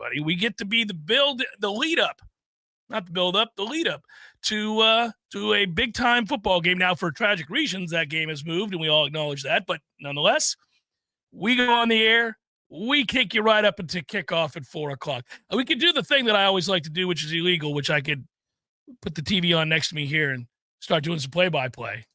everybody. We get to be the lead up, not the build up, the lead up to a big time football game. Now, for tragic reasons, that game has moved, and we all acknowledge that. But nonetheless, we go on the air. We kick you right up into kickoff at 4:00. We could do the thing that I always like to do, which is illegal, which I could put the TV on next to me here and start doing some play-by-play.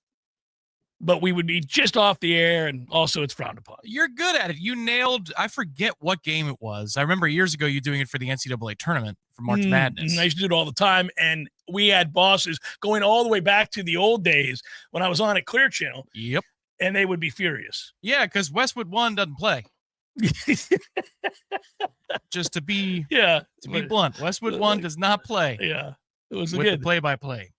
But we would be just off the air, and also it's frowned upon. You're good at it. You nailed, I forget what game it was. I remember years ago you doing it for the NCAA tournament for March Madness. I used to do it all the time, and we had bosses going all the way back to the old days when I was on at Clear Channel. Yep. And they would be furious. Yeah, because Westwood 1 doesn't play. Just to be blunt, Westwood 1 does not play. Yeah. It was with the play-by-play.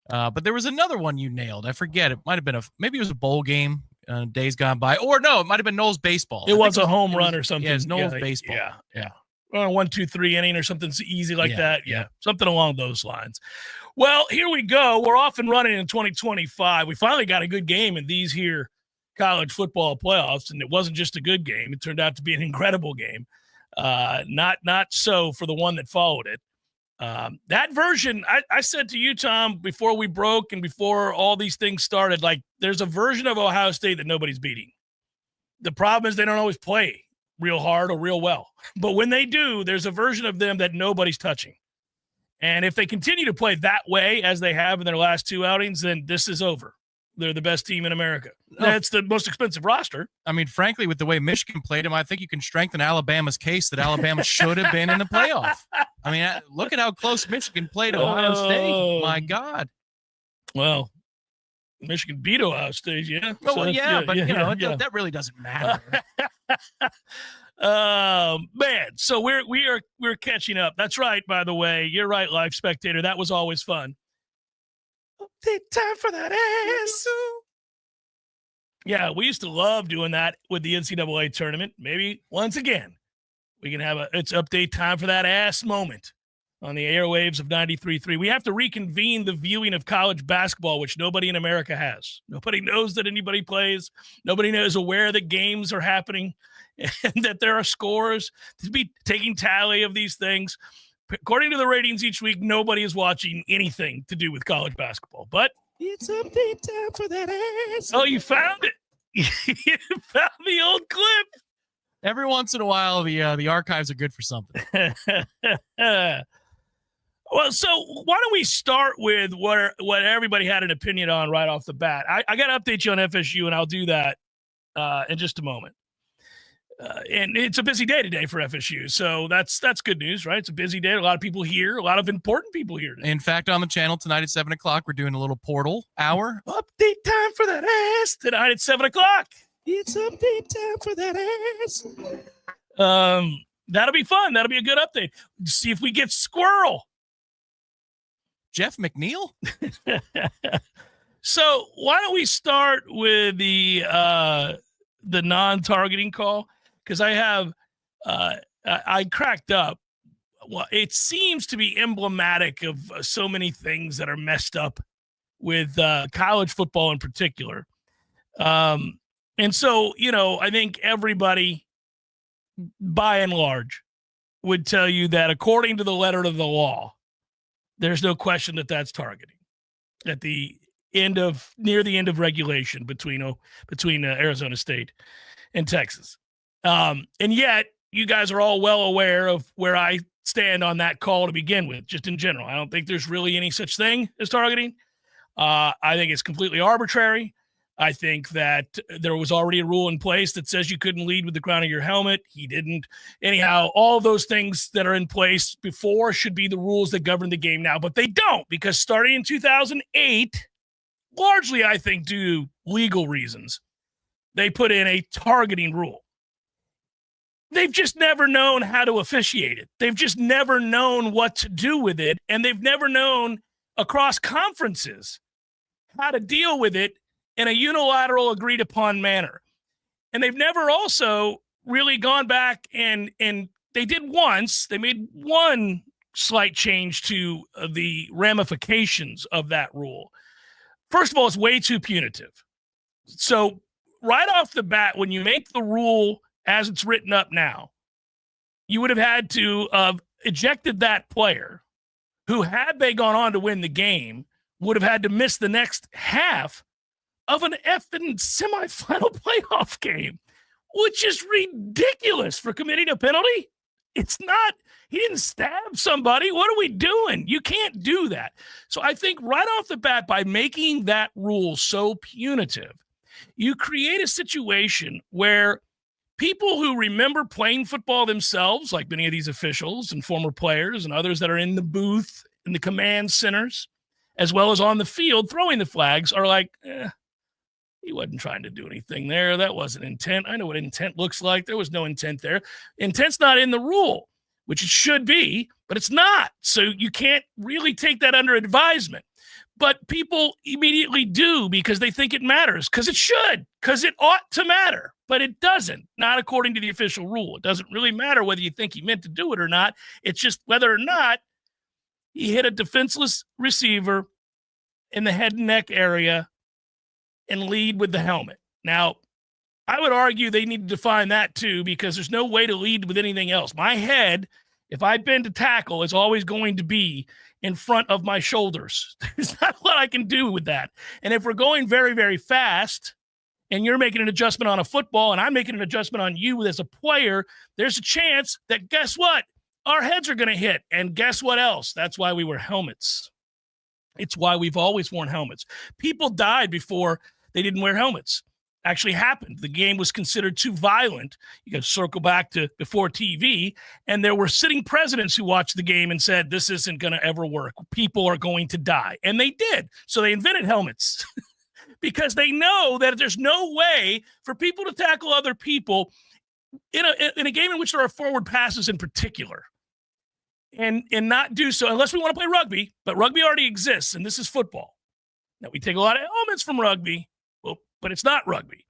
But there was another one you nailed. I forget. It might have been maybe it was a bowl game, days gone by. Or no, it might have been Knowles baseball. It was a home run or something. Yeah, it's Knowles baseball. Yeah. Or a 1-2-3 inning or something easy like that. Yeah. Something along those lines. Well, here we go. We're off and running in 2025. We finally got a good game in these here college football playoffs, and it wasn't just a good game. It turned out to be an incredible game. Not so for the one that followed it. That version, I said to you, Tom, before we broke and before all these things started, like, there's a version of Ohio State that nobody's beating. The problem is they don't always play real hard or real well. But when they do, there's a version of them that nobody's touching. And if they continue to play that way, as they have in their last two outings, then this is over. They're the best team in America. That's the most expensive roster. I mean, frankly, with the way Michigan played them, I think you can strengthen Alabama's case that Alabama should have been in the playoff. I mean, look at how close Michigan played Ohio State. My God. Well, Michigan beat Ohio State, yeah. Well, so that really doesn't matter. Man, so we're catching up. That's right, by the way. You're right, live spectator. That was always fun. Update time for that ass. Yeah, we used to love doing that with the NCAA tournament. Maybe once again, we can have it's update time for that ass moment on the airwaves of 93.3. We have to reconvene the viewing of college basketball, which nobody in America has. Nobody knows that anybody plays. Nobody is aware that games are happening and that there are scores to be taking tally of these things. According to the ratings each week, nobody is watching anything to do with college basketball. But it's update time for that ass. Oh, you found it. You found the old clip. Every once in a while, the archives are good for something. Well, so why don't we start with what everybody had an opinion on right off the bat? I got to update you on FSU, and I'll do that in just a moment. And it's a busy day today for FSU, so that's good news, right? It's a busy day. A lot of people here, a lot of important people here today. In fact, on the channel tonight at 7 o'clock, we're doing a little portal hour. Update time for that ass tonight at 7 o'clock. It's update time for that ass. That'll be fun. That'll be a good update. See if we get Squirrel. Jeff McNeil? So why don't we start with the non-targeting call? Because I cracked up. Well, it seems to be emblematic of so many things that are messed up with college football in particular. And so, I think everybody, by and large, would tell you that according to the letter of the law, there's no question that that's targeting at the near the end of regulation between Arizona State and Texas. And yet you guys are all well aware of where I stand on that call to begin with, just in general. I don't think there's really any such thing as targeting. I think it's completely arbitrary. I think that there was already a rule in place that says you couldn't lead with the crown of your helmet. He didn't. Anyhow, all those things that are in place before should be the rules that govern the game now, but they don't, because starting in 2008, largely, I think, due to legal reasons, they put in a targeting rule. They've just never known how to officiate it. They've just never known what to do with it, and they've never known across conferences how to deal with it in a unilateral, agreed-upon manner. And they've never also really gone back and they did once. They made one slight change to the ramifications of that rule. First of all, it's way too punitive. So right off the bat, when you make the rule as it's written up now, you would have had to have ejected that player who, had they gone on to win the game, would have had to miss the next half of an effing semifinal playoff game, which is ridiculous for committing a penalty. It's not, he didn't stab somebody. What are we doing? You can't do that. So I think right off the bat, by making that rule so punitive, you create a situation where people who remember playing football themselves, like many of these officials and former players and others that are in the booth, in the command centers, as well as on the field throwing the flags, are like, he wasn't trying to do anything there. That wasn't intent. I know what intent looks like. There was no intent there. Intent's not in the rule, which it should be, but it's not. So you can't really take that under advisement. But people immediately do because they think it matters, because it should, because it ought to matter, but it doesn't, not according to the official rule. It doesn't really matter whether you think he meant to do it or not. It's just whether or not he hit a defenseless receiver in the head and neck area and lead with the helmet. Now, I would argue they need to define that too, because there's no way to lead with anything else. My head, if I bend to tackle, is always going to be in front of my shoulders. There's not a lot I can do with that. And if we're going very, very fast and you're making an adjustment on a football and I'm making an adjustment on you as a player, there's a chance that, guess what? Our heads are going to hit. And guess what else? That's why we wear helmets. It's why we've always worn helmets. People died before they didn't wear helmets. Actually happened. The game was considered too violent. You got to circle back to before TV, and there were sitting presidents who watched the game and said, this isn't going to ever work. People are going to die. And they did. So they invented helmets because they know that there's no way for people to tackle other people in a game in which there are forward passes in particular, and not do so unless we want to play rugby. But rugby already exists, and this is football. Now, we take a lot of elements from rugby, but it's not rugby.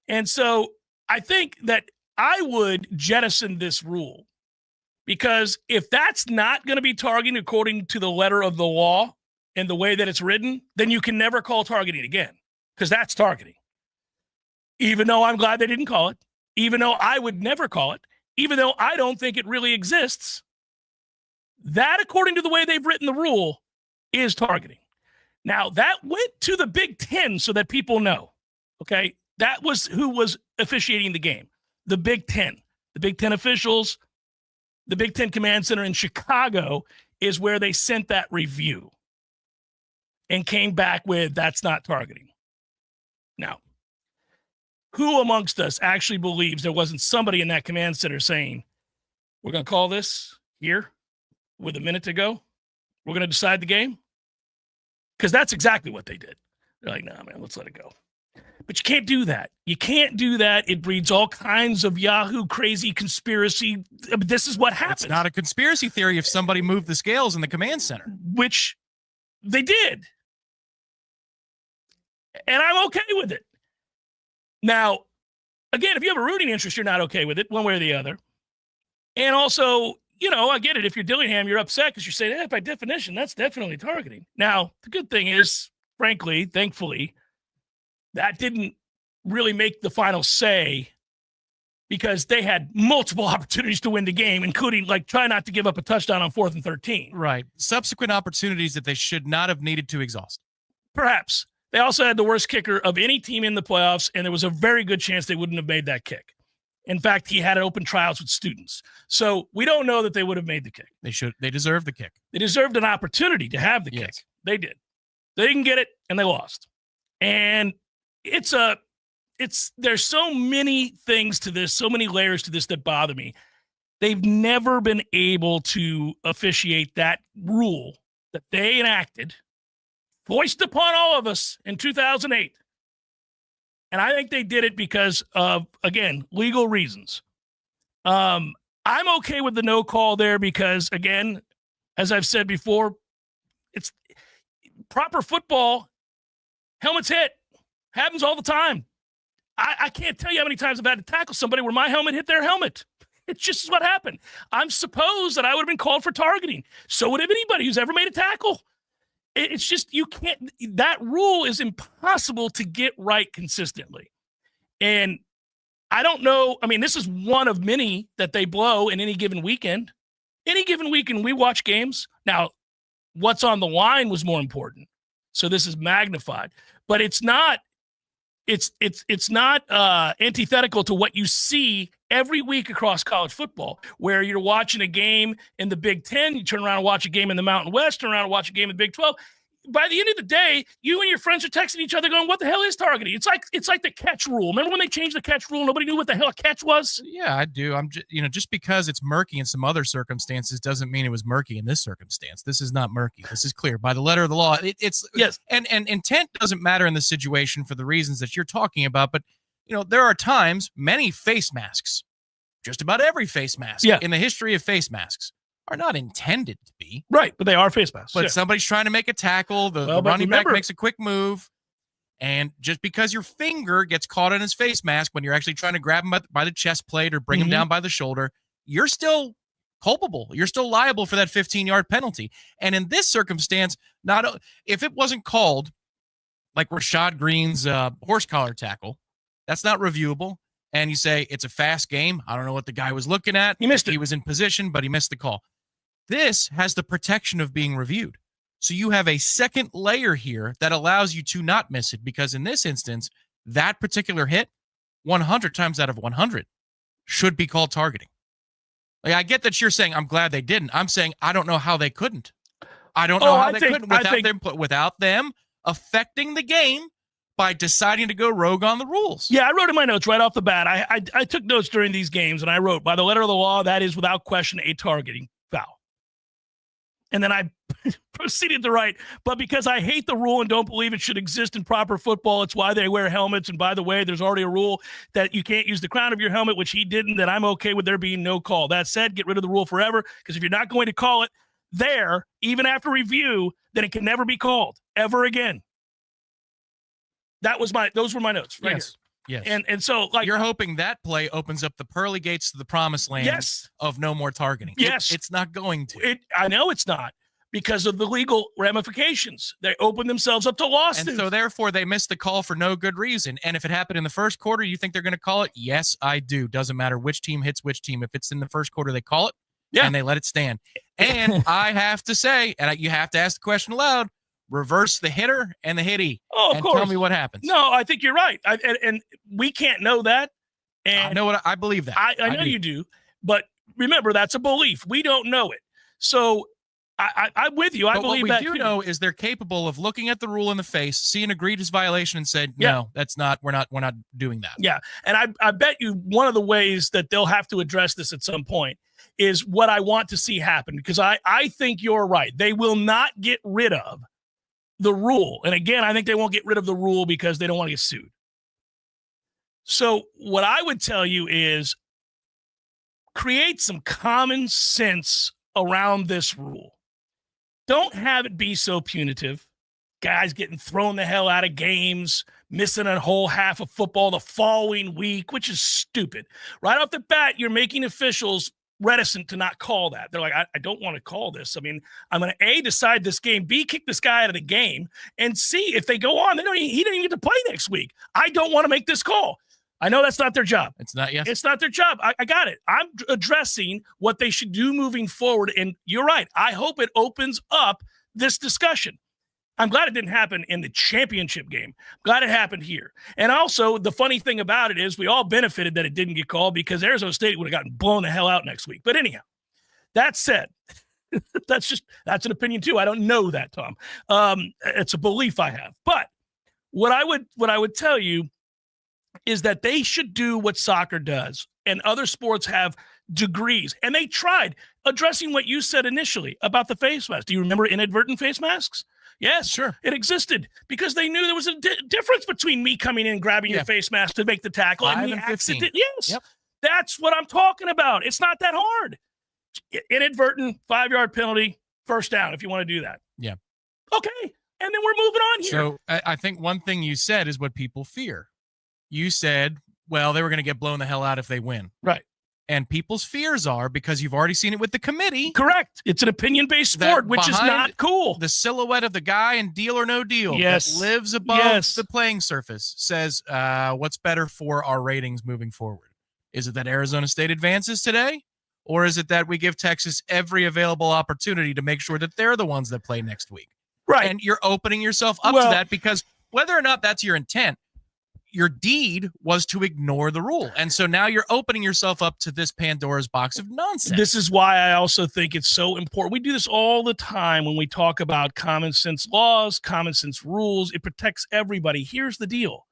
And so I think that I would jettison this rule, because if that's not going to be targeting according to the letter of the law and the way that it's written, then you can never call targeting again, because that's targeting. Even though I'm glad they didn't call it, even though I would never call it, even though I don't think it really exists, that, according to the way they've written the rule, is targeting. Now, that went to the Big Ten so that people know. Okay, that was who was officiating the game. The Big Ten. The Big Ten officials, the Big Ten Command Center in Chicago is where they sent that review and came back with, that's not targeting. Now, who amongst us actually believes there wasn't somebody in that command center saying, we're going to call this here with a minute to go? We're going to decide the game? Because that's exactly what they did. They're like, nah, man, let's let it go. But you can't do that. You can't do that. It breeds all kinds of Yahoo crazy conspiracy. This is what happens. It's not a conspiracy theory if somebody moved the scales in the command center. Which they did. And I'm okay with it. Now, again, if you have a rooting interest, you're not okay with it one way or the other. And also, you know, I get it. If you're Dillingham, you're upset because you're saying, by definition, that's definitely targeting. Now, the good thing is, frankly, thankfully, that didn't really make the final say, because they had multiple opportunities to win the game, including like try not to give up a touchdown on 4th and 13. Right. Subsequent opportunities that they should not have needed to exhaust. Perhaps. They also had the worst kicker of any team in the playoffs, and there was a very good chance they wouldn't have made that kick. In fact, he had open trials with students. So we don't know that they would have made the kick. They deserved the kick. They deserved an opportunity to have the kick. They did. They didn't get it, and they lost. And there's so many things to this, so many layers to this that bother me. They've never been able to officiate that rule that they enacted, voiced upon all of us in 2008. And I think they did it because of, again, legal reasons. I'm okay with the no call there because, again, as I've said before, it's proper football. Helmets hit. Happens all the time. I can't tell you how many times I've had to tackle somebody where my helmet hit their helmet. It's just what happened. I'm supposed that I would have been called for targeting. So would have anybody who's ever made a tackle. It's just, you can't, that rule is impossible to get right consistently. And I don't know. I mean, this is one of many that they blow in any given weekend. Any given weekend, we watch games. Now, what's on the line was more important. So this is magnified. But it's not antithetical to what you see every week across college football, where you're watching a game in the Big Ten, you turn around and watch a game in the Mountain West, turn around and watch a game in the Big 12. By the end of the day, you and your friends are texting each other going, what the hell is targeting? It's like the catch rule. Remember when they changed the catch rule? Nobody knew what the hell a catch was? Yeah, I do. I'm just, just because it's murky in some other circumstances doesn't mean it was murky in this circumstance. This is not murky. This is clear by the letter of the law. It's yes. And intent doesn't matter in this situation for the reasons that you're talking about. But, there are times many face masks, just about every face mask in the history of face masks, are not intended to be. Right, but they are face masks. But somebody's trying to make a tackle. The running back makes a quick move. And just because your finger gets caught in his face mask when you're actually trying to grab him by the chest plate or bring him down by the shoulder, you're still culpable. You're still liable for that 15-yard penalty. And in this circumstance, if it wasn't called like Rashad Green's horse collar tackle, that's not reviewable. And you say it's a fast game. I don't know what the guy was looking at. He missed it. He was in position, but he missed the call. This has the protection of being reviewed. So you have a second layer here that allows you to not miss it, because in this instance, that particular hit, 100 times out of 100, should be called targeting. Like, I get that you're saying, I'm glad they didn't. I'm saying, I don't know how they couldn't. I don't know how they couldn't without them affecting the game by deciding to go rogue on the rules. Yeah, I wrote in my notes right off the bat. I took notes during these games, and I wrote, by the letter of the law, that is without question a targeting foul. And then I proceeded to write, but because I hate the rule and don't believe it should exist in proper football, it's why they wear helmets. And by the way, there's already a rule that you can't use the crown of your helmet, which he didn't, that I'm okay with there being no call. That said, get rid of the rule forever, because if you're not going to call it there, even after review, then it can never be called ever again. Those were my notes right here. Yes. And so, like, you're hoping that play opens up the pearly gates to the promised land of no more targeting. Yes. It's not going to. I know it's not, because of the legal ramifications. They open themselves up to lawsuits. And so therefore they missed the call for no good reason. And if it happened in the first quarter, you think they're going to call it? Yes, I do. Doesn't matter which team hits which team. If it's in the first quarter, they call it and they let it stand. And I have to say, and you have to ask the question aloud, reverse the hitter and the hitty. Oh, of course. Tell me what happens. No, I think you're right. And we can't know that. And I know I believe that. I know you do. But remember, that's a belief. We don't know it. So I'm with you. I believe that. What we do know is they're capable of looking at the rule in the face, see an egregious violation, and said, no, that's not. We're not doing that. Yeah, and I bet you one of the ways that they'll have to address this at some point is what I want to see happen, because I think you're right. They will not get rid of the rule. And again, I think they won't get rid of the rule because they don't want to get sued. So what I would tell you is create some common sense around this rule. Don't have it be so punitive. Guys getting thrown the hell out of games, missing a whole half of football the following week, which is stupid. Right off the bat, you're making officials reticent to not call that. They're like, I don't want to call this. I mean, I'm going to A, decide this game, B, kick this guy out of the game, and C, if they go on, he didn't even get to play next week. I don't want to make this call. I know that's not their job. It's not, yes. It's not their job. I got it. I'm addressing what they should do moving forward, and you're right. I hope it opens up this discussion. I'm glad it didn't happen in the championship game. I'm glad it happened here. And also, the funny thing about it is we all benefited that it didn't get called, because Arizona State would have gotten blown the hell out next week. But anyhow, that said, that's an opinion too. I don't know that, Tom. It's a belief I have. But what I would tell you is that they should do what soccer does, and other sports have degrees. And they tried addressing what you said initially about the face mask. Do you remember inadvertent face masks? Yes, sure. It existed because they knew there was a difference between me coming in and grabbing your face mask to make the tackle and the accident. Yes, That's what I'm talking about. It's not that hard. Inadvertent 5-yard penalty, first down if you want to do that. Yeah. Okay, and then we're moving on here. So I think one thing you said is what people fear. You said, well, they were going to get blown the hell out if they win. Right. And people's fears are, because you've already seen it with the committee. Correct. It's an opinion-based sport, which is not cool. The silhouette of the guy in Deal or No Deal that lives above the playing surface says, what's better for our ratings moving forward? Is it that Arizona State advances today? Or is it that we give Texas every available opportunity to make sure that they're the ones that play next week? Right. And you're opening yourself up to that, because whether or not that's your intent, your deed was to ignore the rule. And so now you're opening yourself up to this Pandora's box of nonsense. This is why I also think it's so important. We do this all the time when we talk about common sense laws, common sense rules. It protects everybody. Here's the deal.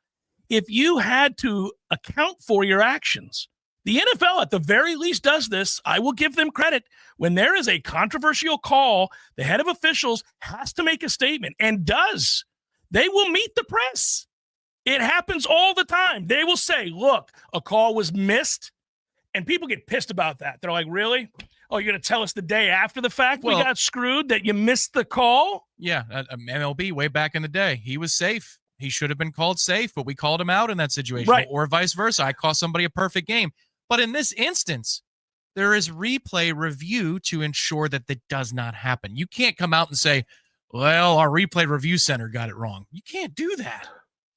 If you had to account for your actions, the NFL at the very least does this. I will give them credit. When there is a controversial call, the head of officials has to make a statement, and does. They will meet the press. It happens all the time. They will say, look, a call was missed, and people get pissed about that. They're like, really? Oh, you're going to tell us the day after the fact we got screwed, that you missed the call? Yeah, MLB way back in the day, he was safe. He should have been called safe, but we called him out in that situation, right. Or vice versa. I cost somebody a perfect game. But in this instance, there is replay review to ensure that that does not happen. You can't come out and say, well, our replay review center got it wrong. You can't do that.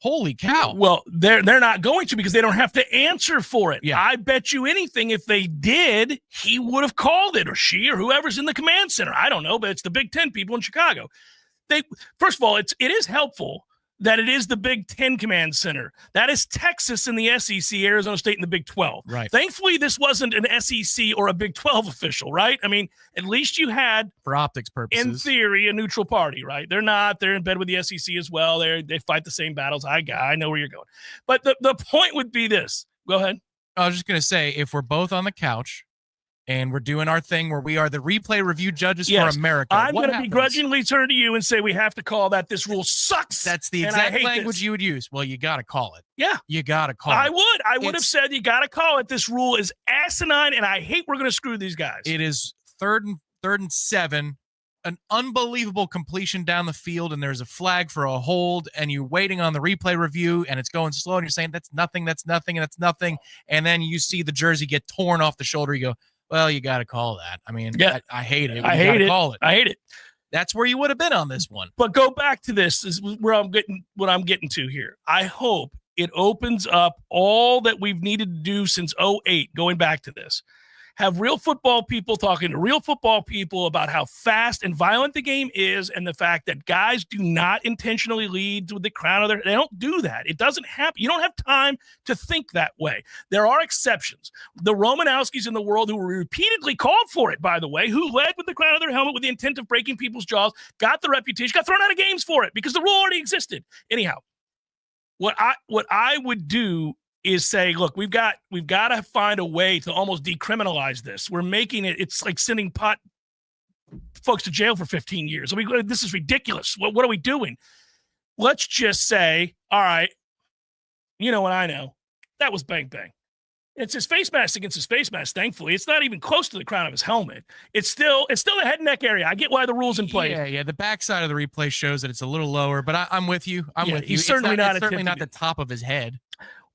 Holy cow. Well, they're not going to, because they don't have to answer for it. Yeah. I bet you anything, if they did, he would have called it, or she, or whoever's in the command center. I don't know, but it's the Big Ten people in Chicago. First of all, it is helpful that it is the Big Ten command center. That is Texas in the SEC, Arizona State in the Big 12. Right. Thankfully, this wasn't an SEC or a Big 12 official, right? I mean, at least you had, for optics purposes, in theory, a neutral party, right? They're not. They're in bed with the SEC as well. They fight the same battles. I know where you're going. But the point would be this. Go ahead. I was just going to say, if we're both on the couch and we're doing our thing where we are the replay review judges for America, I'm going to begrudgingly turn to you and say we have to call that. This rule sucks. That's the exact language you would use. Well, you got to call it. Yeah. You got to call it. I would have said you got to call it. This rule is asinine, and I hate we're going to screw these guys. It is third and 7, an unbelievable completion down the field, and there's a flag for a hold, and you're waiting on the replay review, and it's going slow, and you're saying, that's nothing, and that's nothing. And then you see the jersey get torn off the shoulder. You go, well, you got to call that. I mean, I hate it. I hate it. Call it. I hate it. That's where you would have been on this one. But go back to this. This is where what I'm getting to here. I hope it opens up all that we've needed to do since 2008, going back to this. Have real football people talking to real football people about how fast and violent the game is, and the fact that guys do not intentionally lead with the crown of they don't do that. It doesn't happen. You don't have time to think that way. There are exceptions. The Romanowskis in the world, who repeatedly called for it, by the way, who led with the crown of their helmet with the intent of breaking people's jaws, got the reputation, got thrown out of games for it because the rule already existed. Anyhow, what I would do is say, look, we've got to find a way to almost decriminalize this. We're making it's like sending pot folks to jail for 15 years. I mean, this is ridiculous. What are we doing? Let's just say, all right, you know what I know? That was bang bang. It's his face mask against his face mask. Thankfully, it's not even close to the crown of his helmet. It's still the head and neck area. I get why the rule's in play. Yeah. The backside of the replay shows that it's a little lower, but I'm with you. I'm with you. He's certainly not the top of his head.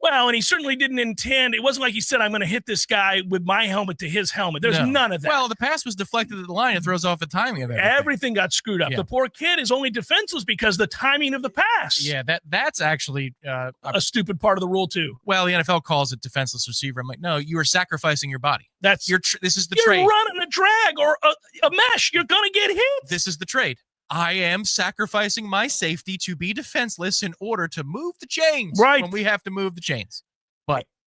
Well, and he certainly didn't intend. It wasn't like he said, I'm going to hit this guy with my helmet to his helmet. There's none of that. Well, the pass was deflected at the line. It throws off the timing of everything. Everything got screwed up. Yeah. The poor kid is only defenseless because the timing of the pass. Yeah, that's actually a stupid part of the rule, too. Well, the NFL calls it defenseless receiver. I'm like, no, you are sacrificing your body. This is the trade. You're running a drag or a mesh. You're going to get hit. This is the trade. I am sacrificing my safety to be defenseless in order to move the chains. Right. When we have to move the chains.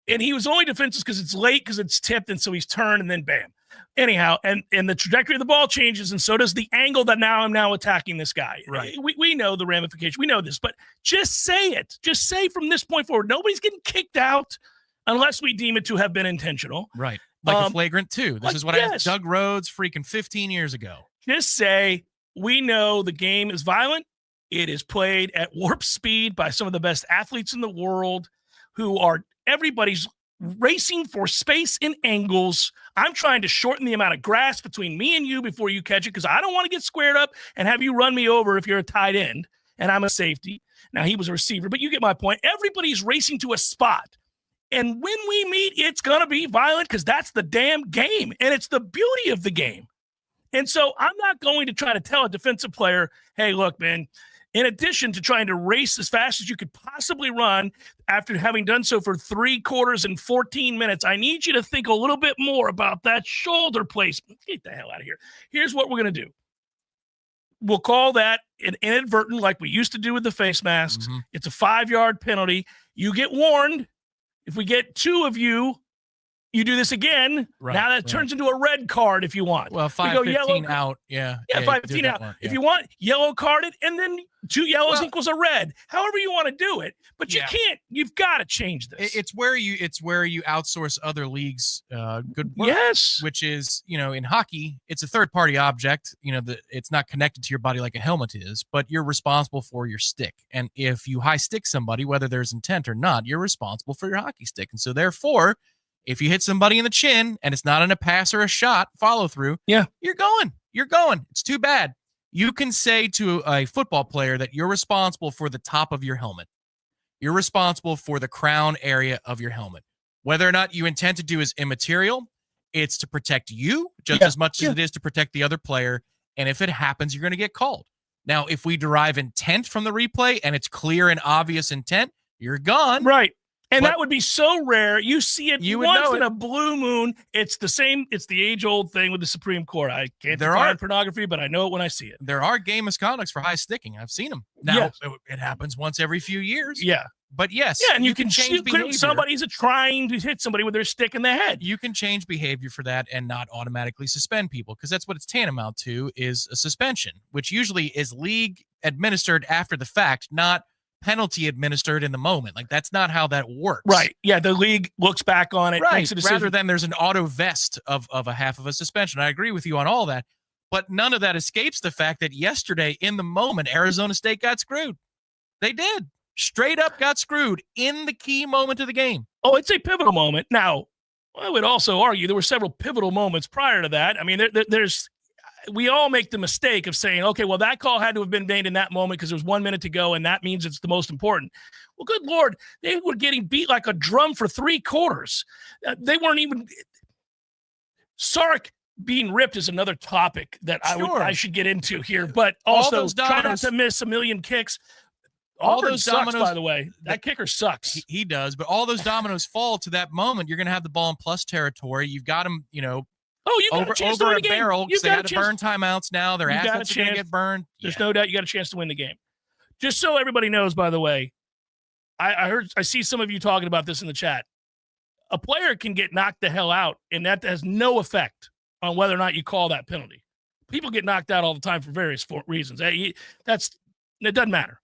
And he was only defenseless because it's late, because it's tipped, and so he's turned, and then bam. Anyhow, and the trajectory of the ball changes, and so does the angle that I'm now attacking this guy. Right. We know the ramification. We know this, but just say it. Just say from this point forward, nobody's getting kicked out unless we deem it to have been intentional. Right. Like a flagrant 2. This is what I asked Doug Rhodes freaking 15 years ago. Just say, we know the game is violent. It is played at warp speed by some of the best athletes in the world, who are everybody's racing for space and angles. I'm trying to shorten the amount of grass between me and you before you catch it, because I don't want to get squared up and have you run me over if you're a tight end and I'm a safety. Now, he was a receiver, but you get my point. Everybody's racing to a spot. And when we meet, it's going to be violent because that's the damn game. And it's the beauty of the game. And so I'm not going to try to tell a defensive player, hey, look, man, in addition to trying to race as fast as you could possibly run after having done so for 3 quarters and 14 minutes, I need you to think a little bit more about that shoulder placement. Get the hell out of here. Here's what we're going to do. We'll call that an inadvertent, like we used to do with the face masks. Mm-hmm. It's a 5-yard penalty. You get warned. If we get 2 of you, you do this again. Right, now that turns into a red card if you want. Well, 5-15 out. Yeah. Yeah, 5-15 out. Yeah. If you want, yellow carded, and then 2 yellows equals a red. However you want to do it. But you can't. You've got to change this. It's where you outsource other leagues good work. Yes. Which is, in hockey, it's a third-party object. It's not connected to your body like a helmet is, but you're responsible for your stick. And if you high stick somebody, whether there's intent or not, you're responsible for your hockey stick. And so therefore, if you hit somebody in the chin and it's not in a pass or a shot follow through, you're going. It's too bad. You can say to a football player that you're responsible for the top of your helmet. You're responsible for the crown area of your helmet. Whether or not you intend to do is immaterial. It's to protect you just as much as it is to protect the other player. And if it happens, you're going to get called. Now, if we derive intent from the replay and it's clear and obvious intent, you're gone. Right. And that would be so rare. You see it once in it. a blue moon. It's the same. It's the age-old thing with the Supreme Court. I can't define pornography, but I know it when I see it. There are game misconducts for high sticking. I've seen them. Now, it happens once every few years. Yeah. But yes. Yeah, and you can change behavior. Somebody's trying to hit somebody with their stick in the head. You can change behavior for that and not automatically suspend people, because that's what it's tantamount to, is a suspension, which usually is league administered after the fact, not penalty administered in the moment. Like, that's not how that works. Right. Yeah, the league looks back on it, makes a decision. Rather than there's an auto vest of a half of a suspension. I agree with you on all that, but none of that escapes the fact that yesterday, in the moment, Arizona State got screwed. They did. Straight up got screwed in the key moment of the game. Oh, it's a pivotal moment. Now, I would also argue there were several pivotal moments prior to that. I mean, we all make the mistake of saying, okay, well, that call had to have been made in that moment because there was 1 minute to go, and that means it's the most important. Well, good Lord, they were getting beat like a drum for 3 quarters. They weren't even – Sark being ripped is another topic that I should get into here, but also try not to miss a million kicks. All those dominoes, sucks, by the way. That kicker sucks. He does, but all those dominoes fall to that moment. You're going to have the ball in plus territory. You've got him, you got a chance to win the game. Barrel, because they got to burn timeouts now. Their assets are going to get burned. There's no doubt you got a chance to win the game. Just so everybody knows, by the way, I see some of you talking about this in the chat. A player can get knocked the hell out, and that has no effect on whether or not you call that penalty. People get knocked out all the time for various reasons. It doesn't matter.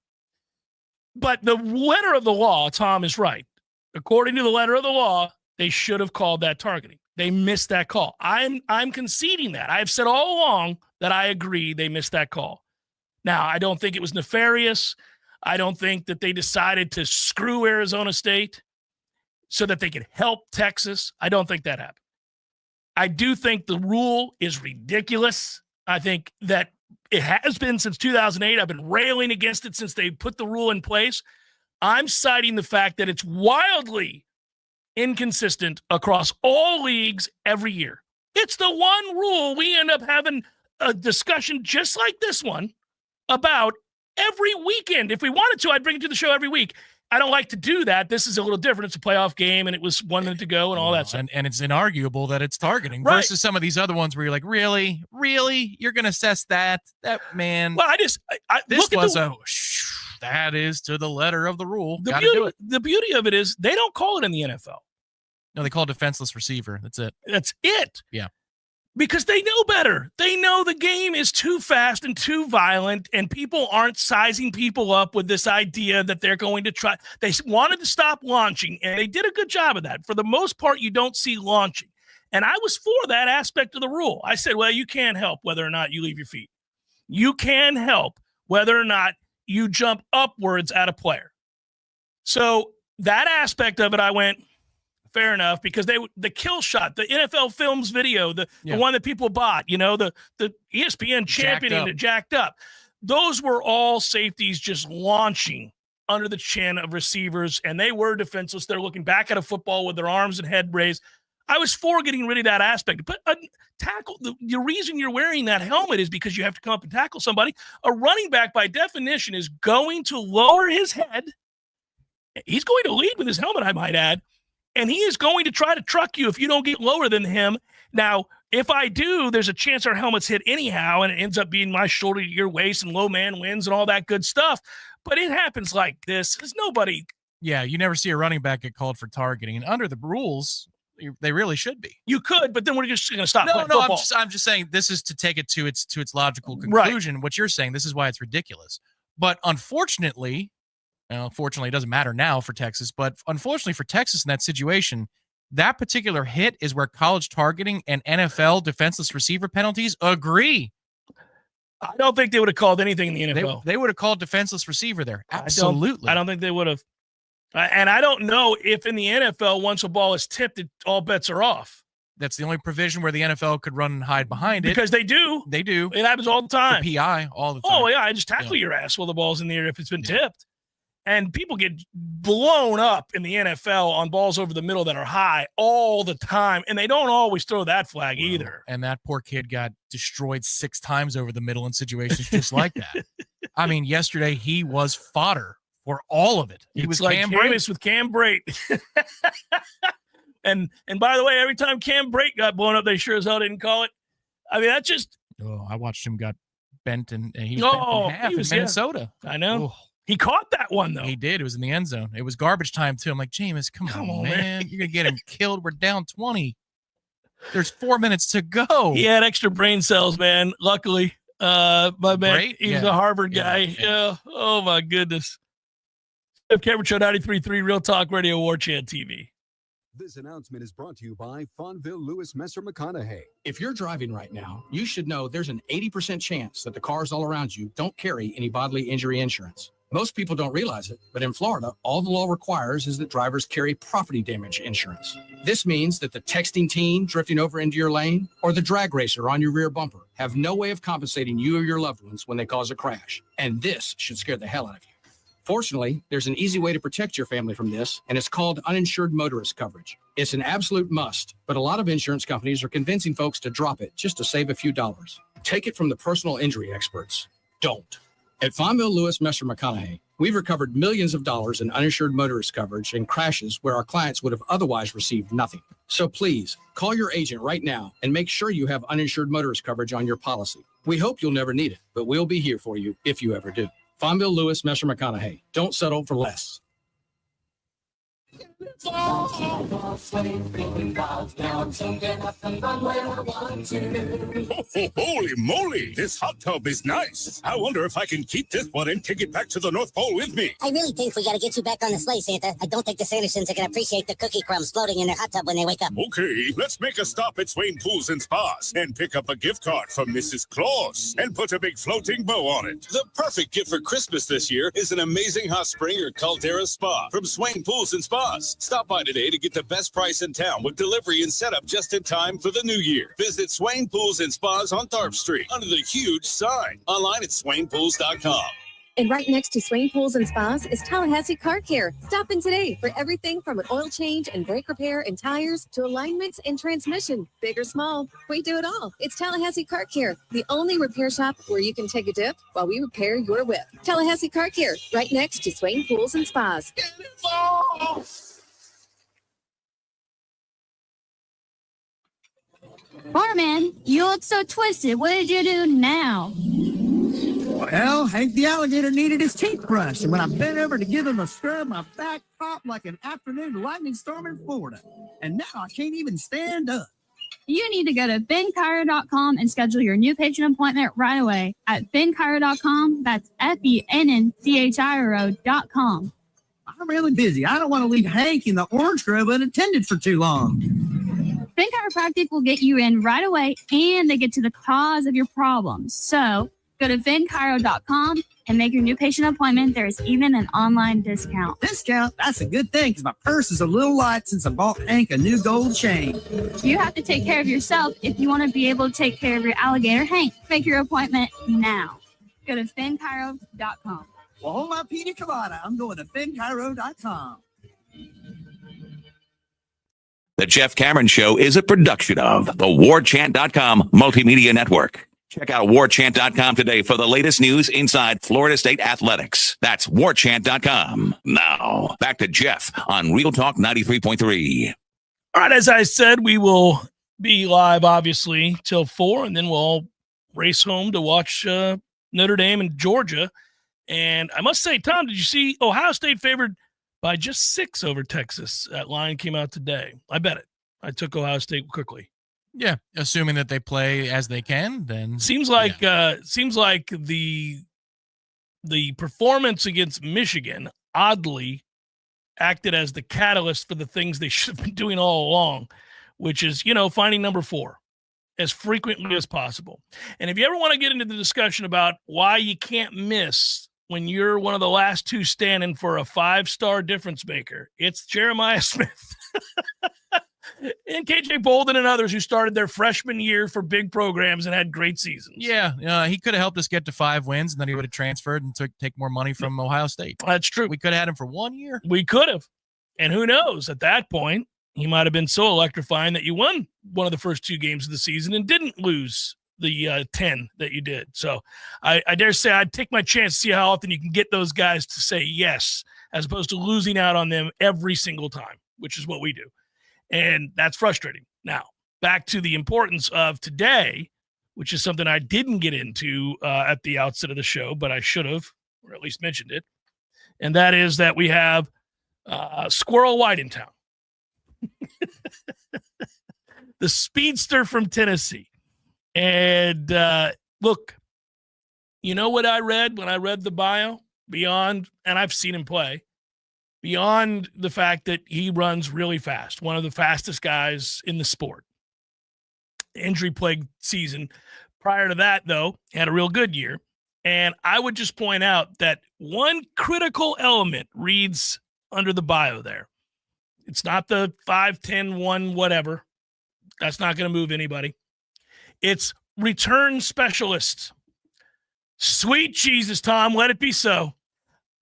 But the letter of the law, Tom is right. According to the letter of the law, they should have called that targeting. They missed that call. I'm conceding that. I've said all along that I agree they missed that call. Now, I don't think it was nefarious. I don't think that they decided to screw Arizona State so that they could help Texas. I don't think that happened. I do think the rule is ridiculous. I think that it has been since 2008. I've been railing against it since they put the rule in place. I'm citing the fact that it's wildly inconsistent across all leagues every year. It's the one rule we end up having a discussion just like this one about every weekend. If we wanted to, I'd bring it to the show every week. I don't like to do that. This is a little different. It's a playoff game, and it was 1 minute to go and all that stuff. And it's inarguable that it's targeting versus some of these other ones where you're like, really? You're going to assess that? That, man. Well, that is to the letter of the rule. The beauty of it is they don't call it in the NFL. No, they call it defenseless receiver. That's it. That's it. Yeah. Because they know better. They know the game is too fast and too violent, and people aren't sizing people up with this idea that they're going to try. They wanted to stop launching, and they did a good job of that. For the most part, you don't see launching. And I was for that aspect of the rule. I said, well, you can't help whether or not you leave your feet. You can help whether or not you jump upwards at a player. So that aspect of it, I went, fair enough, because the kill shot, the NFL Films video, the one that people bought, the ESPN championing it jacked up. Those were all safeties just launching under the chin of receivers, and they were defenseless. They're looking back at a football with their arms and head raised. I was for getting rid of that aspect. But tackle, the reason you're wearing that helmet is because you have to come up and tackle somebody. A running back, by definition, is going to lower his head. He's going to lead with his helmet, I might add. And he is going to try to truck you if you don't get lower than him. Now, if I do, there's a chance our helmets hit anyhow, and it ends up being my shoulder to your waist and low man wins and all that good stuff. But it happens like this. There's nobody. Yeah, you never see a running back get called for targeting. And under the rules, they really should be. You could, but then we're just going to stop playing football. I'm just saying this is to take it to its logical conclusion. Right. What you're saying, this is why it's ridiculous. But unfortunately, it doesn't matter now for Texas, but unfortunately for Texas in that situation, that particular hit is where college targeting and NFL defenseless receiver penalties agree. I don't think they would have called anything in the NFL. They would have called defenseless receiver there. Absolutely. I don't think they would have. And I don't know if in the NFL, once a ball is tipped, all bets are off. That's the only provision where the NFL could run and hide behind it. Because they do. They do. It happens all the time. The PI all the time. Oh, yeah. I just tackle your ass while the ball's in the air if it's been tipped. And people get blown up in the NFL on balls over the middle that are high all the time. And they don't always throw that flag either. And that poor kid got destroyed 6 times over the middle in situations just like that. I mean, yesterday he was fodder for all of it. He was like Cam Jameis with Cam Brate. and by the way, every time Cam Brate got blown up, they sure as hell didn't call it. I mean, that's just. Oh, I watched him got bent and he was bent in half in Minnesota. Yeah. I know. Oh. He caught that one, though. He did. It was in the end zone. It was garbage time, too. I'm like, Jameis, come on, man. You're going to get him killed. We're down 20. There's 4 minutes to go. He had extra brain cells, man. Luckily, my man, he's a Harvard guy. Yeah. Oh, my goodness. Cameron Show 93.3 Real Talk Radio, Warchant TV. This announcement is brought to you by Fonville Lewis Messer McConaughey. If you're driving right now, you should know there's an 80% chance that the cars all around you don't carry any bodily injury insurance. Most people don't realize it, but in Florida, all the law requires is that drivers carry property damage insurance. This means that the texting teen drifting over into your lane or the drag racer on your rear bumper have no way of compensating you or your loved ones when they cause a crash. And this should scare the hell out of you. Fortunately, there's an easy way to protect your family from this, and it's called uninsured motorist coverage. It's an absolute must, but a lot of insurance companies are convincing folks to drop it just to save a few dollars. Take it from the personal injury experts. Don't. At Fonville Lewis Messer McConaughey, we've recovered millions of dollars in uninsured motorist coverage in crashes where our clients would have otherwise received nothing. So please, call your agent right now and make sure you have uninsured motorist coverage on your policy. We hope you'll never need it, but we'll be here for you if you ever do. Fonville Lewis Messer McConaughey. Don't settle for less. Holy moly, this hot tub is nice. I wonder if I can keep this one and take it back to the North Pole with me. I really think we gotta get you back on the sleigh, Santa. I don't think the Sandersons are gonna appreciate the cookie crumbs floating in their hot tub when they wake up. Okay, let's make a stop at Swain Pools and Spas and pick up a gift card from Mrs. Claus and put a big floating bow on it. The perfect gift for Christmas this year is an amazing hot spring or caldera spa from Swain Pools and Spas. Stop by today to get the best price in town with delivery and setup just in time for the new year. Visit Swain Pools and Spas on Tharp Street under the huge sign. Online at swainpools.com. And right next to Swain Pools and Spas is Tallahassee Car Care. Stop in today for everything from an oil change and brake repair and tires to alignments and transmission. Big or small, we do it all. It's Tallahassee Car Care, the only repair shop where you can take a dip while we repair your whip. Tallahassee Car Care, right next to Swain Pools and Spas. Barman, you look so twisted. What did you do now? Well, Hank the alligator needed his teeth brushed, and when I bent over to give him a scrub, my back popped like an afternoon lightning storm in Florida. And now I can't even stand up. You need to go to benchiro.com and schedule your new patient appointment right away at benchiro.com. That's FENNCHIRO.com. I'm really busy. I don't want to leave Hank in the orange grove unattended for too long. Ben Chiropractic will get you in right away, and they get to the cause of your problems. So go to benchiro.com and make your new patient appointment. There's even an online discount. Discount? That's a good thing because my purse is a little light since I bought Hank a new gold chain. You have to take care of yourself if you want to be able to take care of your alligator Hank. Make your appointment now. Go to benchiro.com. Well, hold my pina colada. I'm going to FinCairo.com. The Jeff Cameron Show is a production of the Warchant.com Multimedia Network. Check out Warchant.com today for the latest news inside Florida State athletics. That's Warchant.com. Now, back to Jeff on Real Talk 93.3. All right, as I said, we will be live, obviously, till 4, and then we'll all race home to watch Notre Dame and Georgia. And I must say, Tom, did you see Ohio State favored by just 6 over Texas? That line came out today. I bet it. I took Ohio State quickly. Yeah, assuming that they play as they can, then seems like the performance against Michigan oddly acted as the catalyst for the things they should have been doing all along, which is, finding number 4 as frequently as possible. And if you ever want to get into the discussion about why you can't miss when you're one of the last 2 standing for a 5-star difference maker, it's Jeremiah Smith and KJ Bolden and others who started their freshman year for big programs and had great seasons. Yeah, he could have helped us get to 5 wins, and then he would have transferred and take more money from Ohio State. That's true. We could have had him for 1 year. We could have. And who knows, at that point, he might have been so electrifying that you won one of the first 2 games of the season and didn't lose the 10 that you did. So I dare say I'd take my chance to see how often you can get those guys to say yes, as opposed to losing out on them every single time, which is what we do. And that's frustrating. Now, back to the importance of today, which is something I didn't get into at the outset of the show, but I should have, or at least mentioned it. And that is that we have Squirrel White in town. The speedster from Tennessee. And look, you know what I read when I read the bio? Beyond, and I've seen him play, beyond the fact that he runs really fast, one of the fastest guys in the sport. Injury-plagued season. Prior to that, though, he had a real good year. And I would just point out that one critical element reads under the bio there. It's not the 5'10", 1 whatever. That's not going to move anybody. It's return specialist. Sweet Jesus, Tom, let it be so.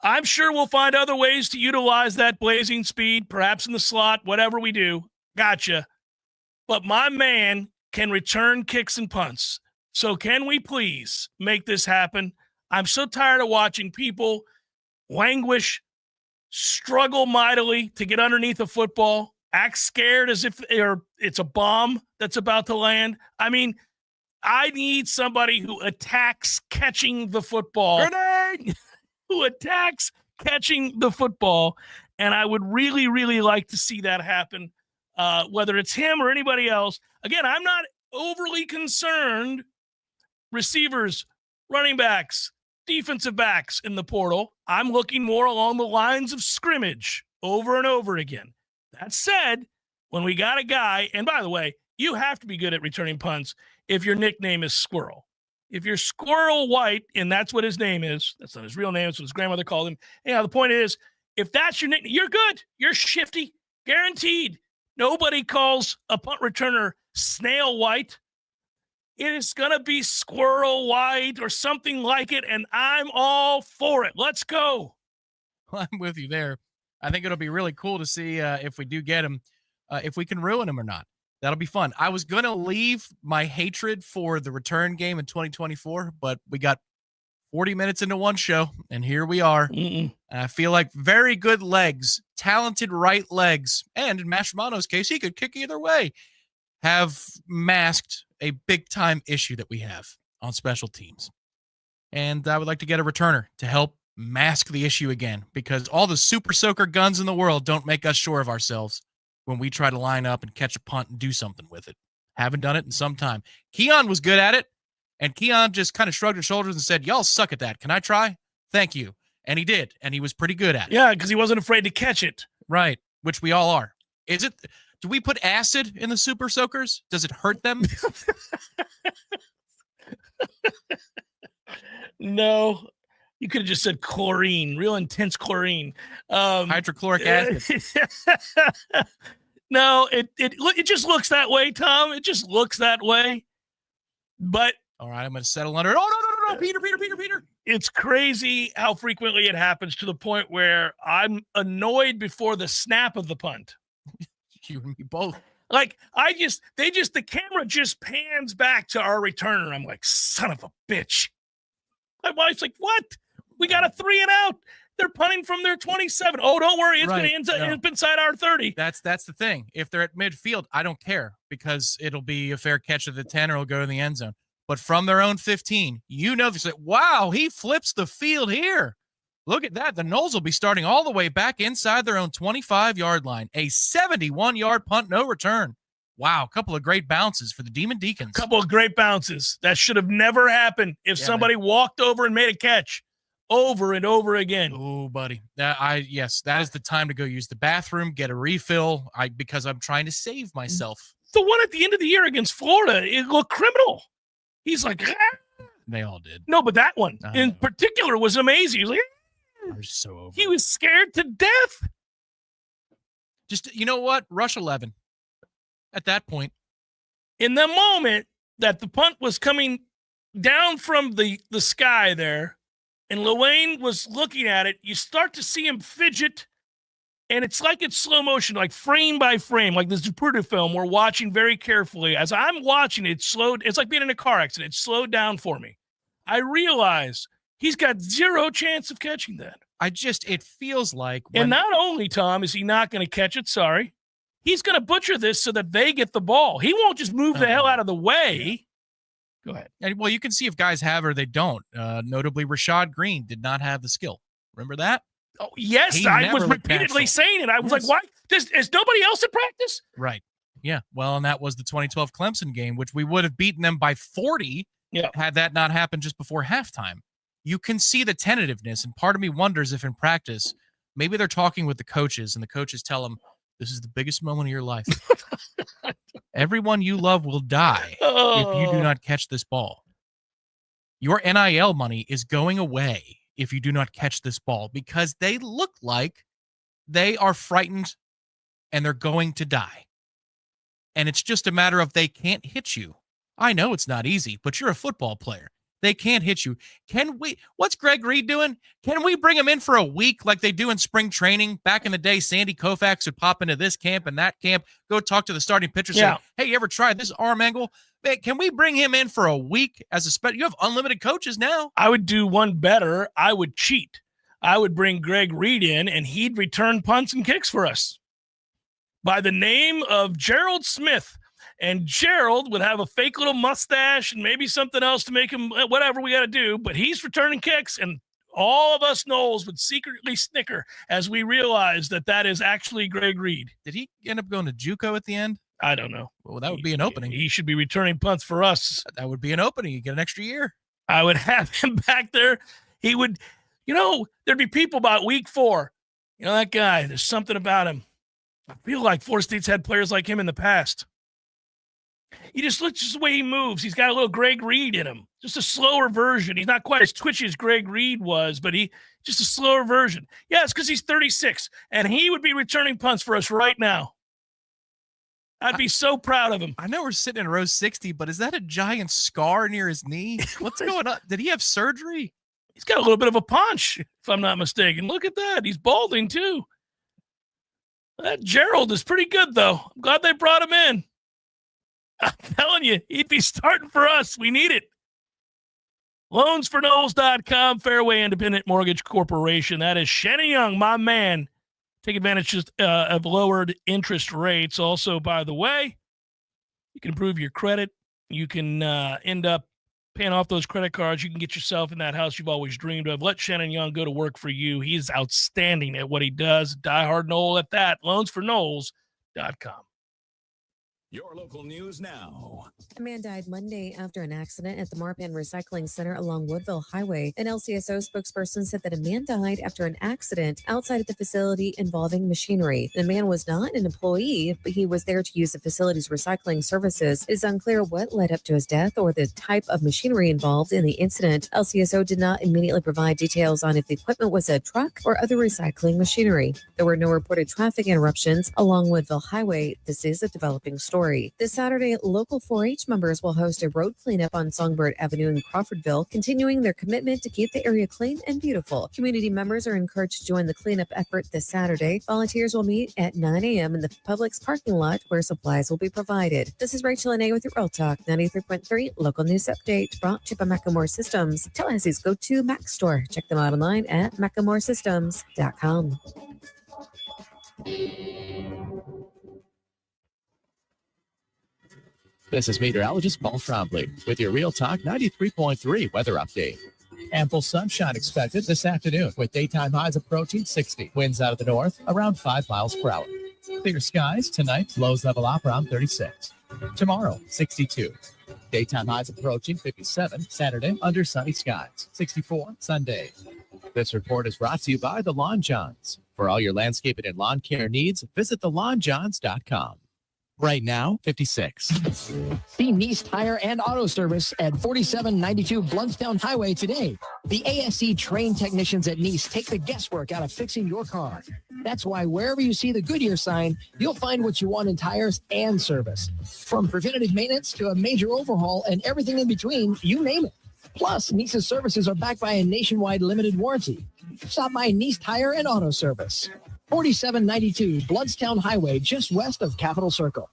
I'm sure we'll find other ways to utilize that blazing speed, perhaps in the slot, whatever we do. Gotcha. But my man can return kicks and punts. So can we please make this happen? I'm so tired of watching people languish, struggle mightily to get underneath a football, act scared as if it's a bomb that's about to land. I mean, I need somebody who attacks catching the football. Grenade! Who attacks catching the football. And I would really, really like to see that happen, whether it's him or anybody else. Again, I'm not overly concerned. Receivers, running backs, defensive backs in the portal. I'm looking more along the lines of scrimmage over and over again. That said, when we got a guy, and by the way, you have to be good at returning punts if your nickname is Squirrel. If you're Squirrel White, and that's what his name is, that's not his real name, it's what his grandmother called him. Anyhow, the point is, if that's your nickname, you're good. You're shifty. Guaranteed. Nobody calls a punt returner Snail White. It is going to be Squirrel White or something like it, and I'm all for it. Let's go. Well, I'm with you there. I think it'll be really cool to see if we do get him, if we can ruin him or not. That'll be fun. I was going to leave my hatred for the return game in 2024, but we got 40 minutes into one show, and here we are. I feel like very good legs, talented right legs, and in Mastromanno's case, he could kick either way, have masked a big-time issue that we have on special teams. And I would like to get a returner to help mask the issue again, because all the super soaker guns in the world don't make us sure of ourselves when we try to line up and catch a punt and do something with it. Haven't done it in some time. Keon was good at it, and Keon just kind of shrugged his shoulders and said, y'all suck at that. Can I try? Thank you. And he did, and he was pretty good at it. Yeah, because he wasn't afraid to catch it. Right, which we all are. Is it? Do we put acid in the super soakers? Does it hurt them? No. You could have just said chlorine, real intense chlorine. Hydrochloric acid. No, it just looks that way, Tom. It just looks that way. But all right, I'm going to settle under it. Oh, no. no, Peter. It's crazy how frequently it happens to the point where I'm annoyed before the snap of the punt. You and me both. Like, the camera just pans back to our returner. I'm like, son of a bitch. My wife's like, what? We got a 3 and out. They're punting from their 27. Oh, don't worry. It's going to end up inside our 30. That's the thing. If they're at midfield, I don't care because it'll be a fair catch at the 10 or it'll go to the end zone. But from their own 15, they say, wow, he flips the field here. Look at that. The Noles will be starting all the way back inside their own 25-yard line. A 71-yard punt, no return. Wow, a couple of great bounces for the Demon Deacons. A couple of great bounces. That should have never happened if somebody walked over and made a catch over and over again. Oh, buddy. Yes, that is the time to go use the bathroom, get a refill, because I'm trying to save myself. The one at the end of the year against Florida, it looked criminal. He's like, ah. They all did. No, but that one in particular was amazing. He was like, I was so over. He was scared to death. Just, you know what? Rush 11. At that point. In the moment that the punt was coming down from the sky there, and Luane was looking at it, you start to see him fidget, and it's like it's slow motion, like frame by frame, like this Zapruder film we're watching very carefully. As I'm watching it, it's like being in a car accident. It slowed down for me. I realize he's got zero chance of catching that. It feels like. And not only, Tom, is he not going to catch it, he's going to butcher this so that they get the ball. He won't just move the hell out of the way. Go ahead. And, well, you can see if guys have or they don't. Notably, Rashad Green did not have the skill. Remember that? Oh, yes. I was repeatedly saying it. I was like, why? Is nobody else at practice? Right. Yeah. Well, and that was the 2012 Clemson game, which we would have beaten them by 40 had that not happened just before halftime. You can see the tentativeness, and part of me wonders if in practice, maybe they're talking with the coaches, and the coaches tell them, this is the biggest moment of your life. Everyone you love will die if you do not catch this ball. Your NIL money is going away if you do not catch this ball because they look like they are frightened and they're going to die. And it's just a matter of they can't hit you. I know it's not easy, but you're a football player. They can't hit you. What's Greg Reed doing? Can we bring him in for a week like they do in spring training? Back in the day, Sandy Koufax would pop into this camp and that camp, go talk to the starting pitcher, say, hey, you ever tried this arm angle? Man, can we bring him in for a week as a special? You have unlimited coaches now. I would do one better. I would cheat. I would bring Greg Reed in, and he'd return punts and kicks for us by the name of Gerald Smith. And Gerald would have a fake little mustache and maybe something else to make him whatever we got to do. But he's returning kicks, and all of us Noles would secretly snicker as we realize that is actually Greg Reed. Did he end up going to JUCO at the end? I don't know. Well, that would be an opening. He should be returning punts for us. That would be an opening. You get an extra year. I would have him back there. He would, there'd be people about week 4. That guy, there's something about him. I feel like Florida State's had players like him in the past. He just looks just the way he moves. He's got a little Greg Reed in him, just a slower version. He's not quite as twitchy as Greg Reed was, but just a slower version. Yeah, it's because he's 36, and he would be returning punts for us right now. I'd be so proud of him. I know we're sitting in row 60, but is that a giant scar near his knee? What's going on? Did he have surgery? He's got a little bit of a punch, if I'm not mistaken. Look at that. He's balding, too. That Gerald is pretty good, though. I'm glad they brought him in. I'm telling you, he'd be starting for us. We need it. Loansfornoles.com, Fairway Independent Mortgage Corporation. That is Shannon Young, my man. Take advantage of lowered interest rates. Also, by the way, you can improve your credit. You can end up paying off those credit cards. You can get yourself in that house you've always dreamed of. Let Shannon Young go to work for you. He's outstanding at what he does. Diehard Nole at that. Loansfornoles.com. Your local news now. A man died Monday after an accident at the Marpan Recycling Center along Woodville Highway. An LCSO spokesperson said that a man died after an accident outside of the facility involving machinery. The man was not an employee, but he was there to use the facility's recycling services. It is unclear what led up to his death or the type of machinery involved in the incident. LCSO did not immediately provide details on if the equipment was a truck or other recycling machinery. There were no reported traffic interruptions along Woodville Highway. This is a developing story. story. This Saturday, local 4-H members will host a road cleanup on Songbird Avenue in Crawfordville, continuing their commitment to keep the area clean and beautiful. Community members are encouraged to join the cleanup effort this Saturday. Volunteers will meet at 9 a.m. in the Publix parking lot where supplies will be provided. This is Rachel Anay with your Real Talk 93.3 local news update, brought to you by Macklemore Systems, Tallahassee's go-to Mac store. Check them out online at MacklemoreSystems.com. This is meteorologist Paul Trombley with your Real Talk 93.3 weather update. Ample sunshine expected this afternoon with daytime highs approaching 60. Winds out of the north around 5 miles per hour. Clear skies tonight, lows level off around 36. Tomorrow, 62. Daytime highs approaching 57. Saturday, under sunny skies. 64 Sunday. This report is brought to you by the Lawn Johns. For all your landscaping and lawn care needs, visit thelawnjohns.com. Right now, 56. See Nice Tire and Auto Service at 4792 Bluntstown Highway today. The ASE trained technicians at Nice take the guesswork out of fixing your car. That's why wherever you see the Goodyear sign, you'll find what you want in tires and service. From preventative maintenance to a major overhaul and everything in between, you name it. Plus, Nice's services are backed by a nationwide limited warranty. Stop by Nice Tire and Auto Service. 4792 Bluntstown Highway, just west of Capitol Circle.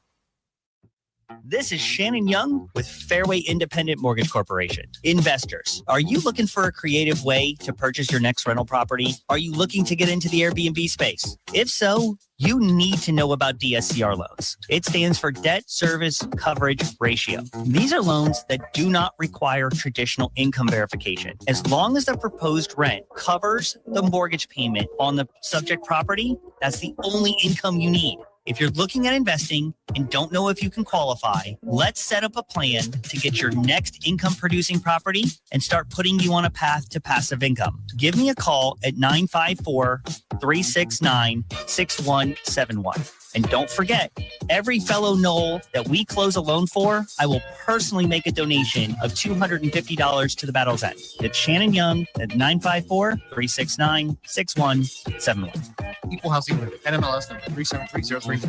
This is Shannon Young with Fairway Independent Mortgage Corporation. Investors, are you looking for a creative way to purchase your next rental property? Are you looking to get into the Airbnb space? If so, you need to know about DSCR loans. It stands for Debt Service Coverage Ratio. These are loans that do not require traditional income verification. As long as the proposed rent covers the mortgage payment on the subject property, that's the only income you need. If you're looking at investing and don't know if you can qualify, let's set up a plan to get your next income producing property and start putting you on a path to passive income. Give me a call at 954-369-6171. And don't forget, every fellow Knoll that we close a loan for, I will personally make a donation of $250 to the Battle's End. It's Shannon Young at 954-369-6171. Equal housing limited. NMLS number 373033.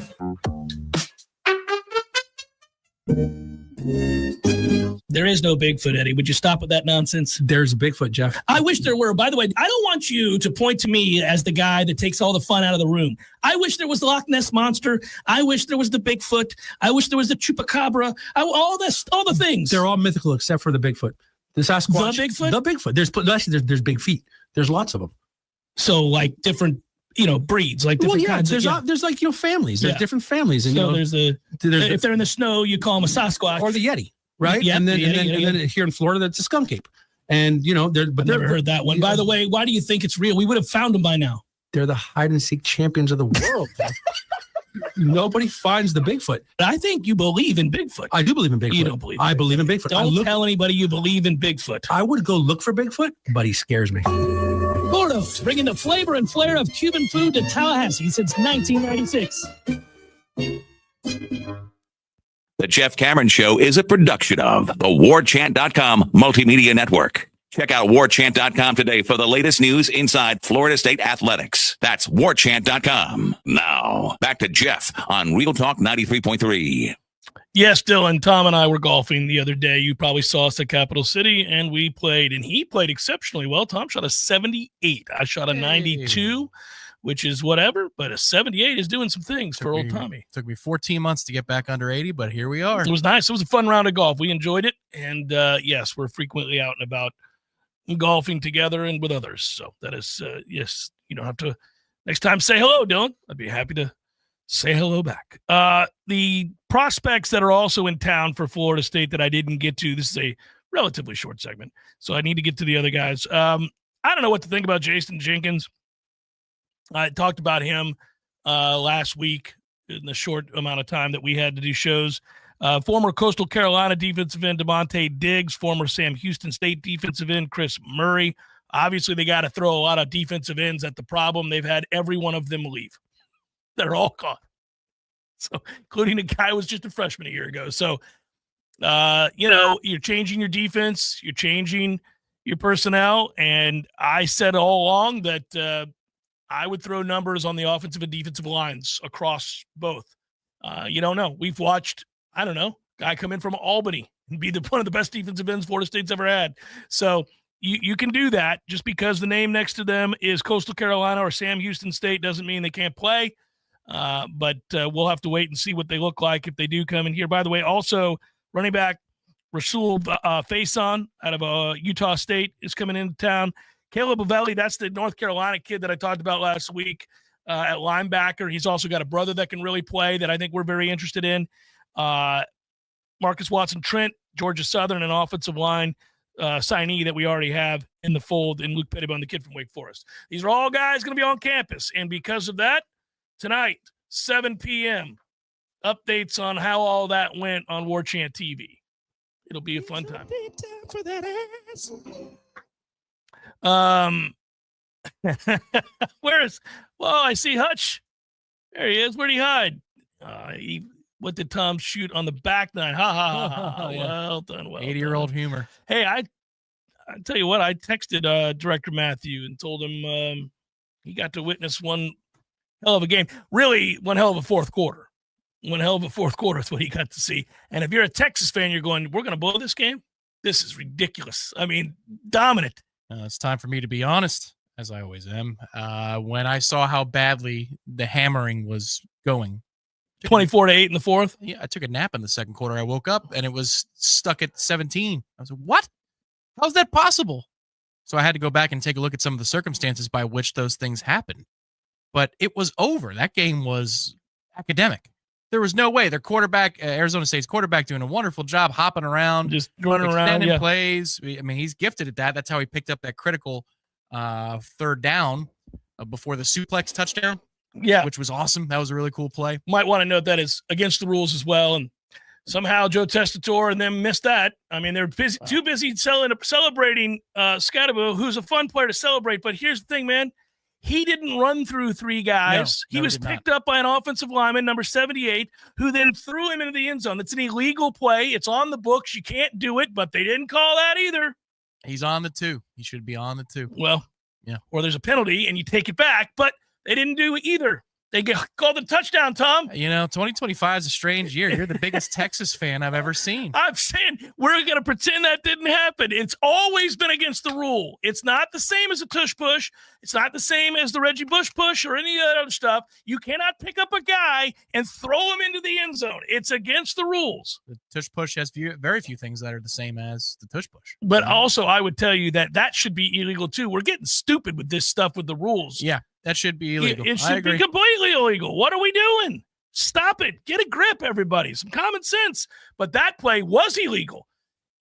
There is no Bigfoot, Eddie. Would you stop with that nonsense? There's a Bigfoot, Jeff. I wish there were. By the way, I don't want you to point to me as the guy that takes all the fun out of the room. I wish there was the Loch Ness Monster. I wish there was the Bigfoot. I wish there was the Chupacabra. All the things. They're all mythical except for the Bigfoot. The Sasquatch. The Bigfoot? The Bigfoot. There's big feet. There's lots of them. So like different, breeds, like different kinds. There's like, families. There's different families. And, so if they're in the snow, you call them a Sasquatch. Or the Yeti, right? Yep, and then here in Florida, that's a skunk ape. And, I've never heard that one. By the way, why do you think it's real? We would have found them by now. They're the hide and seek champions of the world. Nobody finds the Bigfoot. I think you believe in Bigfoot. I do believe in Bigfoot. You don't believe in I believe in Bigfoot. Don't tell anybody you believe in Bigfoot. I would go look for Bigfoot, but he scares me. Gordo's, bringing the flavor and flair of Cuban food to Tallahassee since 1996. The Jeff Cameron Show is a production of the Warchant.com Multimedia Network. Check out Warchant.com today for the latest news inside Florida State athletics. That's Warchant.com. Now, back to Jeff on Real Talk 93.3. Yes, Dylan, Tom and I were golfing the other day. You probably saw us at Capital City, and we played, and he played exceptionally well. Tom shot a 78. I shot a 92, which is whatever, but a 78 is doing some things for old Tommy. Took me 14 months to get back under 80, but here we are. It was nice. It was a fun round of golf. We enjoyed it, and yes, we're frequently out and about golfing together and with others. So that is, yes, you don't have to, next time say hello, Dylan. I'd be happy to say hello back. The prospects that are also in town for Florida State that I didn't get to, this is a relatively short segment, so I need to get to the other guys. I don't know what to think about Jason Jenkins. I talked about him last week in the short amount of time that we had to do shows. Former Coastal Carolina defensive end DeMonte Diggs, former Sam Houston State defensive end Chris Murray. Obviously, they got to throw a lot of defensive ends at the problem. They've had every one of them leave. They're all gone. So, including a guy who was just a freshman a year ago. So, you're changing your defense. You're changing your personnel. And I said all along that I would throw numbers on the offensive and defensive lines across both. You don't know. We've watched I don't know, guy come in from Albany and be one of the best defensive ends Florida State's ever had. So you can do that. Just because the name next to them is Coastal Carolina or Sam Houston State doesn't mean they can't play. But we'll have to wait and see what they look like if they do come in here. By the way, also running back Rasul Faison out of Utah State is coming into town. Caleb Avelli, that's the North Carolina kid that I talked about last week at linebacker. He's also got a brother that can really play that I think we're very interested in. Marcus Watson-Trent, Georgia Southern, an offensive line signee that we already have in the fold, and Luke Pettibone, the kid from Wake Forest. These are all guys going to be on campus, and because of that, tonight, 7 p.m., updates on how all that went on Warchant TV. It'll be a fun time. For that ass. I see Hutch. There he is. Where'd he hide? What did Tom shoot on the back nine? Ha, ha, ha, ha. Yeah. Well done. 80-year-old humor. Hey, I tell you what, I texted Director Matthew and told him he got to witness one hell of a game. Really, one hell of a fourth quarter. One hell of a fourth quarter is what he got to see. And if you're a Texas fan, you're going, we're going to blow this game? This is ridiculous. I mean, dominant. It's time for me to be honest, as I always am. When I saw how badly the hammering was going. 24-8 in the fourth? Yeah, I took a nap in the second quarter. I woke up, and it was stuck at 17. I was like, what? How's that possible? So I had to go back and take a look at some of the circumstances by which those things happened. But it was over. That game was academic. There was no way. Their quarterback, Arizona State's quarterback, doing a wonderful job hopping around, just running around, extending plays. I mean, he's gifted at that. That's how he picked up that critical third down before the suplex touchdown. Yeah, which was awesome. That was a really cool play. Might want to note that is against the rules as well. And somehow Joe Testator and them missed that. I mean, they're busy, too busy celebrating Scadaboo, who's a fun player to celebrate. But here's the thing, man. He didn't run through three guys. No, he was picked up by an offensive lineman, number 78, who then threw him into the end zone. That's an illegal play. It's on the books. You can't do it, but they didn't call that either. He's on the 2. He should be on the 2. Well, yeah. Or there's a penalty and you take it back, but they didn't do either. They called the touchdown, Tom. 2025 is a strange year. You're the biggest Texas fan I've ever seen. I'm saying we're going to pretend that didn't happen. It's always been against the rule. It's not the same as a tush push. It's not the same as the Reggie Bush push or any of that other stuff. You cannot pick up a guy and throw him into the end zone. It's against the rules. The tush push has very few things that are the same as the tush push. But also, I would tell you that should be illegal, too. We're getting stupid with this stuff with the rules. Yeah. That should be illegal. It should be completely illegal. What are we doing? Stop it. Get a grip, everybody. Some common sense. But that play was illegal.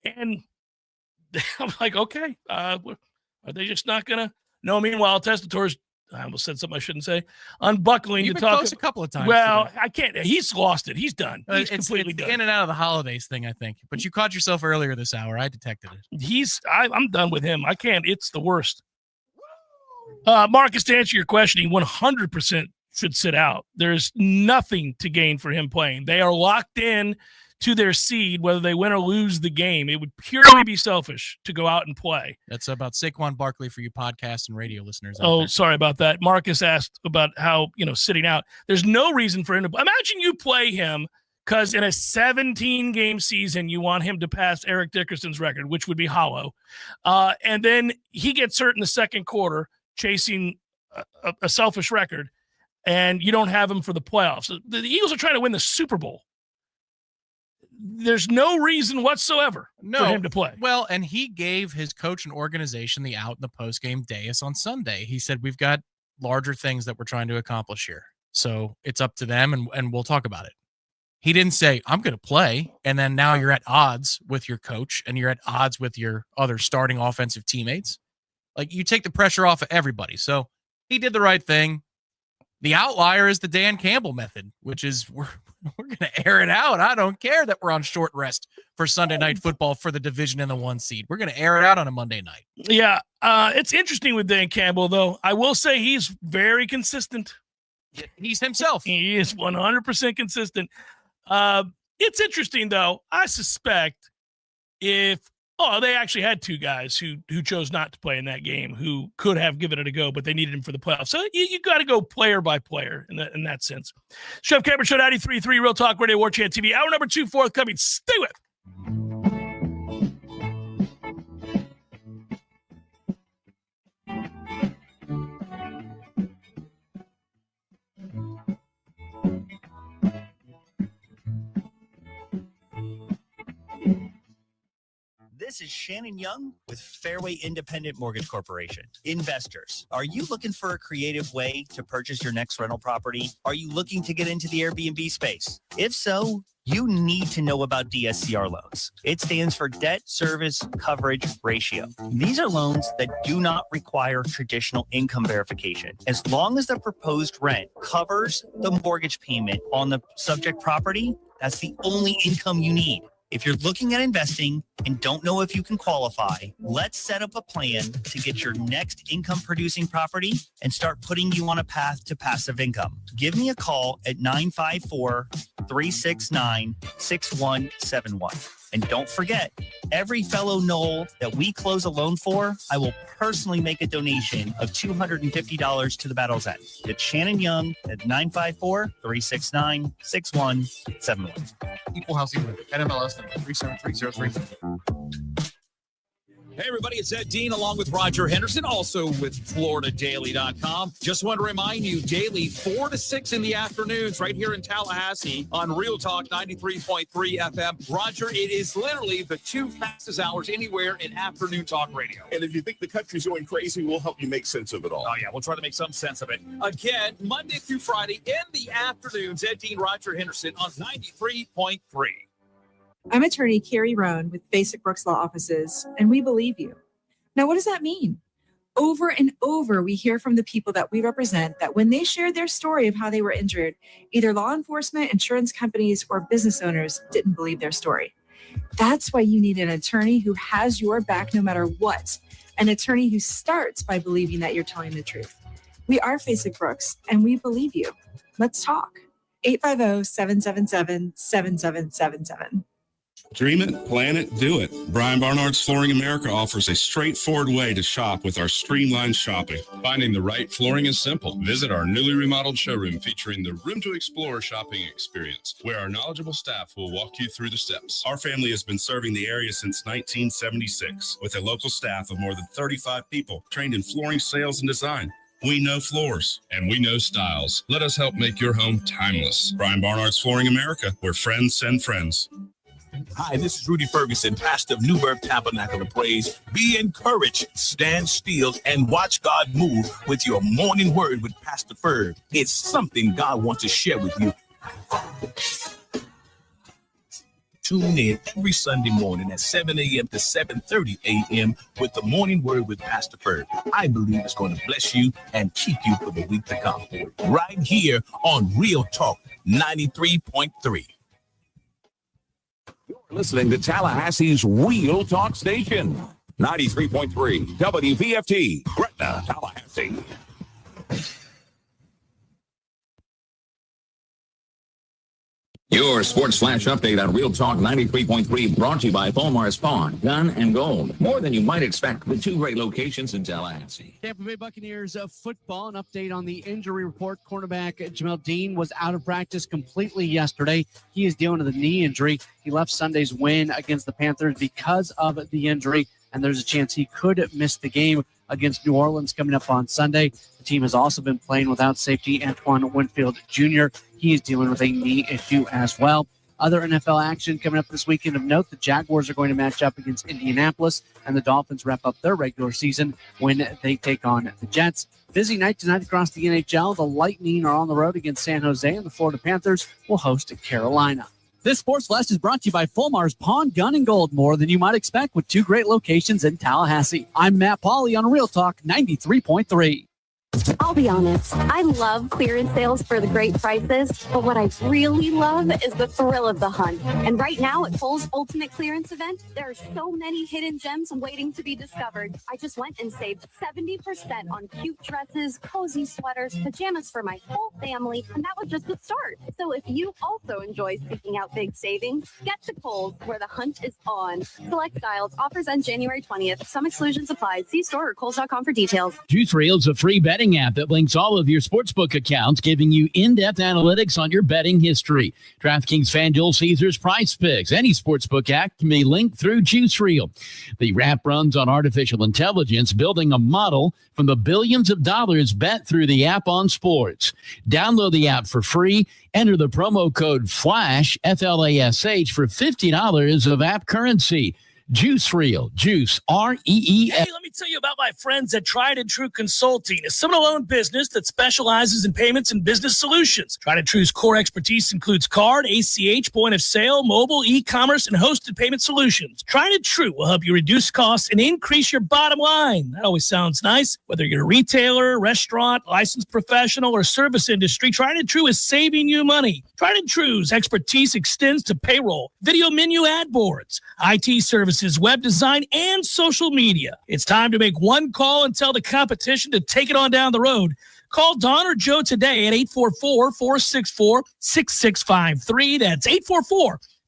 And I'm like, okay, are they just not going to? No, meanwhile, Testator's, I almost said something I shouldn't say, unbuckling You've to been talk. Close a couple of times. Well, today. I can't. He's lost it. He's done. He's completely done. In and out of the holidays thing, I think. But you caught yourself earlier this hour. I detected it. I'm done with him. I can't. It's the worst. Marcus, to answer your question, he 100% should sit out. There's nothing to gain for him playing. They are locked in to their seed, whether they win or lose the game. It would purely be selfish to go out and play. That's about Saquon Barkley for you podcast and radio listeners. Oh, sorry about that. Marcus asked about how, sitting out. There's no reason for him to. Imagine you play him because in a 17-game season, you want him to pass Eric Dickerson's record, which would be hollow. And then he gets hurt in the second quarter, chasing a selfish record, and you don't have him for the playoffs. The Eagles are trying to win the Super Bowl. There's no reason whatsoever for him to play. Well, and he gave his coach and organization the out in the postgame dais on Sunday. He said, we've got larger things that we're trying to accomplish here. So it's up to them, and we'll talk about it. He didn't say, I'm going to play, and then now you're at odds with your coach, and you're at odds with your other starting offensive teammates. Like, you take the pressure off of everybody. So he did the right thing. The outlier is the Dan Campbell method, which is we're going to air it out. I don't care that we're on short rest for Sunday Night Football for the division and the 1 seed. We're going to air it out on a Monday night. Yeah, it's interesting with Dan Campbell, though. I will say he's very consistent. He's himself. He is 100% consistent. It's interesting, though. I suspect if Oh, they actually had two guys who chose not to play in that game who could have given it a go, but they needed him for the playoffs. So you got to go player by player in that sense. Chef Cameron Show 93.3 Real Talk Radio, Warchant TV. Hour number 2 forthcoming. Stay with. This is Shannon Young with Fairway Independent Mortgage Corporation. Investors, are you looking for a creative way to purchase your next rental property? Are you looking to get into the Airbnb space? If so, you need to know about DSCR loans. It stands for Debt Service Coverage Ratio. These are loans that do not require traditional income verification. As long as the proposed rent covers the mortgage payment on the subject property, that's the only income you need. If you're looking at investing and don't know if you can qualify, let's set up a plan to get your next income producing property and start putting you on a path to passive income. Give me a call at 954-369-6171. And don't forget, every fellow Knoll that we close a loan for, I will personally make a donation of $250 to the Battle's End. It's Shannon Young at 954-369-6171. Equal housing limit. NMLS number 373033. Hey, everybody, it's Ed Dean along with Roger Henderson, also with FloridaDaily.com. Just want to remind you, daily 4 to 6 in the afternoons right here in Tallahassee on Real Talk 93.3 FM. Roger, it is literally the 2 fastest hours anywhere in afternoon talk radio. And if you think the country's going crazy, we'll help you make sense of it all. Oh, yeah, we'll try to make some sense of it. Again, Monday through Friday in the afternoons, Ed Dean, Roger Henderson on 93.3. I'm attorney Carrie Roan with Basic Brooks Law Offices, and we believe you. Now, what does that mean? Over and over, we hear from the people that we represent that when they share their story of how they were injured, either law enforcement, insurance companies, or business owners didn't believe their story. That's why you need an attorney who has your back no matter what, an attorney who starts by believing that you're telling the truth. We are Basic Brooks, and we believe you. Let's talk. 850-777-7777. Dream it, plan it, do it. Brian Barnard's Flooring America offers a straightforward way to shop with our streamlined shopping. Finding the right flooring is simple. Visit our newly remodeled showroom featuring the Room to Explore shopping experience, where our knowledgeable staff will walk you through the steps. Our family has been serving the area since 1976 with a local staff of more than 35 people trained in flooring sales and design. We know floors. And we know styles. Let us help make your home timeless. Brian Barnard's Flooring America, where friends send friends. Hi, this is Rudy Ferguson, pastor of Newburgh Tabernacle of Praise. Be encouraged, stand still, and watch God move with your morning word with Pastor Ferg. It's something God wants to share with you. Tune in every Sunday morning at 7 a.m. to 7:30 a.m. with the morning word with Pastor Ferg. I believe it's going to bless you and keep you for the week to come. Right here on Real Talk 93.3. Listening to Tallahassee's Real Talk Station, 93.3 WVFT, Gretna, Tallahassee. Your Sports Flash update on Real Talk 93.3 brought to you by Fulmar's Pawn, Gun and Gold. More than you might expect with 2 great locations in Tallahassee. Tampa Bay Buccaneers football, an update on the injury report. Cornerback Jamel Dean was out of practice completely yesterday. He is dealing with a knee injury. He left Sunday's win against the Panthers because of the injury, and there's a chance he could miss the game against New Orleans coming up on Sunday. The team has also been playing without safety Antoine Winfield Jr. He is dealing with a knee issue as well. Other NFL action coming up this weekend of note, the Jaguars are going to match up against Indianapolis, and the Dolphins wrap up their regular season when they take on the Jets. Busy night tonight across the NHL. The Lightning are on the road against San Jose, and the Florida Panthers will host Carolina. This Sports Flash is brought to you by Fulmar's Pawn, Gun, and Gold. More than you might expect with 2 great locations in Tallahassee. I'm Matt Pauley on Real Talk 93.3. I'll be honest, I love clearance sales for the great prices, but what I really love is the thrill of the hunt. And right now at Kohl's Ultimate Clearance Event, there are so many hidden gems waiting to be discovered. I just went and saved 70% on cute dresses, cozy sweaters, pajamas for my whole family, and that was just the start. So if you also enjoy seeking out big savings, get to Kohl's where the hunt is on. Select styles, offers end January 20th. Some exclusions apply. See store or Kohl's.com for details. Juice Reel is a free betting app that links all of your sportsbook accounts, giving you in-depth analytics on your betting history. DraftKings, FanDuel, Caesars, Price Picks, any sportsbook app can be linked through Juice Reel. The app runs on artificial intelligence, building a model from the billions of dollars bet through the app on sports. Download the app for free. Enter the promo code FLASH, F-L-A-S-H, for $50 of app currency. Juice Reel, Juice, R-E-E-L. Hey, let me tell you about my friends at Tried and True Consulting, a Seminole-owned business that specializes in payments and business solutions. Tried and True's core expertise includes card, ACH, point of sale, mobile, e-commerce, and hosted payment solutions. Tried and True will help you reduce costs and increase your bottom line. That always sounds nice. Whether you're a retailer, restaurant, licensed professional, or service industry, Tried and True is saving you money. Tried and True's expertise extends to payroll, video menu ad boards, IT services, web design, and social media. It's time to make one call and tell the competition to take it on down the road. Call Don or Joe today at 844-464-6653. That's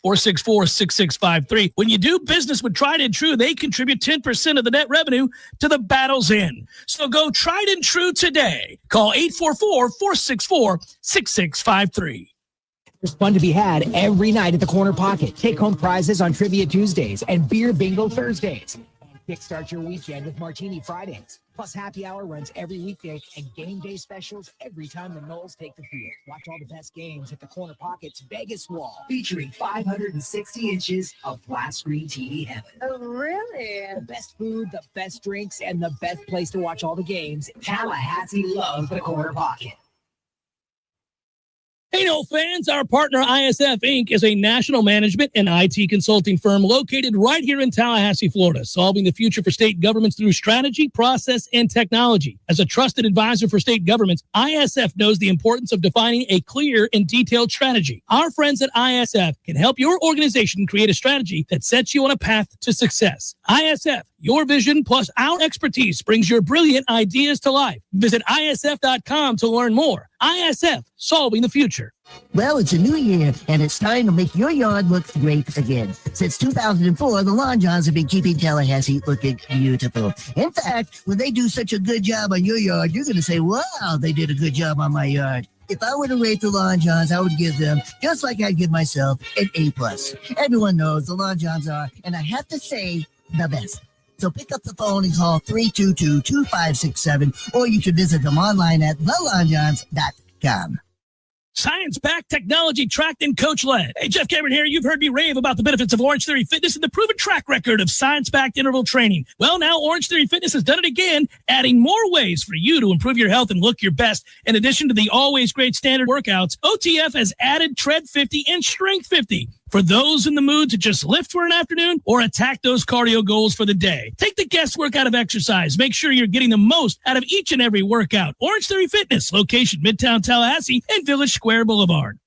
844-464-6653. When you do business with Tried and True, they contribute 10% of the net revenue to the battle's end. So go Tried and True today. Call 844-464-6653. There's fun to be had every night at the Corner Pocket. Take-home prizes on Trivia Tuesdays and Beer Bingo Thursdays. And kickstart your weekend with Martini Fridays. Plus, happy hour runs every weekday and game day specials every time the Noles take the field. Watch all the best games at the Corner Pocket's Vegas Wall, featuring 560 inches of flat screen TV heaven. Oh, really? The best food, the best drinks, and the best place to watch all the games. Tallahassee loves the Corner Pocket. Hey, no fans, our partner ISF Inc. is a national management and IT consulting firm located right here in Tallahassee, Florida, solving the future for state governments through strategy, process, and technology. As a trusted advisor for state governments, ISF knows the importance of defining a clear and detailed strategy. Our friends at ISF can help your organization create a strategy that sets you on a path to success. ISF, your vision plus our expertise brings your brilliant ideas to life. Visit ISF.com to learn more. ISF, solving the future. Well, it's a new year, and it's time to make your yard look great again. Since 2004, the Lawn Johns have been keeping Tallahassee looking beautiful. In fact, when they do such a good job on your yard, you're going to say, wow, they did a good job on my yard. If I were to rate the Lawn Johns, I would give them, just like I'd give myself, an A+. Everyone knows the Lawn Johns are, and I have to say, the best. So pick up the phone and call 322-2567, or you can visit them online at thelawnjohns.com. Science-backed, technology-tracked, and coach-led. Hey, Jeff Cameron here. You've heard me rave about the benefits of Orange Theory Fitness and the proven track record of science-backed interval training. Well, now Orange Theory Fitness has done it again, adding more ways for you to improve your health and look your best. In addition to the always great standard workouts, OTF has added Tread 50 and Strength 50 for those in the mood to just lift for an afternoon or attack those cardio goals for the day. Take the guesswork out of exercise. Make sure you're getting the most out of each and every workout. Orange Theory Fitness, location Midtown Tallahassee and Village Square Boulevard.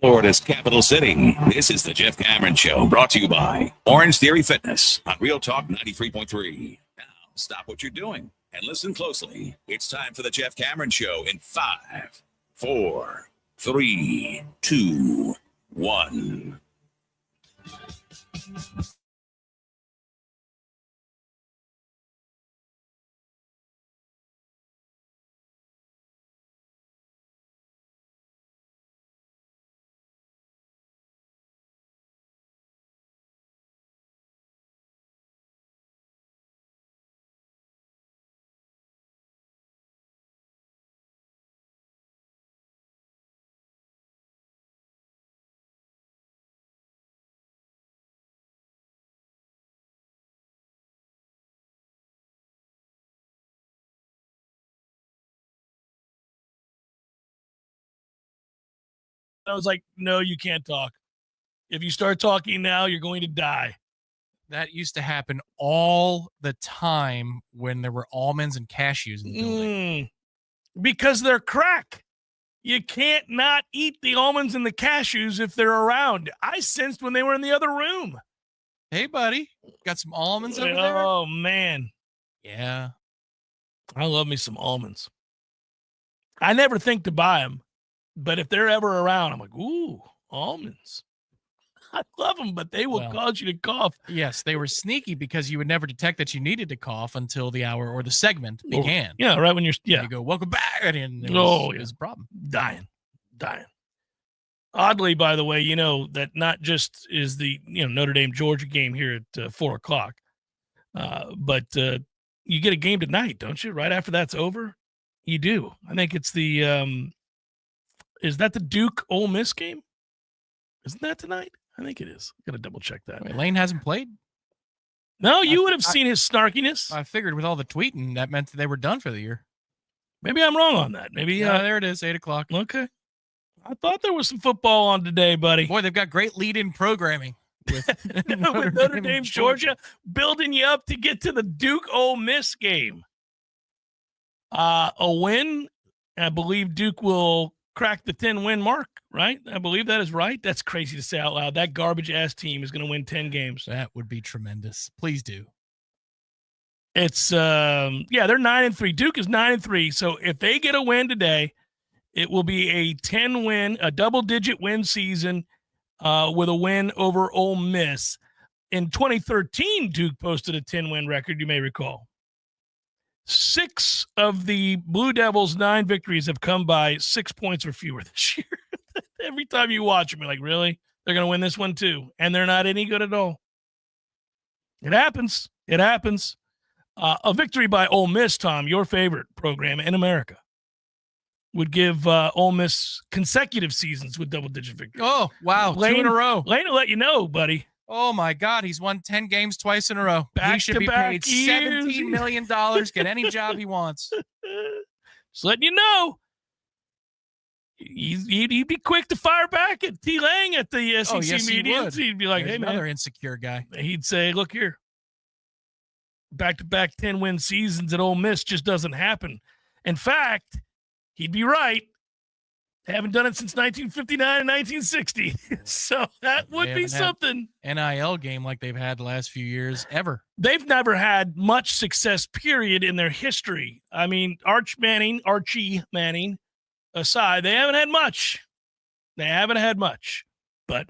Florida's capital city. This is the Jeff Cameron Show, brought to you by Orange Theory Fitness on Real Talk 93.3. Now, stop what you're doing and listen closely. It's time for the Jeff Cameron Show in 5, 4, 3, 2, 1. I was like, no, you can't talk. If you start talking now, you're going to die. That used to happen all the time when there were almonds and cashews in the building. Because they're crack. You can't not eat the almonds and the cashews if they're around. I sensed when they were in the other room. Hey, buddy, got some almonds over there? Oh, man. Yeah. I love me some almonds. I never think to buy them, but if they're ever around, I'm like, ooh, almonds. I love them, but they will cause you to cough. Yes, they were sneaky because you would never detect that you needed to cough until the hour or the segment began. Yeah, right when you're, And you go, welcome back. And it was a problem. Dying. Oddly, by the way, that not just is the Notre Dame Georgia game here at 4:00, but you get a game tonight, don't you? Right after that's over, you do. I think it's the is that the Duke Ole Miss game? Isn't that tonight? I think it is. Got to double check that. Wait, Lane hasn't played? No, you would have seen his snarkiness. I figured with all the tweeting, that meant that they were done for the year. Maybe I'm wrong on that. Maybe there it is, 8:00. Okay. I thought there was some football on today, buddy. Boy, they've got great lead-in programming with Notre Dame, Georgia, building you up to get to the Duke Ole Miss game. A win, I believe Duke will crack the 10-win mark, right? I believe that is right. That's crazy to say out loud. That garbage-ass team is going to win 10 games. That would be tremendous. Please do. It's, they're 9-3. Duke is 9-3. So if they get a win today, it will be a 10-win, a double-digit win season with a win over Ole Miss. In 2013, Duke posted a 10-win record, you may recall. 6 of the Blue Devils' 9 victories have come by 6 points or fewer this year. Every time you watch them, you're like, really? They're going to win this one too. And they're not any good at all. It happens. A victory by Ole Miss, Tom, your favorite program in America, would give Ole Miss consecutive seasons with double-digit victories. Oh, wow. Lane, 2 in a row. Lane will let you know, buddy. Oh, my God. He's won 10 games twice in a row. He should be paid $17 million, get any job he wants. Just letting you know. He'd be quick to fire back at T. Lang at the SEC media. He'd be like, There's hey, man. Another insecure guy. He'd say, look here. Back-to-back 10-win seasons at Ole Miss just doesn't happen. In fact, he'd be right. They haven't done it since 1959 and 1960. So that would be something. NIL game like they've had the last few years ever. They've never had much success, period, in their history. I mean, Archie Manning aside, they haven't had much. But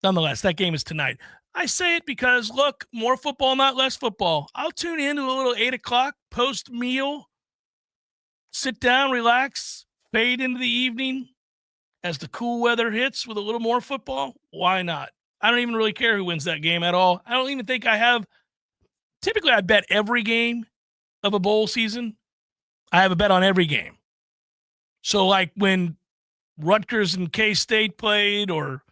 nonetheless, that game is tonight. I say it because, look, more football, not less football. I'll tune in to a little 8:00 post-meal, sit down, relax, fade into the evening as the cool weather hits with a little more football. Why not? I don't even really care who wins that game at all. I don't even think I have. Typically, I bet every game of a bowl season. I have a bet on every game. So like when Rutgers and K-State played, or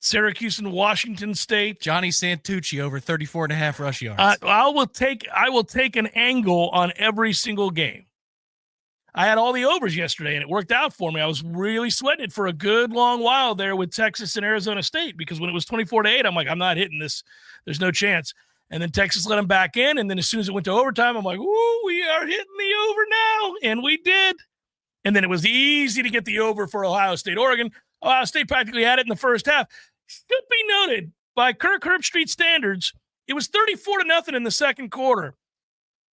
Syracuse and Washington State. Johnny Santucci over 34.5 rush yards. I will take an angle on every single game. I had all the overs yesterday, and it worked out for me. I was really sweating it for a good long while there with Texas and Arizona State, because when it was 24-8, I'm like, I'm not hitting this. There's no chance. And then Texas let them back in, and then as soon as it went to overtime, I'm like, ooh, we are hitting the over now, and we did. And then it was easy to get the over for Ohio State, Oregon. Ohio State practically had it in the first half. Should be noted, by Kirk Herbstreit standards, it was 34-0 in the second quarter.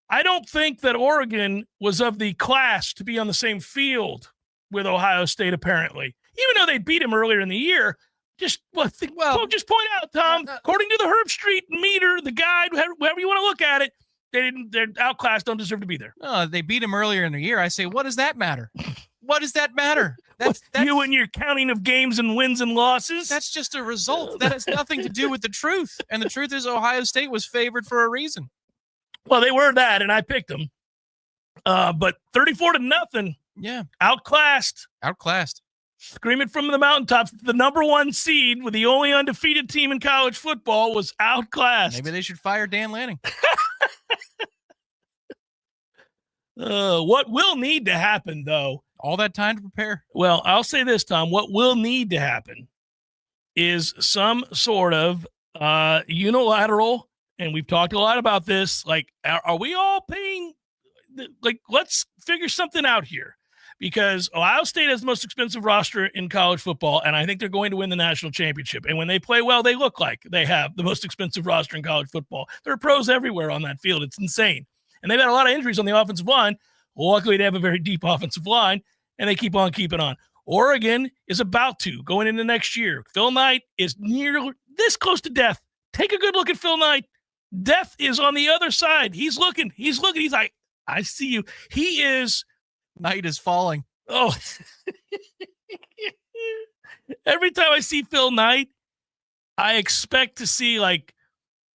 I don't think that Oregon was of the class to be on the same field with Ohio State, apparently. Even though they beat him earlier in the year, just point out, Tom, according to the Herbstreit meter, the guide, however you want to look at it, they're outclassed, don't deserve to be there. No, they beat him earlier in the year. I say, what does that matter? What does that matter? That's you and your counting of games and wins and losses. That's just a result. That has nothing to do with the truth. And the truth is Ohio State was favored for a reason. Well, they were that, and I picked them. But 34-0. Yeah. Outclassed. Scream it from the mountaintops. The number one seed with the only undefeated team in college football was outclassed. Maybe they should fire Dan Lanning. What will need to happen, though? All that time to prepare. Well, I'll say this, Tom. What will need to happen is some sort of unilateral, and we've talked a lot about this. Like, are we all paying? Like, let's figure something out here, because Ohio State has the most expensive roster in college football, and I think they're going to win the national championship. And when they play well, they look like they have the most expensive roster in college football. There are pros everywhere on that field. It's insane. And they've had a lot of injuries on the offensive line. Luckily, they have a very deep offensive line, and they keep on keeping on. Oregon is about to, going into next year. Phil Knight is near this close to death. Take a good look at Phil Knight. Death is on the other side. He's looking. He's like, I see you. He is. Knight is falling. Oh. Every time I see Phil Knight, I expect to see like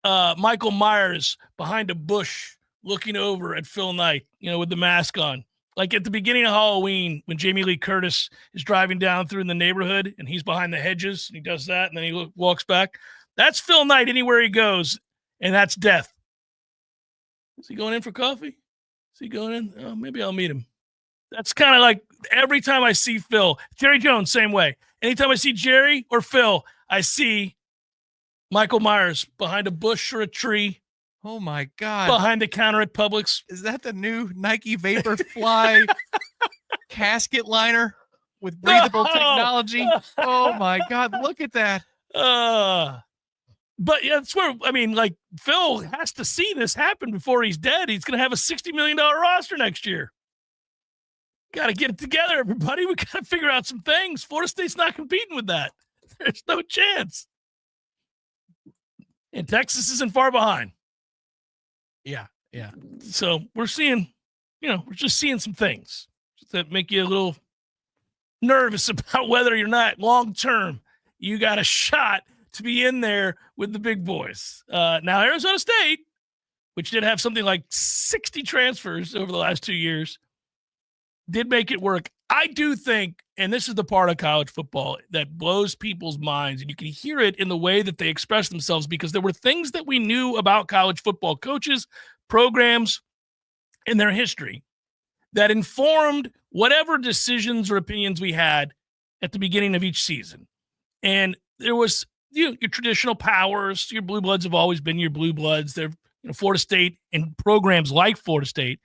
Michael Myers behind a bush looking over at Phil Knight, with the mask on. Like at the beginning of Halloween, when Jamie Lee Curtis is driving down through in the neighborhood and he's behind the hedges and he does that and then he walks back. That's Phil Knight anywhere he goes, and that's death. Is he going in for coffee? Is he going in? Oh, maybe I'll meet him. That's kind of like every time I see Phil. Terry Jones, same way. Anytime I see Jerry or Phil, I see Michael Myers behind a bush or a tree. Oh, my God. Behind the counter at Publix. Is that the new Nike Vaporfly casket liner with breathable technology? Oh, my God. Look at that. But yeah, that's where, Phil has to see this happen before he's dead. He's going to have a $60 million roster next year. Got to get it together, everybody. We got to figure out some things. Florida State's not competing with that. There's no chance. And Texas isn't far behind. Yeah. So we're seeing, we're just seeing some things that make you a little nervous about whether or not long-term you got a shot to be in there with the big boys. Now, Arizona State, which did have something like 60 transfers over the last 2 years, did make it work. I do think, and this is the part of college football that blows people's minds, and you can hear it in the way that they express themselves, because there were things that we knew about college football coaches, programs, and their history that informed whatever decisions or opinions we had at the beginning of each season. And there was your traditional powers. Your blue bloods have always been your blue bloods. They're Florida State and programs like Florida State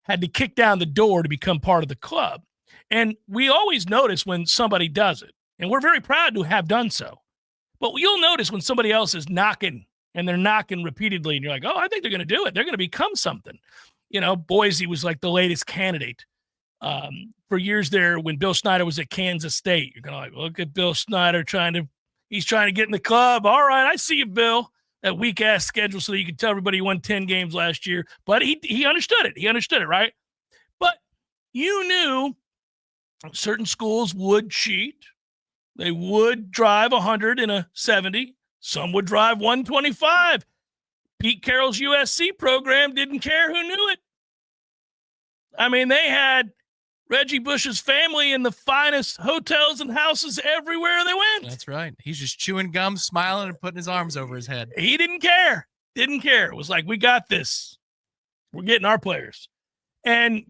had to kick down the door to become part of the club. And we always notice when somebody does it, and we're very proud to have done so. But you'll notice when somebody else is knocking, and they're knocking repeatedly, and you're like, oh, I think they're going to do it. They're going to become something. Boise was like the latest candidate for years there when Bill Snyder was at Kansas State. You're going to look at Bill Snyder he's trying to get in the club. All right, I see you, Bill. That weak-ass schedule so that you can tell everybody he won 10 games last year. But he understood it. He understood it, right? But you knew certain schools would cheat. They would drive 100 in a 70. Some would drive 125. Pete Carroll's USC program didn't care who knew it. They had Reggie Bush's family in the finest hotels and houses everywhere they went. That's right. He's just chewing gum, smiling, and putting his arms over his head. He didn't care. Didn't care. It was like, we got this. We're getting our players. And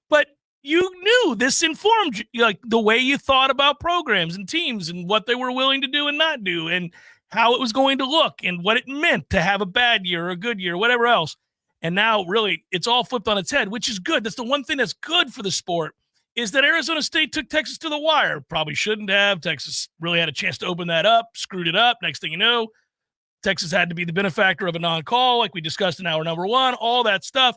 but you knew this informed like the way you thought about programs and teams and what they were willing to do and not do and how it was going to look and what it meant to have a bad year or a good year, whatever else. And now really it's all flipped on its head, which is good. That's the one thing that's good for the sport is that Arizona State took Texas to the wire. Probably shouldn't have. Texas really had a chance to open that up, screwed it up. Next thing you know, Texas had to be the benefactor of a non-call like we discussed in hour number one, all that stuff.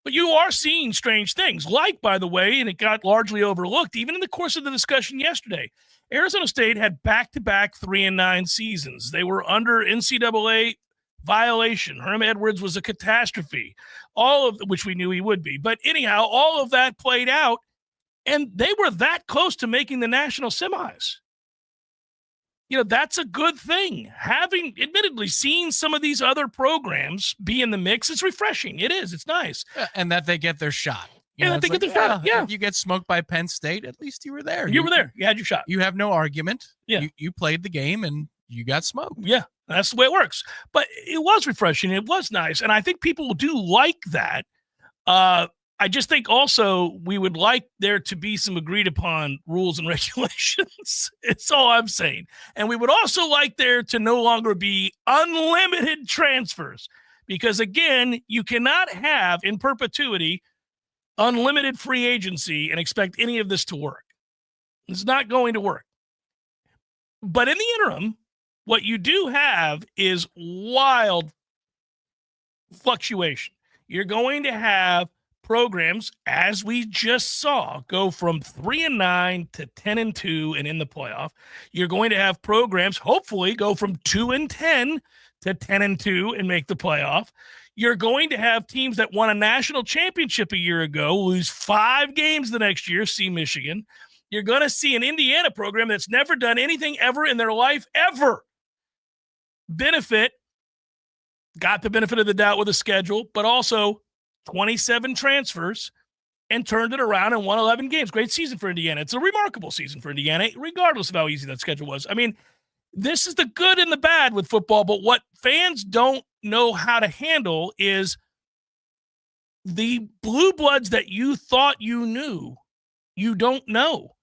But you are seeing strange things, like, by the way, and it got largely overlooked, even in the course of the discussion yesterday, Arizona State had back-to-back 3-9 seasons. They were under NCAA violation. Herm Edwards was a catastrophe, all of which we knew he would be. But anyhow, all of that played out, and they were that close to making the national semis. That's a good thing. Having, admittedly, seen some of these other programs be in the mix, it's refreshing. It is. It's nice. And that they get their shot. That they get their shot. Yeah. If you get smoked by Penn State, at least you were there. You were there. You had your shot. You have no argument. Yeah. You played the game, and you got smoked. Yeah. That's the way it works. But it was refreshing. It was nice. And I think people do like that. I just think also we would like there to be some agreed upon rules and regulations. It's all I'm saying. And we would also like there to no longer be unlimited transfers because, again, you cannot have in perpetuity unlimited free agency and expect any of this to work. It's not going to work. But in the interim, what you do have is wild fluctuation. You're going to have programs, as we just saw, go from 3-9 to 10-2 and in the playoff. You're going to have programs, hopefully, go from 2-10 to 10-2 and make the playoff. You're going to have teams that won a national championship a year ago lose 5 games the next year. See Michigan. You're going to see an Indiana program that's never done anything ever in their life, ever. Got the benefit of the doubt with the schedule, but also 27 transfers and turned it around and won 11 games. Great season for Indiana. It's a remarkable season for Indiana, regardless of how easy that schedule was. I mean, this is the good and the bad with football, but what fans don't know how to handle is the blue bloods that you thought you knew, you don't know.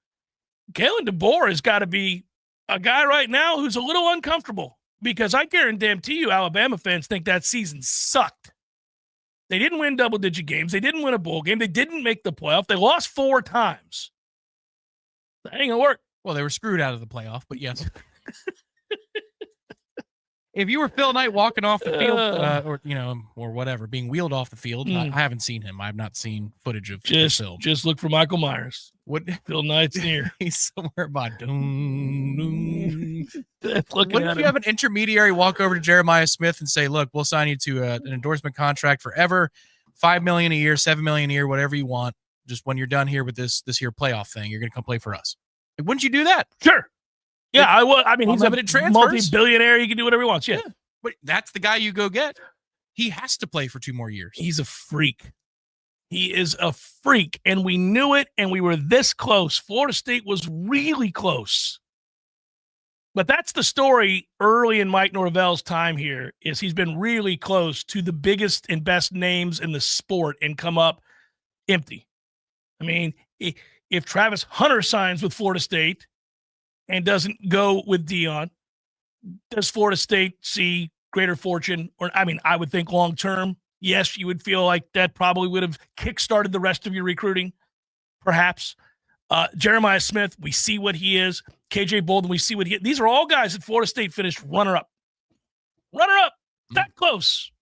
Kalen DeBoer has got to be a guy right now who's a little uncomfortable because I guarantee you Alabama fans think that season sucked. They didn't win double-digit games. They didn't win a bowl game. They didn't make the playoff. They lost 4 times. That ain't going to work. Well, they were screwed out of the playoff, but yes. If you were Phil Knight walking off the field, or whatever, being wheeled off the field, I haven't seen him. I've not seen footage of Phil. Just look for Michael Myers. What Phil Knight's near? He's somewhere by. Wouldn't Wouldn't you have an intermediary walk over to Jeremiah Smith and say, "Look, we'll sign you to an endorsement contract forever, $5 million a year, $7 million a year, whatever you want. Just when you're done here with this here playoff thing, you're going to come play for us." Wouldn't you do that? Sure. Yeah, I would. I mean, he's a multi-billionaire. He can do whatever he wants. Yeah. But that's the guy you go get. He has to play for 2 more years. He's a freak. He is a freak, and we knew it, and we were this close. Florida State was really close. But that's the story early in Mike Norvell's time here, is he's been really close to the biggest and best names in the sport and come up empty. I mean, if Travis Hunter signs with Florida State and doesn't go with Dion, does Florida State see greater fortune? Or, I mean, I would think long-term, yes, you would feel like that probably would have kickstarted the rest of your recruiting, perhaps. Jeremiah Smith, we see what he is. KJ Bolden, we see what he is. These are all guys that Florida State finished runner-up. Runner-up, that close.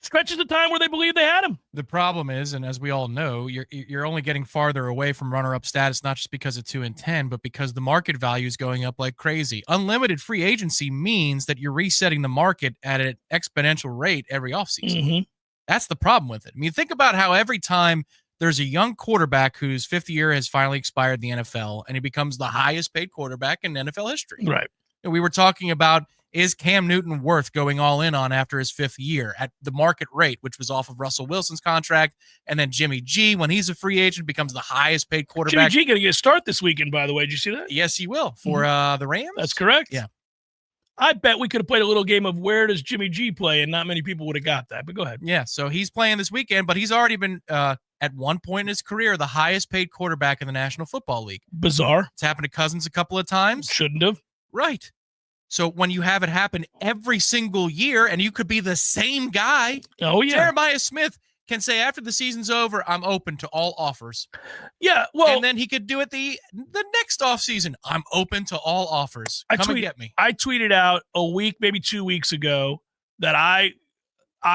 Stretches of time where they believe they had him. The problem is, and as we all know, you're only getting farther away from runner-up status, not just because of 2-10, but because the market value is going up like crazy. Unlimited free agency means that you're resetting the market at an exponential rate every offseason. Mm-hmm. That's the problem with it. I mean, think about how every time there's a young quarterback whose 5th year has finally expired in the NFL, and he becomes the highest paid quarterback in NFL history. Right. And we were talking about, is Cam Newton worth going all in on after his 5th year at the market rate, which was off of Russell Wilson's contract? And then Jimmy G, when he's a free agent, becomes the highest paid quarterback. Jimmy G going to get a start this weekend, by the way. Did you see that? Yes, he will for the Rams. That's correct. Yeah. I bet we could have played a little game of where does Jimmy G play, and not many people would have got that, but go ahead. Yeah, so he's playing this weekend, but he's already been, at one point in his career, the highest paid quarterback in the National Football League. Bizarre. It's happened to Cousins a couple of times. Shouldn't have. Right. So when you have it happen every single year and you could be the same guy, Jeremiah Smith can say after the season's over, I'm open to all offers. Yeah, well, and then he could do it the next offseason. I'm open to all offers. Come and get me. I tweeted out a week, maybe 2 weeks ago, that I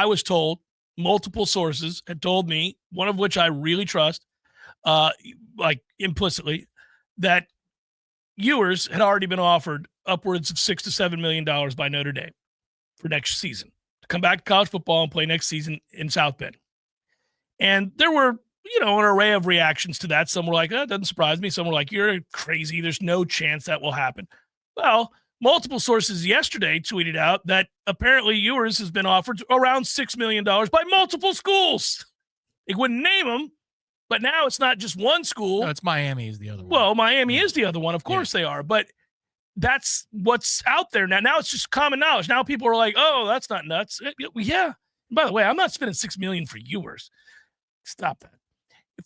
was told, multiple sources had told me, one of which I really trust, like implicitly, that Ewers had already been offered upwards of $6 to $7 million by Notre Dame for next season to come back to college football and play next season in South Bend. And there were, an array of reactions to that. Some were like, it doesn't surprise me. Some were like, you're crazy. There's no chance that will happen. Well, multiple sources yesterday tweeted out that apparently Ewers has been offered around $6 million by multiple schools. They wouldn't name them, but now it's not just one school. No, it's Miami is the other one. Well, Miami is the other one. Of course they are. But that's what's out there now. Now it's just common knowledge. Now people are like, oh, that's not nuts. Yeah. By the way, I'm not spending $6 million for Ewers. Stop that.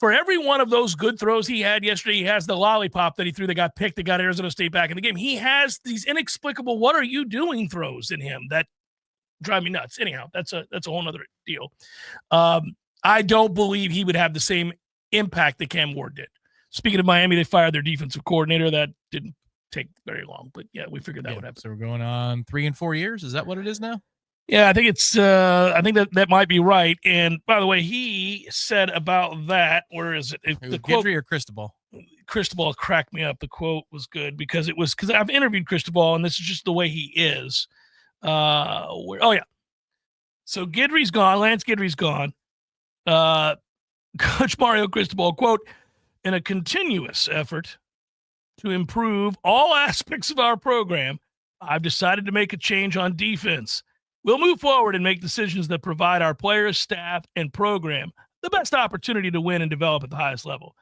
For every one of those good throws he had yesterday, he has the lollipop that he threw that got picked, that got Arizona State back in the game. He has these inexplicable, what are you doing throws in him that drive me nuts. Anyhow, that's a whole nother deal. I don't believe he would have the same impact that Cam Ward did. Speaking of Miami, they fired their defensive coordinator. That didn't take very long, but yeah, we figured that would happen. So we're going on 3 and 4 years. Is that what it is now? Yeah, I think it's. I think that might be right. And by the way, he said about that. Where is it? The quote or Cristobal? Cristobal cracked me up. The quote was good because I've interviewed Cristobal, and this is just the way he is. So Guidry's gone. Lance Guidry's gone. Coach Mario Cristobal, quote, in a continuous effort to improve all aspects of our program, I've decided to make a change on defense. We'll move forward and make decisions that provide our players, staff, and program the best opportunity to win and develop at the highest level.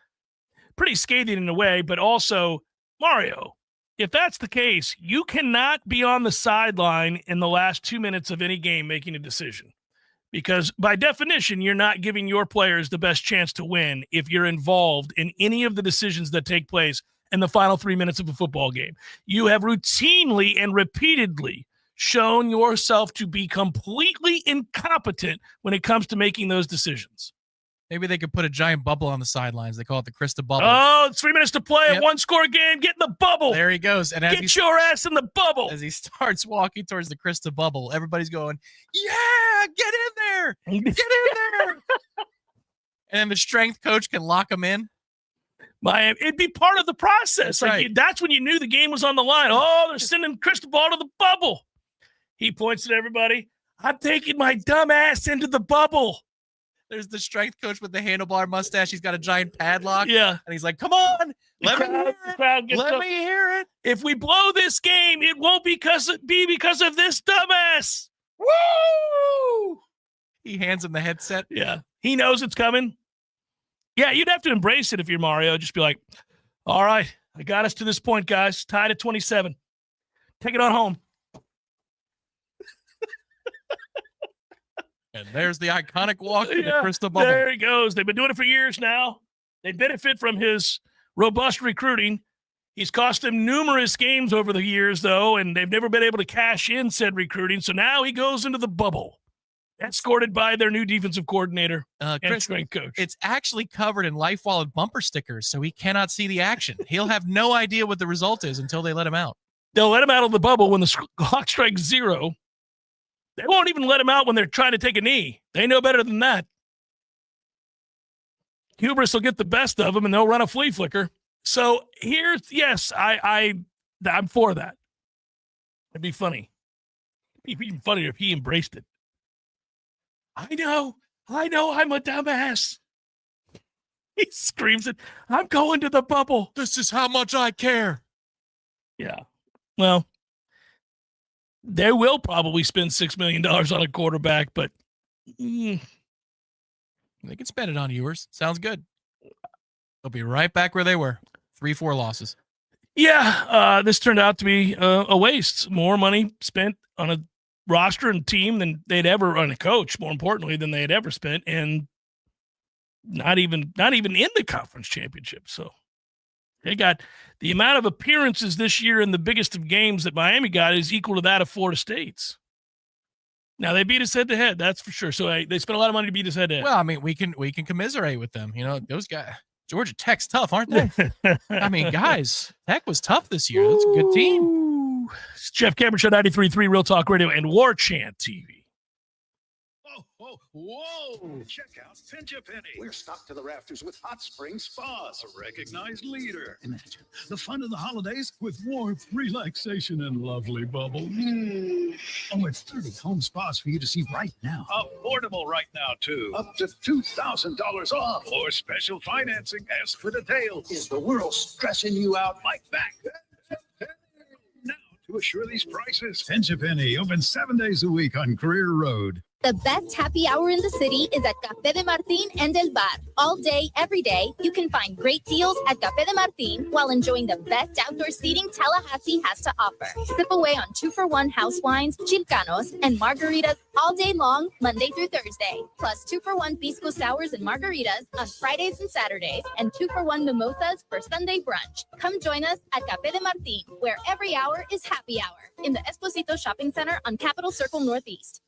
Pretty scathing in a way, but also, Mario, if that's the case, you cannot be on the sideline in the last 2 minutes of any game making a decision. Because by definition, you're not giving your players the best chance to win if you're involved in any of the decisions that take place in the final 3 minutes of a football game. You have routinely and repeatedly shown yourself to be completely incompetent when it comes to making those decisions. Maybe they could put a giant bubble on the sidelines. They call it the Krista bubble. Oh, it's 3 minutes to play, a one-score game. Get in the bubble. There he goes. And get your ass in the bubble. As he starts walking towards the Krista bubble, everybody's going, yeah, get in there. Get in there. And then the strength coach can lock him in. It'd be part of the process. That's right. That's when you knew the game was on the line. Oh, they're sending Cristobal to the bubble. He points at everybody. I'm taking my dumb ass into the bubble. There's the strength coach with the handlebar mustache. He's got a giant padlock. Yeah. And he's like, come on. Let me hear it. If we blow this game, it won't be because of this dumbass. Woo! He hands him the headset. Yeah. He knows it's coming. Yeah, you'd have to embrace it if you're Mario. Just be like, all right, I got us to this point, guys. Tied at 27. Take it on home. And there's the iconic walk to the crystal bubble. There he goes. They've been doing it for years now. They benefit from his robust recruiting. He's cost them numerous games over the years, though, and they've never been able to cash in said recruiting. So now he goes into the bubble, escorted by their new defensive coordinator and strength coach. It's actually covered in life-walled bumper stickers, so he cannot see the action. He'll have no idea what the result is until they let him out. They'll let him out of the bubble when the clock strikes 0. They won't even let him out when they're trying to take a knee. They know better than that. Hubris will get the best of them, and they'll run a flea flicker. So I'm for that. It'd be funny. It'd be even funnier if he embraced it. I know, I'm a dumbass. He screams it. I'm going to the bubble. This is how much I care. Yeah. Well, they will probably spend $6 million on a quarterback, but they can spend it on yours. Sounds good. They'll be right back where they were. 3-4 losses. Yeah, this turned out to be a waste. More money spent on a roster and team than they'd ever, on a coach, more importantly, than they had ever spent, and not even in the conference championship. So they got the amount of appearances this year in the biggest of games that Miami got is equal to that of Florida State's. Now, they beat us head-to-head, that's for sure. So they spent a lot of money to beat us head-to-head. Well, I mean, we can commiserate with them. You know, those guys, Georgia Tech's tough, aren't they? I mean, guys, Tech was tough this year. That's a good team. It's Jeff Cameron Show, 93.3 Real Talk Radio and Warchant TV. Whoa! Check out Pinch a Penny. We're stocked to the rafters with Hot Spring Spas, a recognized leader. Imagine the fun of the holidays with warmth, relaxation, and lovely bubbles. Oh, it's 30 home spas for you to see right now. Affordable right now, too. Up to $2,000 off. Or special financing. Ask for details. Is the world stressing you out like that? Now, to assure these prices, Pinch a Penny, open 7 days a week on Career Road. The best happy hour in the city is at Café de Martín and El Bar. All day, every day, you can find great deals at Café de Martín while enjoying the best outdoor seating Tallahassee has to offer. Sip away on 2-for-1 house wines, chilcanos, and margaritas all day long, Monday through Thursday. Plus 2-for-1 pisco sours and margaritas on Fridays and Saturdays, and 2-for-1 mimosas for Sunday brunch. Come join us at Café de Martín, where every hour is happy hour, in the Esposito Shopping Center on Capitol Circle Northeast.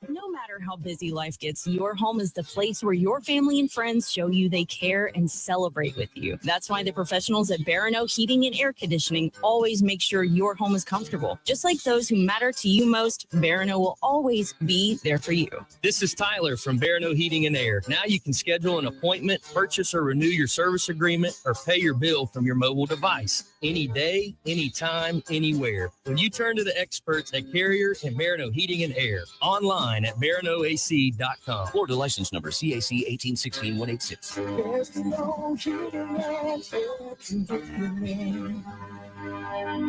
No matter how busy life gets, your home is the place where your family and friends show you they care and celebrate with you. That's why the professionals at Barano Heating and Air Conditioning always make sure your home is comfortable. Just like those who matter to you most, Barano will always be there for you. This is Tyler from Barano Heating and Air. Now you can schedule an appointment, purchase or renew your service agreement, or pay your bill from your mobile device. Any day, anytime, anywhere. When you turn to the experts at Carrier and Barano Heating and Air, online at baranoac.com. Florida license number CAC 1816186.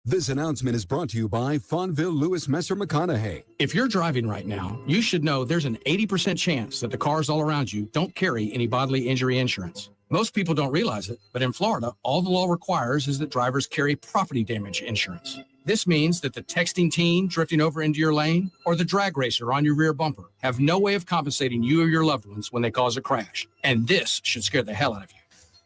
This announcement is brought to you by Fonville Lewis Messer McConaughey. If you're driving right now, you should know there's an 80% chance that the cars all around you don't carry any bodily injury insurance. Most people don't realize it, but in Florida, all the law requires is that drivers carry property damage insurance. This means that the texting teen drifting over into your lane or the drag racer on your rear bumper have no way of compensating you or your loved ones when they cause a crash. And this should scare the hell out of you.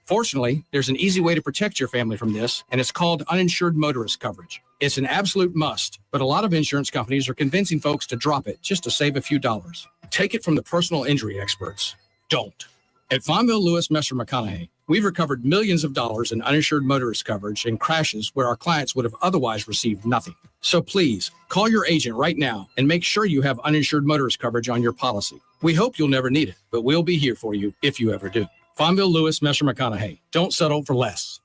Fortunately, there's an easy way to protect your family from this, and it's called uninsured motorist coverage. It's an absolute must, but a lot of insurance companies are convincing folks to drop it just to save a few dollars. Take it from the personal injury experts. Don't. At Fonville Lewis Messer McConaughey, we've recovered millions of dollars in uninsured motorist coverage in crashes where our clients would have otherwise received nothing. So please, call your agent right now and make sure you have uninsured motorist coverage on your policy. We hope you'll never need it, but we'll be here for you if you ever do. Fonville Lewis Messer McConaughey. Don't settle for less.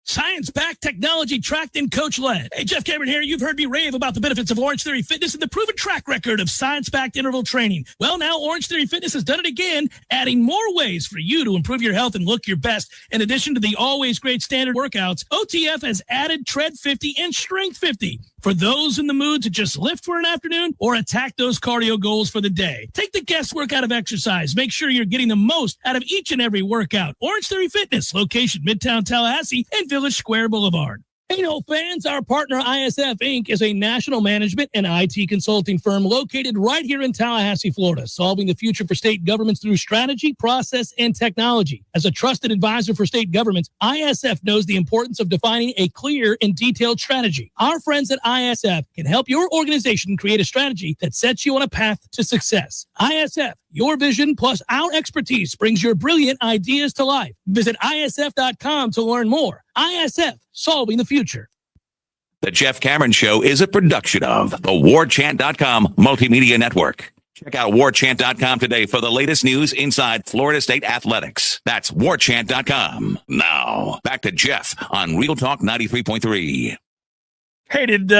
Science-backed, technology-tracked, and coach-led. Hey, Jeff Cameron here. You've heard me rave about the benefits of Orange Theory Fitness and the proven track record of science-backed interval training. Well, now Orange Theory Fitness has done it again, adding more ways for you to improve your health and look your best. In addition to the always great standard workouts, OTF has added Tread 50 and Strength 50 for those in the mood to just lift for an afternoon or attack those cardio goals for the day. Take the guesswork out of exercise. Make sure you're getting the most out of each and every workout. Orange Theory Fitness, location Midtown Tallahassee and Village Square Boulevard. Hey, no fans, our partner ISF Inc. is a national management and IT consulting firm located right here in Tallahassee, Florida, solving the future for state governments through strategy, process, and technology. As a trusted advisor for state governments, ISF knows the importance of defining a clear and detailed strategy. Our friends at ISF can help your organization create a strategy that sets you on a path to success. ISF, your vision plus our expertise brings your brilliant ideas to life. Visit ISF.com to learn more. ISF, solving the future. The Jeff Cameron Show is a production of the Warchant.com Multimedia Network. Check out Warchant.com today for the latest news inside Florida State athletics. That's Warchant.com. Now, back to Jeff on Real Talk 93.3. Hey, did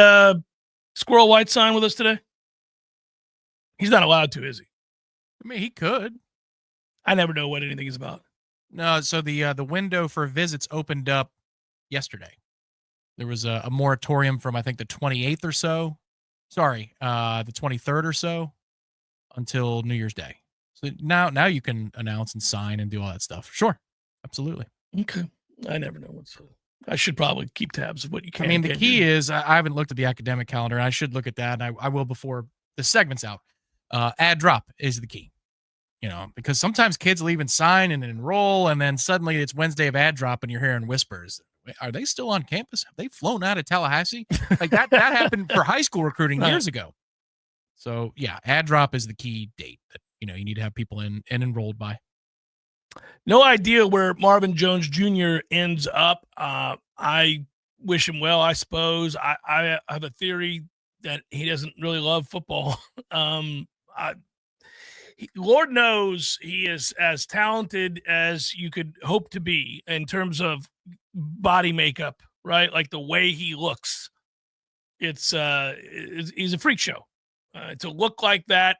Squirrel White sign with us today? He's not allowed to, is he? I mean, he could. I never know what anything is about. No, so the window for visits opened up yesterday. There was a moratorium from, I think, the 28th or so. Sorry, the 23rd or so until New Year's Day. So now you can announce and sign and do all that stuff. Sure. Absolutely. Okay. I never know what's... I should probably keep tabs of what you can. I mean, the key is, I haven't looked at the academic calendar, and I should look at that, and I will before the segment's out. Add drop is the key. You know, because sometimes kids will even sign and enroll, and then suddenly it's Wednesday of ad drop, and you're hearing whispers. Are they still on campus? Have they flown out of Tallahassee? Like that happened for high school recruiting years ago. So yeah, ad drop is the key date that you need to have people in and enrolled by. No idea where Marvin Jones Jr. ends up. I wish him well, I suppose. I have a theory that he doesn't really love football. Lord knows he is as talented as you could hope to be in terms of body makeup, right? Like the way he looks. He's a freak show. To look like that,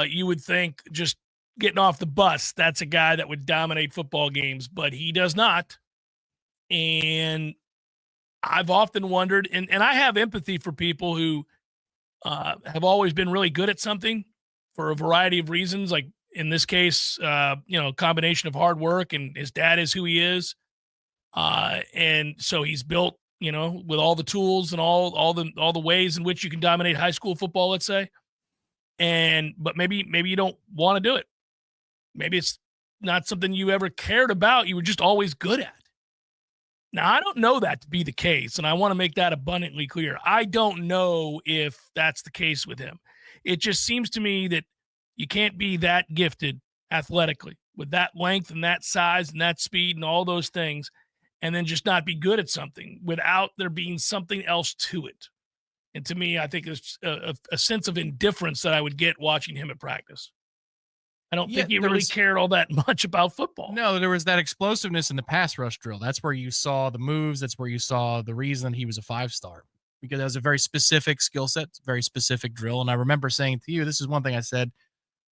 you would think just getting off the bus, that's a guy that would dominate football games, but he does not. And I've often wondered, and I have empathy for people who have always been really good at something for a variety of reasons. Like in this case, a combination of hard work, and his dad is who he is. And so he's built, with all the tools and all the ways in which you can dominate high school football, let's say. But maybe you don't want to do it. Maybe it's not something you ever cared about. You were just always good at. Now, I don't know that to be the case, and I want to make that abundantly clear. I don't know if that's the case with him. It just seems to me that you can't be that gifted athletically with that length and that size and that speed and all those things, and then just not be good at something without there being something else to it. And to me, I think there's a sense of indifference that I would get watching him at practice. I don't think he really cared all that much about football. No, there was that explosiveness in the pass rush drill. That's where you saw the moves. That's where you saw the reason he was a 5-star, because that was a very specific skill set, very specific drill. And I remember saying to you, this is one thing I said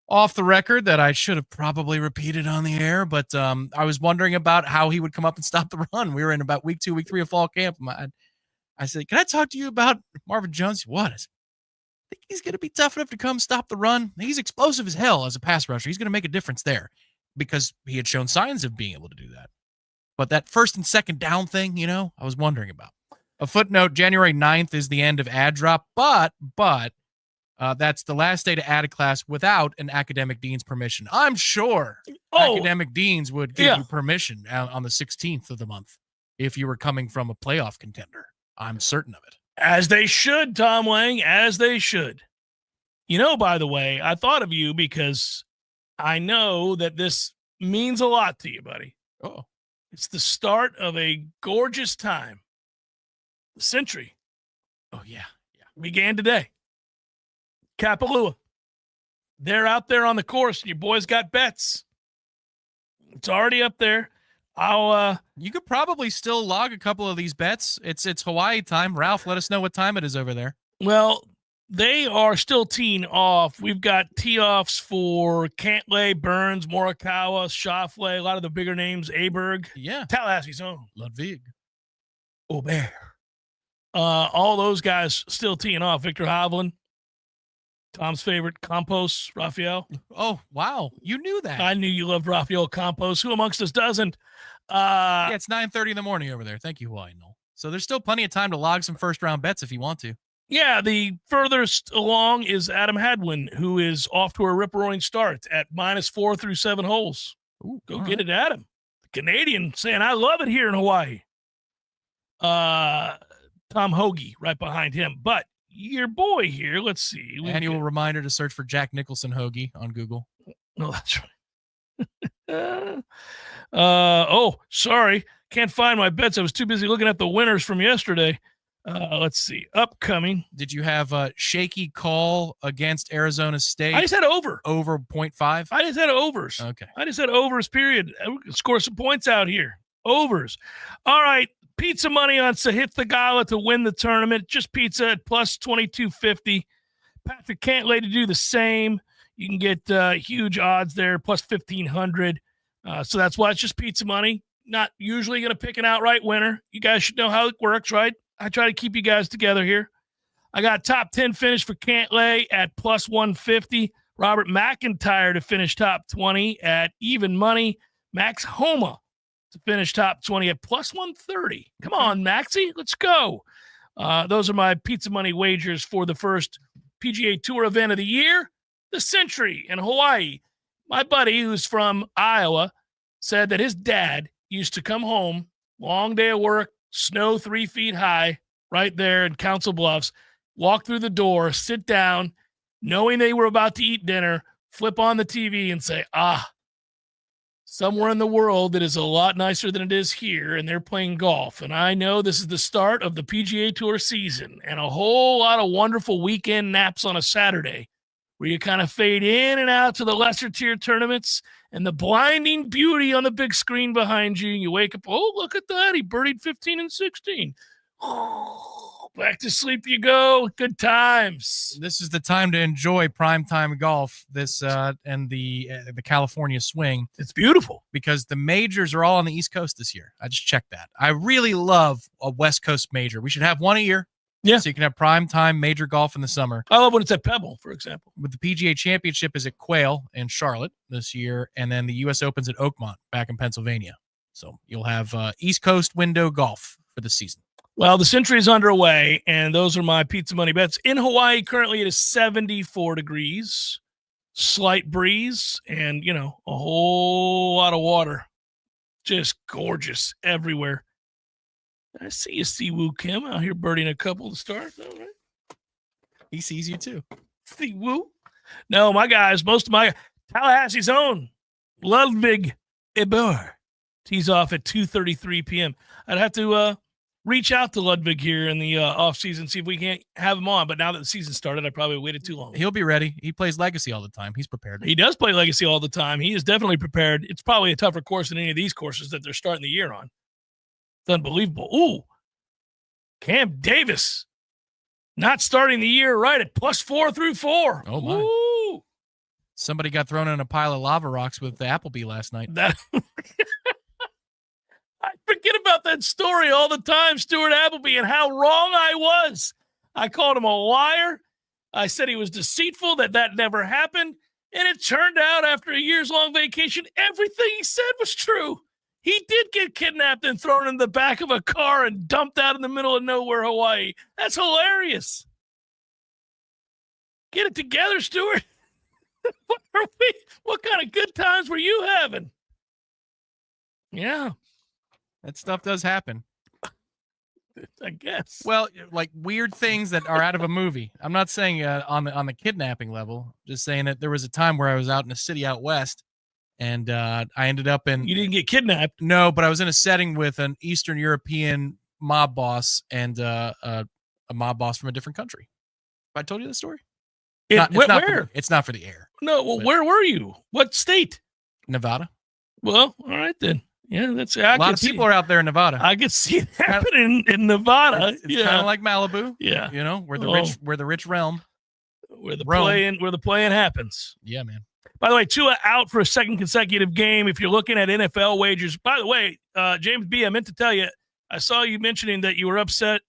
off the record that I should have probably repeated on the air, but I was wondering about how he would come up and stop the run. We were in about week 2, week 3 of fall camp. I said, can I talk to you about Marvin Jones? What? I said, I think he's going to be tough enough to come stop the run. He's explosive as hell as a pass rusher. He's going to make a difference there, because he had shown signs of being able to do that. But that first and second down thing, I was wondering about. A footnote, January 9th is the end of ad drop, but that's the last day to add a class without an academic dean's permission. I'm sure academic deans would give you permission on the 16th of the month if you were coming from a playoff contender. I'm certain of it. As they should, Tom Lang, as they should. By the way, I thought of you because I know that this means a lot to you, buddy. Oh. It's the start of a gorgeous time. The century. Oh, yeah. Began today. Kapalua. They're out there on the course, and your boys got bets. It's already up there. You could probably still log a couple of these bets. It's Hawaii time. Ralph, let us know what time it is over there. Well, they are still teeing off. We've got tee-offs for Cantlay, Burns, Morikawa, Schauffele, a lot of the bigger names, Aberg. Yeah. Tallahassee's own. Ludwig. Aubert. All those guys still teeing off. Victor Hovland. Tom's favorite, Campos, Rafael. Oh, wow. You knew that. I knew you loved Rafael Campos. Who amongst us doesn't? Yeah, it's 9:30 in the morning over there. Thank you, Hawaii Noel. So there's still plenty of time to log some first-round bets if you want to. Yeah, the furthest along is Adam Hadwin, who is off to a rip-roaring start at -4 through 7 holes. Ooh, Go get it, Adam. The Canadian saying, I love it here in Hawaii. Tom Hoagie right behind him. But your boy here, let's see. Annual reminder to search for Jack Nicholson Hoagie on Google. No, that's right. Sorry. Can't find my bets. I was too busy looking at the winners from yesterday. Let's see. Upcoming. Did you have a shaky call against Arizona State? I just had over. Over 0.5? I just had overs. Okay. I just had overs, period. I can score some points out here. Overs. All right. Pizza money on Sahith Thagala to win the tournament. Just pizza at plus 2250. Patrick Cantlay to do the same. You can get huge odds there, plus 1,500. So that's why it's just pizza money. Not usually going to pick an outright winner. You guys should know how it works, right? I try to keep you guys together here. I got top 10 finish for Cantlay at plus 150. Robert McIntyre to finish top 20 at even money. Max Homa to finish top 20 at plus 130. Come on, Maxie, let's go. Those are my pizza money wagers for the first PGA Tour event of the year, the Century in Hawaii. My buddy, who's from Iowa, said that his dad used to come home, long day of work, snow 3 feet high, right there in Council Bluffs, walk through the door, sit down, knowing they were about to eat dinner, flip on the TV and say, somewhere in the world that is a lot nicer than it is here, and they're playing golf. And I know this is the start of the PGA Tour season and a whole lot of wonderful weekend naps on a Saturday where you kind of fade in and out to the lesser tier tournaments and the blinding beauty on the big screen behind you. You wake up, oh, look at that. He birdied 15 and 16. Oh, back to sleep you go. Good times. This is the time to enjoy primetime golf. This and the California swing. It's beautiful because the majors are all on the East Coast this year. I just checked that. I really love a West Coast major. We should have one a year. Yeah. So you can have primetime major golf in the summer. I love when it's at Pebble, for example. With the PGA Championship is at Quail in Charlotte this year, and then the U.S. Open's at Oakmont back in Pennsylvania. So you'll have East Coast window golf for the season. Well, the Century is underway, and those are my pizza money bets. In Hawaii, currently it is 74 degrees, slight breeze, and, a whole lot of water. Just gorgeous everywhere. I see you, Siwoo Kim, out here birding a couple to start. All right. He sees you too. Siwoo. No, my guys, most of my Tallahassee's own Ludwig Eber tees off at 2:33 p.m. I'd have to reach out to Ludwig here in the offseason, see if we can't have him on. But now that the season started, I probably waited too long. He'll be ready. He plays Legacy all the time. He's prepared. He does play Legacy all the time. He is definitely prepared. It's probably a tougher course than any of these courses that they're starting the year on. It's unbelievable. Ooh, Cam Davis not starting the year right at +4 through 4. Oh, my. Ooh. Somebody got thrown in a pile of lava rocks with the Applebee last night. I forget about that story all the time, Stuart Appleby, and how wrong I was. I called him a liar. I said he was deceitful, that never happened. And it turned out after a years-long vacation, everything he said was true. He did get kidnapped and thrown in the back of a car and dumped out in the middle of nowhere, Hawaii. That's hilarious. Get it together, Stuart. What kind of good times were you having? Yeah. That stuff does happen. I guess. Well, like weird things that are out of a movie. I'm not saying on the kidnapping level. Just saying that there was a time where I was out in a city out west, and I ended up in. You didn't get kidnapped? No, but I was in a setting with an Eastern European mob boss and a mob boss from a different country. Have I told you the story? Where? It's not for the air. No. Well, where were you? What state? Nevada. Well, all right then. Yeah, that's a lot of people are out there in Nevada. I could see it happening in Nevada. It's kind of like Malibu. Yeah, we're the rich realm, where the playing happens. Yeah, man. By the way, Tua out for a second consecutive game. If you're looking at NFL wagers, by the way, James B, I meant to tell you, I saw you mentioning that you were upset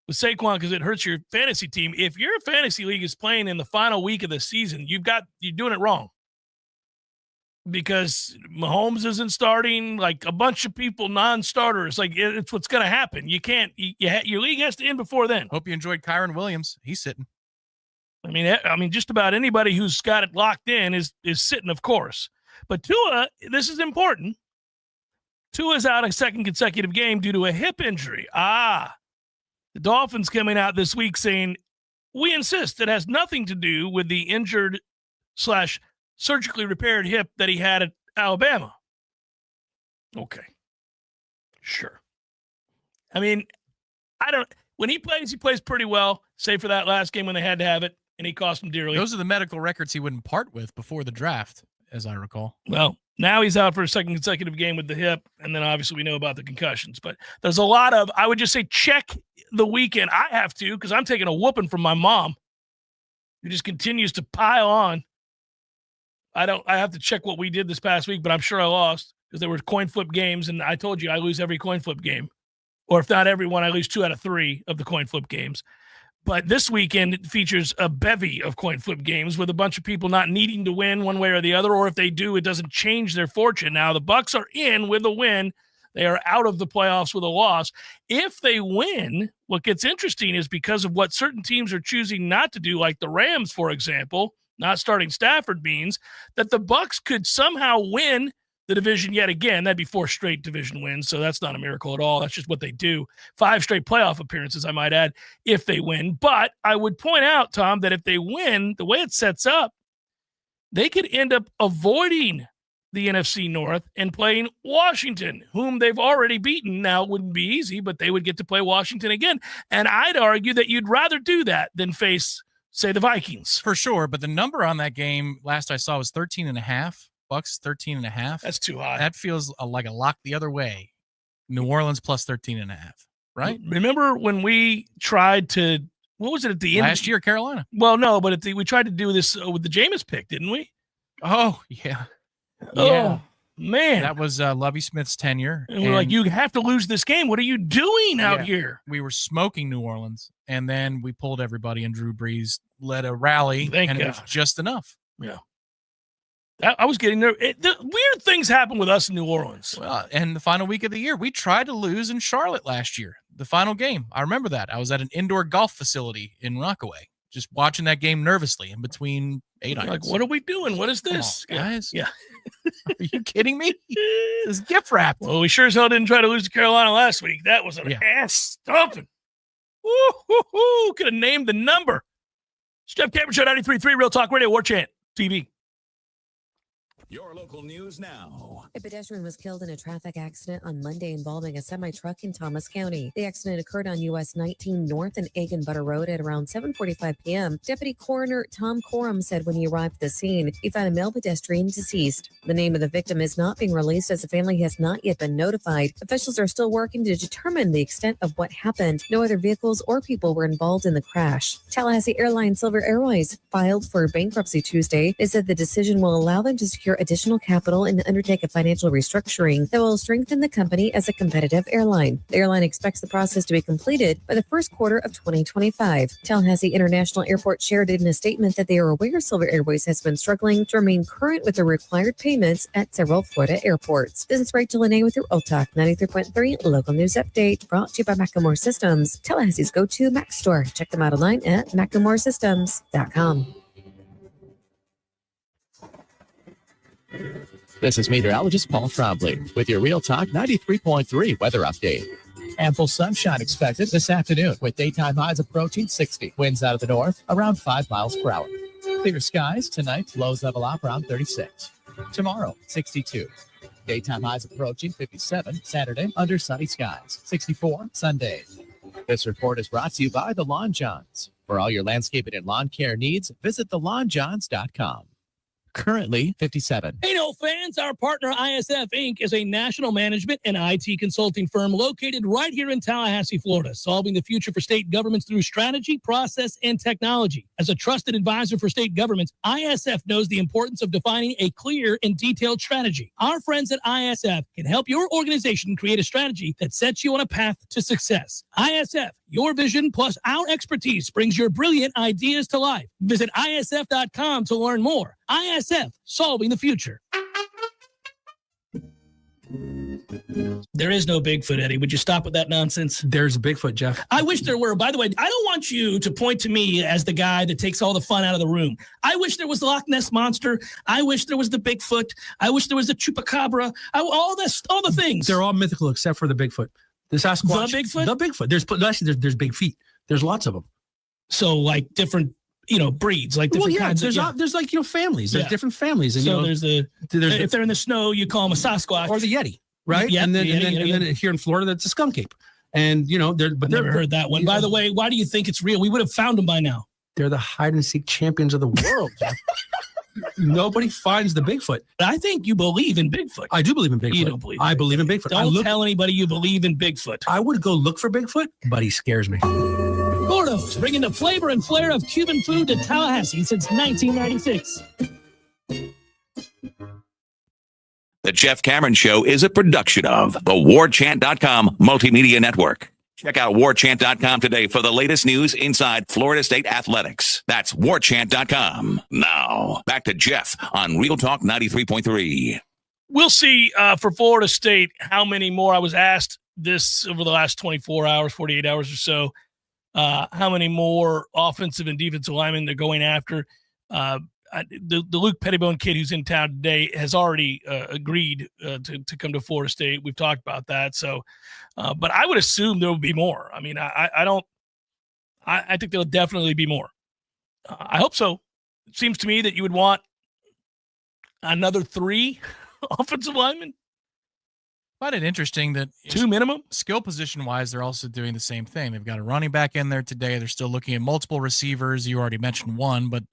with Saquon because it hurts your fantasy team. If your fantasy league is playing in the final week of the season, you're doing it wrong. Because Mahomes isn't starting, like a bunch of people, non-starters. Like it's what's going to happen. You can't. Your league has to end before then. Hope you enjoyed Kyron Williams. He's sitting. I mean, just about anybody who's got it locked in is sitting, of course. But Tua, this is important. Tua's out a second consecutive game due to a hip injury. The Dolphins coming out this week saying, we insist it has nothing to do with the injured / surgically repaired hip that he had at Alabama. Okay. Sure. I mean, when he plays pretty well, save for that last game when they had to have it, and he cost him dearly. Those are the medical records he wouldn't part with before the draft, as I recall. Well, now he's out for a second consecutive game with the hip, and then obviously we know about the concussions. But there's a lot of, I would just say, check the weekend. I have to, because I'm taking a whooping from my mom, who just continues to pile on. I have to check what we did this past week, but I'm sure I lost because there were coin flip games, and I told you I lose every coin flip game. Or if not every one, I lose 2 out of 3 of the coin flip games. But this weekend features a bevy of coin flip games with a bunch of people not needing to win one way or the other, or if they do, it doesn't change their fortune. Now, the Bucs are in with a win. They are out of the playoffs with a loss. If they win, what gets interesting is because of what certain teams are choosing not to do, like the Rams, for example, not starting Stafford, means that the Bucs could somehow win the division yet again. That'd be 4 straight division wins, so that's not a miracle at all. That's just what they do. 5 straight playoff appearances, I might add, if they win. But I would point out, Tom, that if they win, the way it sets up, they could end up avoiding the NFC North and playing Washington, whom they've already beaten. Now, it wouldn't be easy, but they would get to play Washington again. And I'd argue that you'd rather do that than face say the Vikings. For sure, but the number on that game last I saw was 13.5. Bucks 13.5. That's too high. That feels like a lock the other way. New Orleans plus 13.5, right? Remember when we tried to, what was it at the end? Last year, Carolina. Well, no, but we tried to do this with the Jameis pick, didn't we? Oh, yeah. Oh, man. That was Lovie Smith's tenure. And we're like, you have to lose this game. What are you doing out here? We were smoking New Orleans, and then we pulled everybody, and Drew Brees led a rally, Thank and God. it was just enough. Yeah. I was getting there. The weird things happen with us in New Orleans. Well, and the final week of the year, we tried to lose in Charlotte last year, the final game. I remember that. I was at an indoor golf facility in Rockaway, just watching that game nervously in between 8 irons. Like, what are we doing? What is this? Guys? Yeah. Are you kidding me? It's gift wrapped. Well, we sure as hell didn't try to lose to Carolina last week. That was an ass stomping. Woo-hoo-hoo. Could have named the number. It's Jeff Cameron Show, 93.3 Real Talk Radio, Warchant TV. Your local news now. A pedestrian was killed in a traffic accident on Monday involving a semi-truck in Thomas County. The accident occurred on US 19 North and Egg and Butter Road at around 7:45 p.m. Deputy Coroner Tom Coram said when he arrived at the scene, he found a male pedestrian deceased. The name of the victim is not being released as the family has not yet been notified. Officials are still working to determine the extent of what happened. No other vehicles or people were involved in the crash. Tallahassee Airlines Silver Airways filed for bankruptcy Tuesday. They said the decision will allow them to secure additional capital and undertake a financial restructuring that will strengthen the company as a competitive airline. The airline expects the process to be completed by the first quarter of 2025. Tallahassee International Airport shared in a statement that they are aware Silver Airways has been struggling to remain current with the required payments at several Florida airports. This is Rachel Lene with your Real Talk 93.3 local news update, brought to you by Macklemore Systems, Tallahassee's go-to Mac store. Check them out online at MacklemoreSystems.com. This is meteorologist Paul Trombley with your Real Talk 93.3 weather update. Ample sunshine expected this afternoon with daytime highs approaching 60. Winds out of the north around 5 miles per hour. Clear skies tonight, lows level off around 36. Tomorrow, 62. Daytime highs approaching 57. Saturday, under sunny skies, 64 Sunday. This report is brought to you by the Lawn Johns. For all your landscaping and lawn care needs, visit thelawnjohns.com. Currently 57. Hey, no fans, our partner ISF Inc. is a national management and IT consulting firm located right here in Tallahassee, Florida, solving the future for state governments through strategy, process, and technology. As a trusted advisor for state governments, ISF knows the importance of defining a clear and detailed strategy. Our friends at ISF can help your organization create a strategy that sets you on a path to success. ISF, your vision plus our expertise brings your brilliant ideas to life. Visit ISF.com to learn more. ISF, solving the future. There is no Bigfoot, Eddie. Would you stop with that nonsense? There's a Bigfoot, Jeff. I wish there were. By the way, I don't want you to point to me as the guy that takes all the fun out of the room. I wish there was the Loch Ness Monster. I wish there was the Bigfoot. I wish there was the Chupacabra. All the things. They're all mythical except for the Bigfoot. The Sasquatch. The Bigfoot? The Bigfoot. There's big feet. There's lots of them. So like different, breeds, like different kinds. There's like, families. There's different families. And, so there's if they're in the snow, you call them a Sasquatch. Or the Yeti, right? Yep, and then here in Florida, that's a skunk ape. And, I've never heard that one. By the way, why do you think it's real? We would have found them by now. They're the hide and seek champions of the world. Nobody finds the Bigfoot. I think you believe in Bigfoot. I do believe in Bigfoot. You don't believe. I believe in Bigfoot. Don't tell anybody you believe in Bigfoot. I would go look for Bigfoot, but he scares me. Gordo's, bringing the flavor and flair of Cuban food to Tallahassee since 1996. The Jeff Cameron Show is a production of the Warchant.com Multimedia Network. Check out Warchant.com today for the latest news inside Florida State athletics. That's Warchant.com. Now, back to Jeff on Real Talk 93.3. We'll see for Florida State how many more. I was asked this over the last 24 hours, 48 hours or so, how many more offensive and defensive linemen they're going after. The Luke Pettibone kid who's in town today has already agreed to come to Florida State. We've talked about that. So, but I would assume there will be more. I mean, I think there'll definitely be more. I hope so. It seems to me that you would want another 3 offensive linemen. Find it interesting that 2 minimum skill position wise, they're also doing the same thing. They've got a running back in there today. They're still looking at multiple receivers. You already mentioned one, but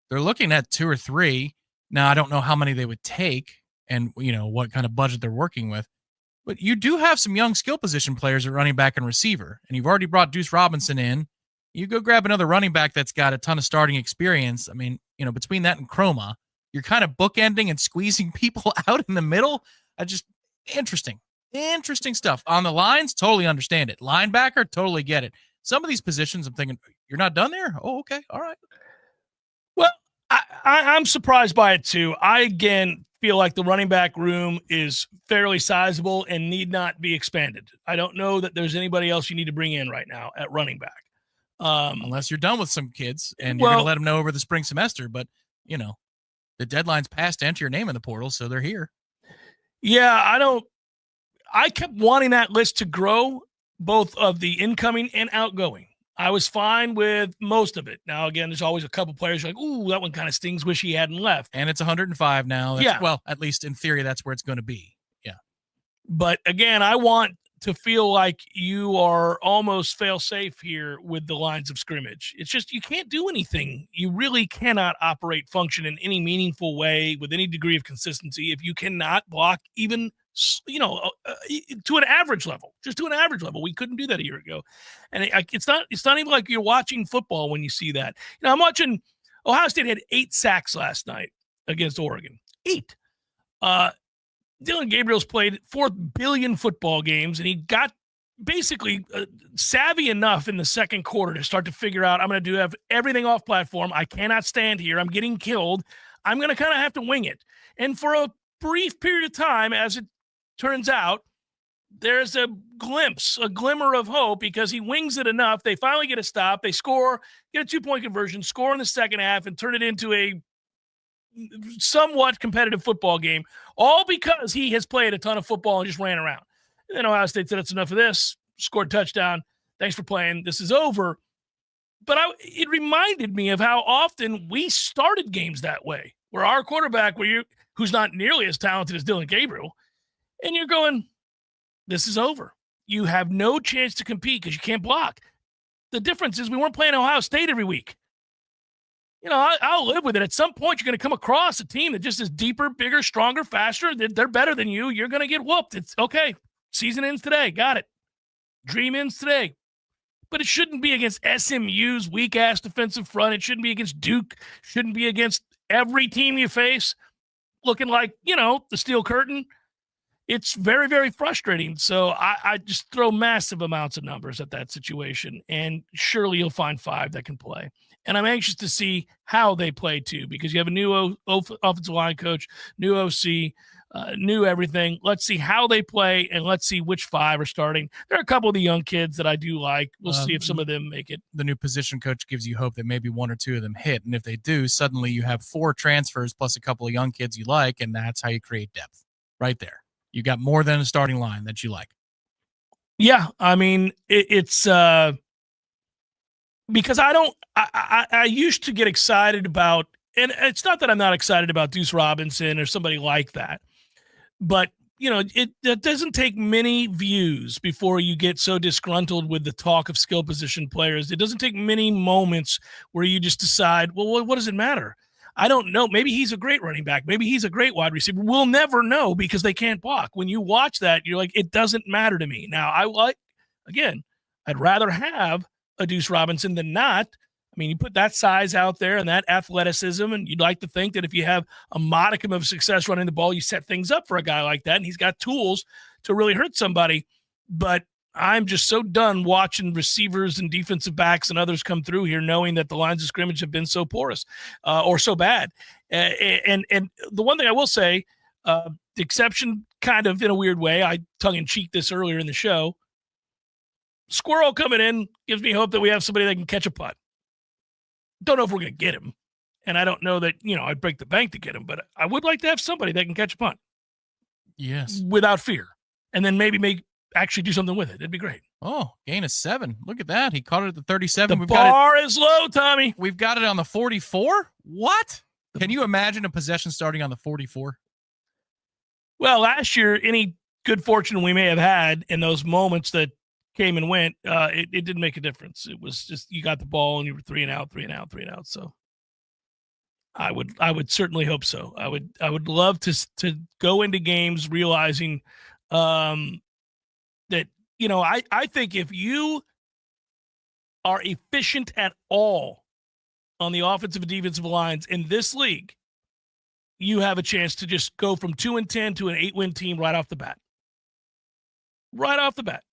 they're looking at 2 or 3. Now, I don't know how many they would take and, what kind of budget they're working with, but you do have some young skill position players at running back and receiver, and you've already brought Deuce Robinson in. You go grab another running back that's got a ton of starting experience. I mean, between that and Chroma, you're kind of bookending and squeezing people out in the middle. Interesting stuff. On the lines, totally understand it. Linebacker, totally get it. Some of these positions, I'm thinking, you're not done there? Oh, okay. All right. Well, I'm surprised by it too. I, again, feel like the running back room is fairly sizable and need not be expanded. I don't know that there's anybody else you need to bring in right now at running back. Unless you're done with some kids and you're going to let them know over the spring semester. But, the deadline's passed to enter your name in the portal, so they're here. Yeah, I kept wanting that list to grow, both of the incoming and outgoing. I was fine with most of it. Now, again, there's always a couple players like, ooh, that one kind of stings. Wish he hadn't left. And it's 105 now. Yeah. Well, at least in theory, that's where it's going to be. Yeah. But again, I want to feel like you are almost fail-safe here with the lines of scrimmage. It's just you can't do anything. You really cannot function in any meaningful way with any degree of consistency if you cannot block even – to an average level, just to an average level. We couldn't do that a year ago. And it's not even like you're watching football when you see that. I'm watching Ohio State had 8 sacks last night against Oregon. 8. Dylan Gabriel's played 4 billion football games, and he got basically savvy enough in the second quarter to start to figure out, I'm going to have everything off platform. I cannot stand here. I'm getting killed. I'm going to kind of have to wing it. And for a brief period of time, as it turns out, there's a glimmer of hope because he wings it enough. They finally get a stop. They score, get a 2-point conversion, score in the second half, and turn it into a somewhat competitive football game, all because he has played a ton of football and just ran around. And then Ohio State said, it's enough of this, scored a touchdown. Thanks for playing. This is over. But it reminded me of how often we started games that way, where our quarterback, who's not nearly as talented as Dylan Gabriel, and you're going, this is over. You have no chance to compete because you can't block. The difference is we weren't playing Ohio State every week. I'll live with it. At some point, you're going to come across a team that just is deeper, bigger, stronger, faster. They're better than you. You're going to get whooped. It's okay. Season ends today. Got it. Dream ends today. But it shouldn't be against SMU's weak-ass defensive front. It shouldn't be against Duke. Shouldn't be against every team you face looking like, the steel curtain. It's very, very frustrating. So I just throw massive amounts of numbers at that situation, and surely you'll find 5 that can play. And I'm anxious to see how they play, too, because you have a new offensive line coach, new OC, new everything. Let's see how they play, and let's see which 5 are starting. There are a couple of the young kids that I do like. We'll see if some of them make it. The new position coach gives you hope that maybe 1 or 2 of them hit. And if they do, suddenly you have 4 transfers plus a couple of young kids you like, and that's how you create depth right there. You got more than a starting line that you like. Yeah, I mean, it's because I used to get excited about, and it's not that I'm not excited about Deuce Robinson or somebody like that, but it doesn't take many views before you get so disgruntled with the talk of skill position players. It doesn't take many moments where you just decide, well, what does it matter? I don't know. Maybe he's a great running back. Maybe he's a great wide receiver. We'll never know because they can't block. When you watch that, you're like, it doesn't matter to me. Now, I'd rather have a Deuce Robinson than not. I mean, you put that size out there and that athleticism, and you'd like to think that if you have a modicum of success running the ball, you set things up for a guy like that, and he's got tools to really hurt somebody. But I'm just so done watching receivers and defensive backs and others come through here knowing that the lines of scrimmage have been so porous or so bad. And the one thing I will say, the exception kind of in a weird way, I tongue-in-cheek this earlier in the show, Squirrel coming in gives me hope that we have somebody that can catch a punt. Don't know if we're going to get him, and I don't know that, I'd break the bank to get him, but I would like to have somebody that can catch a punt. Yes. Without fear. And then maybe actually do something with it. It'd be great. Oh, gain of 7. Look at that. He caught it at the 37. The bar is low, Tommy. We've got it on the 44. What? Can you imagine a possession starting on the 44? Well, last year, any good fortune we may have had in those moments that came and went, it didn't make a difference. It was just you got the ball and you were 3 and out. So I would certainly hope so. I would love to go into games realizing that, you know, I think if you are efficient at all on the offensive and defensive lines in this league, you have a chance to just go from 2-10 to an 8-win team right off the bat. Right off the bat.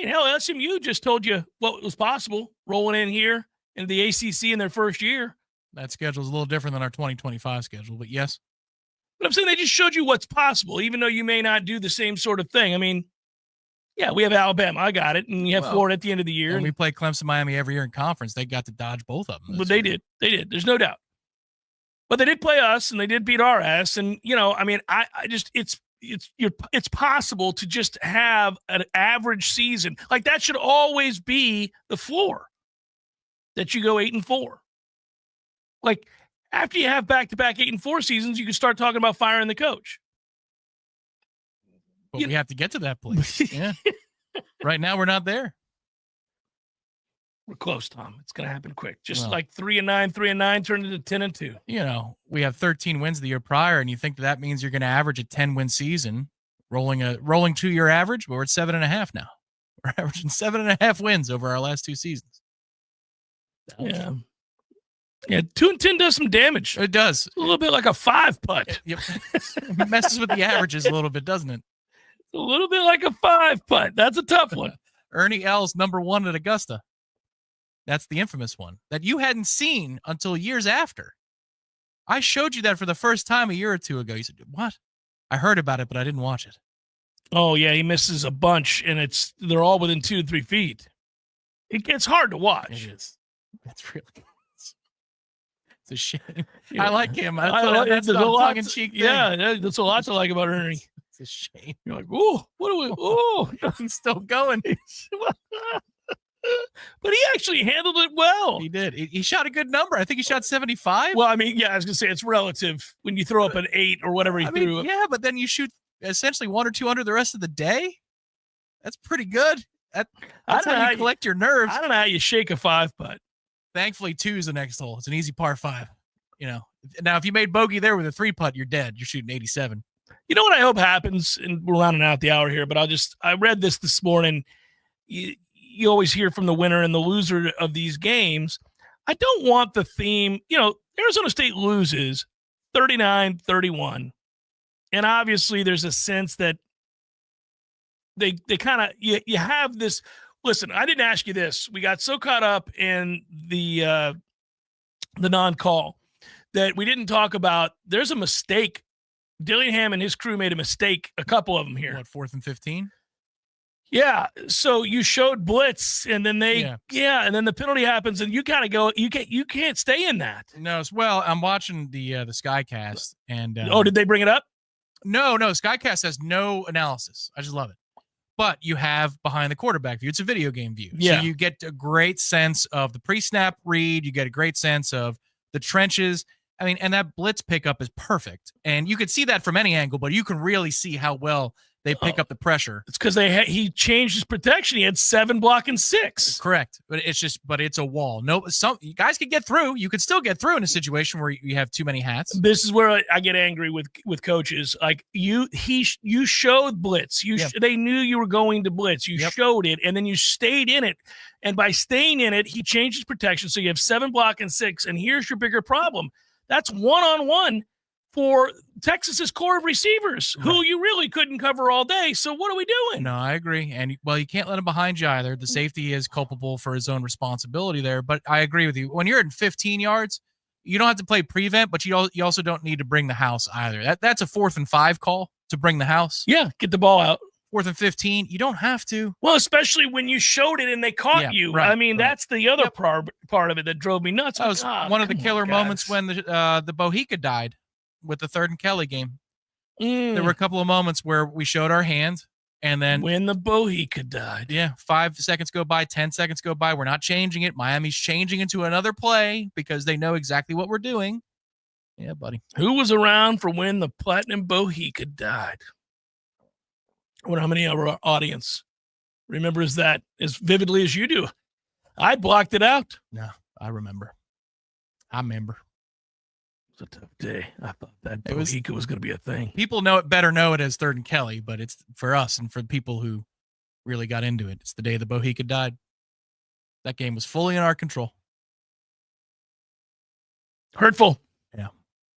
Hell, SMU just told you what was possible rolling in here into the ACC in their first year. That schedule is a little different than our 2025 schedule, but yes. But I'm saying they just showed you what's possible, even though you may not do the same sort of thing. I mean, yeah, we have Alabama. I got it. And you have Florida at the end of the year. And we play Clemson, Miami every year in conference. They got to dodge both of them. But they did. They did. There's no doubt. But they did play us, and they did beat our ass. And, you know, I mean, I just it's possible to just have an average season. Like, that should always be the floor, that you go 8-4. Like, after you have back-to-back 8-4 seasons, you can start talking about firing the coach. But we have to get to that place. Yeah. Right now, we're not there. We're close, Tom. It's going to happen quick. Just like 3-9 turned into 10-2. You know, we have 13 wins the year prior, and you think that means you're going to average a 10-win season, rolling 2-year average, but we're at 7.5 now. We're averaging 7.5 wins over our last 2 seasons. Yeah. Yeah, 2-10 does some damage. It does. It's a little bit like a 5-putt. Yep. It messes with the averages a little bit, doesn't it? It's a little bit like a 5-putt. That's a tough one. Ernie L's #1 at Augusta. That's the infamous one that you hadn't seen until years after. I showed you that for the first time a year or two ago. You said, what? I heard about it, but I didn't watch it. Oh, yeah, he misses a bunch, and they're all within 2 to 3 feet. It gets hard to watch. It is. It's really it's a shame. Yeah. I like him. That's a tongue-in-cheek thing. Yeah, that's a lot to like about Ernie. It's a shame. You're like, ooh, what do we? Oh, he's still going. But he actually handled it well. He did. He shot a good number. I think he shot 75. Well, I mean, yeah, I was gonna say it's relative when you throw up an 8 or whatever he threw. Yeah, but then you shoot essentially 1 or 2 under the rest of the day. That's pretty good. That's how you collect your nerves. I don't know how you shake a 5-putt. Thankfully, 2 is the next hole. It's an easy par 5. You know, now if you made bogey there with a 3-putt, you're dead. You're shooting 87. You know what I hope happens, and we're rounding out the hour here, but I read this morning. You always hear from the winner and the loser of these games. I don't want the theme, you know, Arizona State loses 39-31. And obviously there's a sense that they kind of, you have this. Listen, I didn't ask you this. We got so caught up in the non-call that we didn't talk about. There's a mistake. Dillingham and his crew made a mistake, a couple of them here. What, 4th and 15? Yeah. So you showed blitz, and then and then the penalty happens, and you kind of go, you can't stay in that. No, well, I'm watching the Skycast, and did they bring it up? No, Skycast has no analysis. I just love it. But you have behind the quarterback view. It's a video game view. Yeah. So you get a great sense of the pre-snap read. You get a great sense of the trenches. I mean, and that blitz pickup is perfect. And you could see that from any angle, but you can really see how well they pick up the pressure. It's because he changed his protection. He had 7 blocking 6. Correct. But it's a wall. No, you guys could get through. You could still get through in a situation where you have too many hats. This is where I get angry with coaches. Like you showed blitz. They knew you were going to blitz. You showed it, and then you stayed in it. And by staying in it, he changed his protection. So you have 7 blocking 6. And here's your bigger problem. That's 1-on-1 for Texas's core of receivers, who you really couldn't cover all day. So what are we doing? No, I agree. And, you can't let him behind you either. The safety is culpable for his own responsibility there. But I agree with you. When you're in 15 yards, you don't have to play prevent, but you also don't need to bring the house either. That's a 4th and 5 call to bring the house. Yeah, get the ball out. 4th and 15, you don't have to. Well, especially when you showed it and they caught you. Right, I mean, that's the other part of it that drove me nuts. That was one of the killer moments when the Bohica died with the 3rd and Kelly game. There were a couple of moments where we showed our hand, and then when the Bohica died. Yeah, 5 seconds go by, 10 seconds go by. We're not changing it. Miami's changing into another play because they know exactly what we're doing. Yeah, buddy. Who was around for when the Platinum Bohica died? I wonder how many of our audience remembers that as vividly as you do. I blocked it out. No, I remember. It was a tough day. I thought that Bohica was going to be a thing. People know it as 3rd and Kelly, but it's for us and for the people who really got into it. It's the day the Bohica died. That game was fully in our control. Hurtful. Yeah.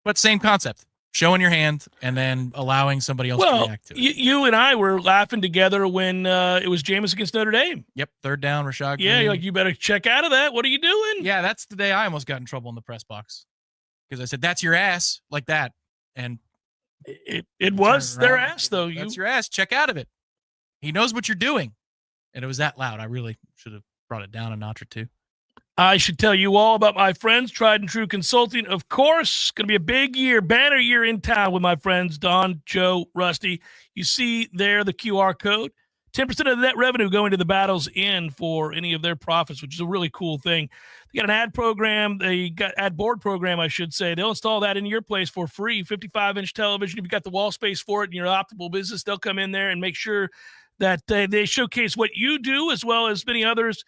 But same concept. Showing your hand and then allowing somebody else to react to it. You and I were laughing together when it was Jameis against Notre Dame. Yep. 3rd down, Rashad Green. Yeah, you're like, you better check out of that. What are you doing? Yeah, that's the day I almost got in trouble in the press box. Because I said, that's your ass, like that. And it was their ass, though. That's your ass. Check out of it. He knows what you're doing. And it was that loud. I really should have brought it down a notch or two. I should tell you all about my friends, Tried and True Consulting. Of course, going to be a big year, banner year in town with my friends, Don, Joe, Rusty. You see there the QR code. 10% of the net revenue going to the Battles Inn for any of their profits, which is a really cool thing. They got an ad program. They got ad board program, I should say. They'll install that in your place for free. 55-inch television. If you got the wall space for it in your optimal business, they'll come in there and make sure that they showcase what you do as well as many others.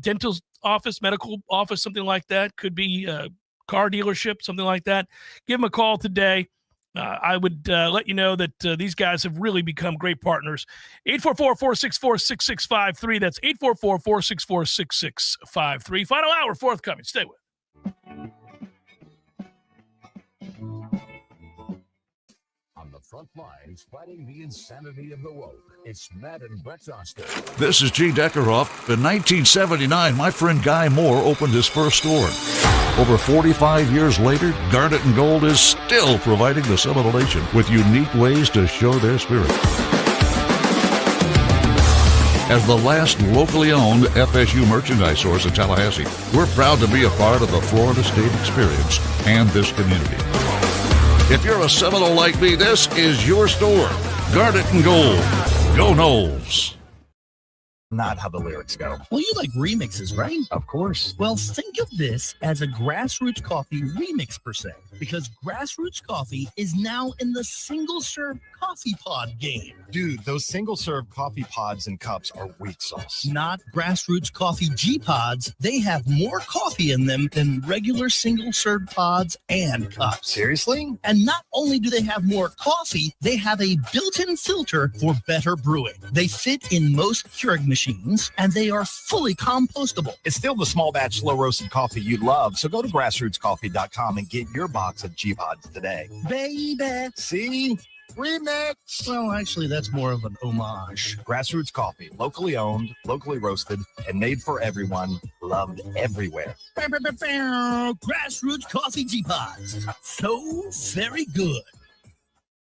Dental office, medical office, something like that. Could be a car dealership, something like that. Give them a call today. I would let you know that these guys have really become great partners. 844-464-6653. That's 844-464-6653. Final hour forthcoming. Stay with. On the front lines, fighting the insanity of the woke. It's Matt and Brett Austin. This is G. Deckerhoff. In 1979, my friend Guy Moore opened his first store. Over 45 years later, Garnet and Gold is still providing the Seminole Nation with unique ways to show their spirit. As the last locally owned FSU merchandise source in Tallahassee, we're proud to be a part of the Florida State experience and this community. If you're a Seminole like me, this is your store. Garnet and Gold. Go Noles. Not how the lyrics go. Well, you like remixes, right? Of course. Well, think of this as a Grassroots Coffee remix per se, because Grassroots Coffee is now in the single-serve coffee pod game. Dude, those single-serve coffee pods and cups are weak sauce. Not Grassroots Coffee G-Pods. They have more coffee in them than regular single-serve pods and cups. Seriously? And not only do they have more coffee, they have a built-in filter for better brewing. They fit in most Keurig machines, and they are fully compostable. It's still the small batch, slow roasted coffee you love. So go to grassrootscoffee.com and get your box of G-Pods today. Baby. See? Remix. Well, actually, that's more of an homage. Grassroots Coffee, locally owned, locally roasted, and made for everyone, loved everywhere. Grassroots Coffee G-Pods. So very good.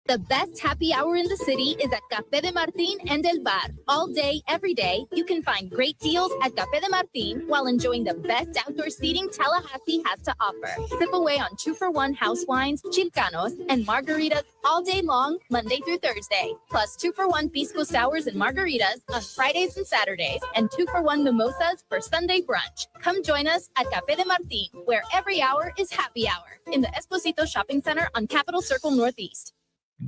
The best happy hour in the city is at Café de Martín and El Bar. All day, every day, you can find great deals at Café de Martín while enjoying the best outdoor seating Tallahassee has to offer. Sip away on 2-for-1 house wines, chilcanos, and margaritas all day long, Monday through Thursday. Plus 2-for-1 pisco sours and margaritas on Fridays and Saturdays, and 2-for-1 mimosas for Sunday brunch. Come join us at Café de Martín, where every hour is happy hour in the Esposito Shopping Center on Capitol Circle Northeast.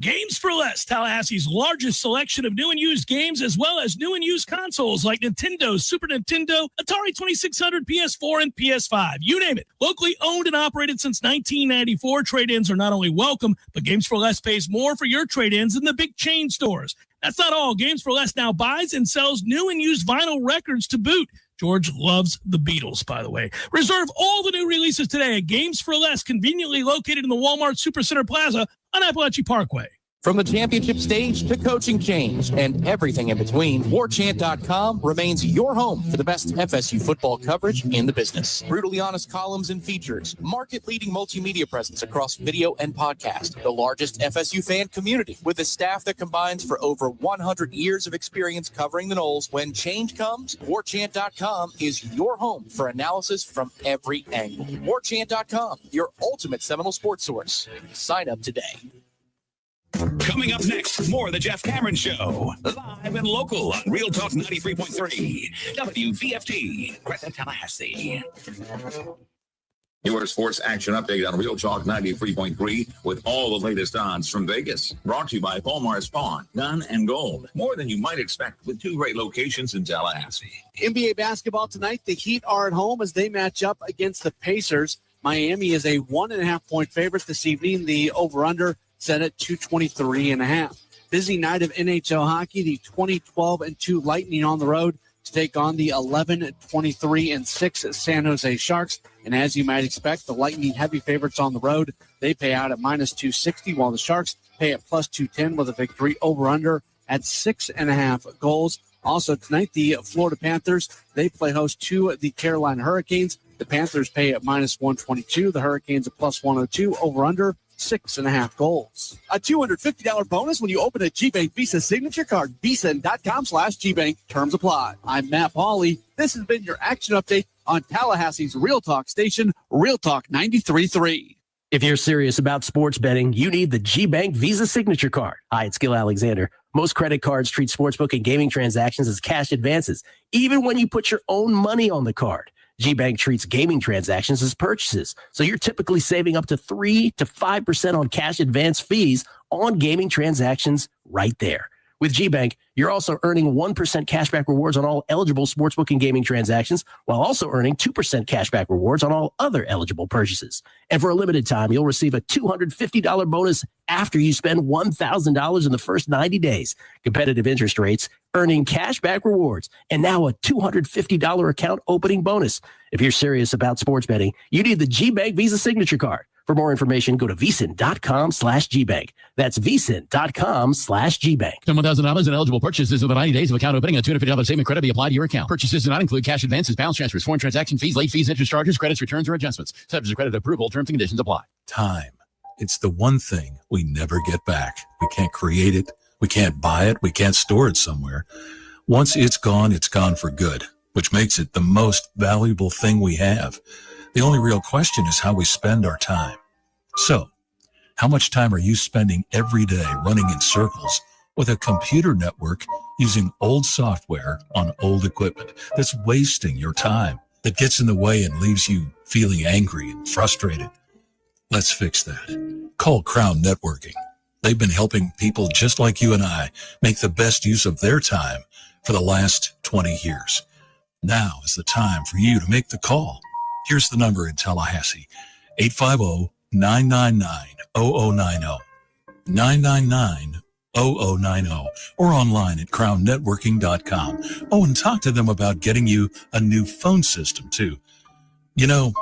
Games for Less, Tallahassee's largest selection of new and used games, as well as new and used consoles like Nintendo, Super Nintendo, Atari 2600, PS4, and PS5. You name it. Locally owned and operated since 1994, trade-ins are not only welcome, but Games for Less pays more for your trade-ins than the big chain stores. That's not all. Games for Less now buys and sells new and used vinyl records to boot. George loves the Beatles, by the way. Reserve all the new releases today at Games for Less, conveniently located in the Walmart Supercenter Plaza on Appalachian Parkway. From the championship stage to coaching change and everything in between, Warchant.com remains your home for the best FSU football coverage in the business. Brutally honest columns and features, market-leading multimedia presence across video and podcast, the largest FSU fan community with a staff that combines for over 100 years of experience covering the Noles. When change comes, Warchant.com is your home for analysis from every angle. Warchant.com, your ultimate Seminole sports source. Sign up today. Coming up next, more of the Jeff Cameron Show. Live and local on Real Talk 93.3. WVFT, Gretna, Tallahassee. Your sports action update on Real Talk 93.3 with all the latest odds from Vegas. Brought to you by Palmar's Pawn, Gun and Gold. More than you might expect with two great locations in Tallahassee. NBA basketball tonight. The Heat are at home as they match up against the Pacers. Miami is a 1.5-point favorite this evening. The over-under set at 223.5. Busy night of NHL hockey. The 20-12-2 Lightning on the road to take on the 11-23-6 San Jose Sharks. And as you might expect, the Lightning heavy favorites on the road. They pay out at -260, while the Sharks pay at +210 with a victory over-under at 6.5 goals. Also tonight, the Florida Panthers, they play host to the Carolina Hurricanes. The Panthers pay at -122. The Hurricanes at +102, over-under 6.5 goals. A $250 bonus when you open a GBank Visa signature card. Visa.com/GBank. Terms apply. I'm Matt Pauley. This has been your action update on Tallahassee's Real Talk station, Real Talk 93.3. If you're serious about sports betting, you need the GBank Visa Signature Card. Hi, it's Gil Alexander. Most credit cards treat sportsbook and gaming transactions as cash advances, even when you put your own money on the card. GBank treats gaming transactions as purchases, so you're typically saving up to 3 to 5% on cash advance fees on gaming transactions right there. With GBank, you're also earning 1% cashback rewards on all eligible sportsbook and gaming transactions, while also earning 2% cashback rewards on all other eligible purchases. And for a limited time, you'll receive a $250 bonus after you spend $1,000 in the first 90 days. Competitive interest rates, earning cashback rewards, and now a $250 account opening bonus. If you're serious about sports betting, you need the GBank Visa Signature Card. For more information, go to vsin.com/GBank. That's vsin.com/GBank. $1,000 in eligible purchases with 90 days of account opening. A $250 statement credit be applied to your account. Purchases do not include cash advances, balance transfers, foreign transaction fees, late fees, interest charges, credits, returns, or adjustments. Subject to credit approval. Terms and conditions apply. Time. It's the one thing we never get back. We can't create it. We can't buy it. We can't store it somewhere. Once it's gone for good, which makes it the most valuable thing we have. The only real question is how we spend our time. So, how much time are you spending every day running in circles with a computer network using old software on old equipment that's wasting your time, that gets in the way and leaves you feeling angry and frustrated? Let's fix that. Call Crown Networking. They've been helping people just like you and I make the best use of their time for the last 20 years. Now is the time for you to make the call. Here's the number in Tallahassee, 850-999-0090, 999-0090, or online at crownnetworking.com. Oh, and talk to them about getting you a new phone system, too. You know,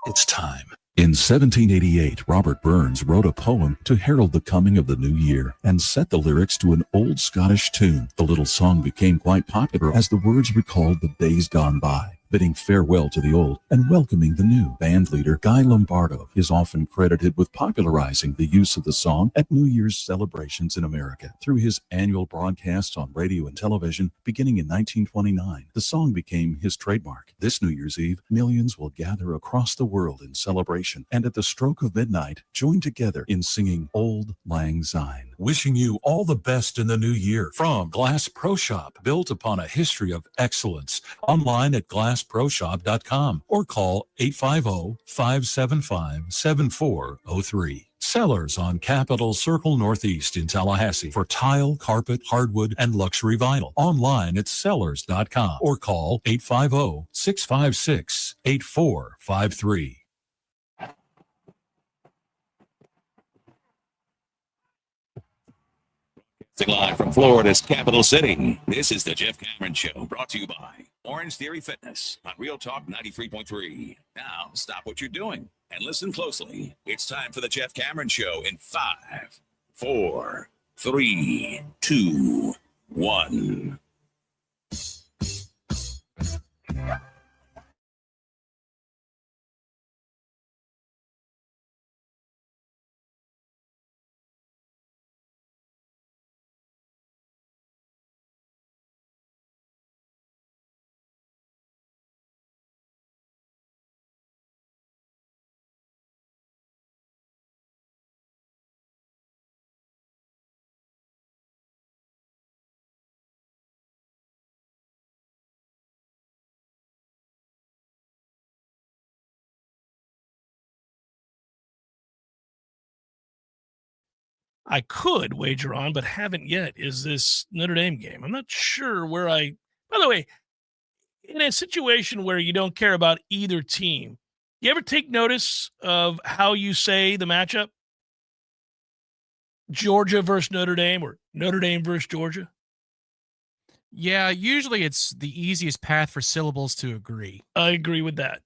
it's time. In 1788, Robert Burns wrote a poem to herald the coming of the new year and set the lyrics to an old Scottish tune. The little song became quite popular as the words recalled the days gone by, bidding farewell to the old and welcoming the new. Band leader Guy Lombardo is often credited with popularizing the use of the song at New Year's celebrations in America. Through his annual broadcasts on radio and television beginning in 1929, the song became his trademark. This New Year's Eve, millions will gather across the world in celebration and at the stroke of midnight, join together in singing Auld Lang Syne. Wishing you all the best in the new year from Glass Pro Shop, built upon a history of excellence. Online at glassproshop.com or call 850-575-7403. Sellers on Capitol Circle Northeast in Tallahassee for tile, carpet, hardwood, and luxury vinyl. Online at sellers.com or call 850-656-8453. Live from Florida's capital city, this is the Jeff Cameron Show, brought to you by Orange Theory Fitness on Real Talk 93.3. Now, stop what you're doing and listen closely. It's time for the Jeff Cameron Show in 5, 4, 3, 2, 1. I could wager on, but haven't yet, is this Notre Dame game. I'm not sure where by the way, in a situation where you don't care about either team, you ever take notice of how you say the matchup? Georgia versus Notre Dame or Notre Dame versus Georgia? Yeah, usually it's the easiest path for syllables to agree. I agree with that.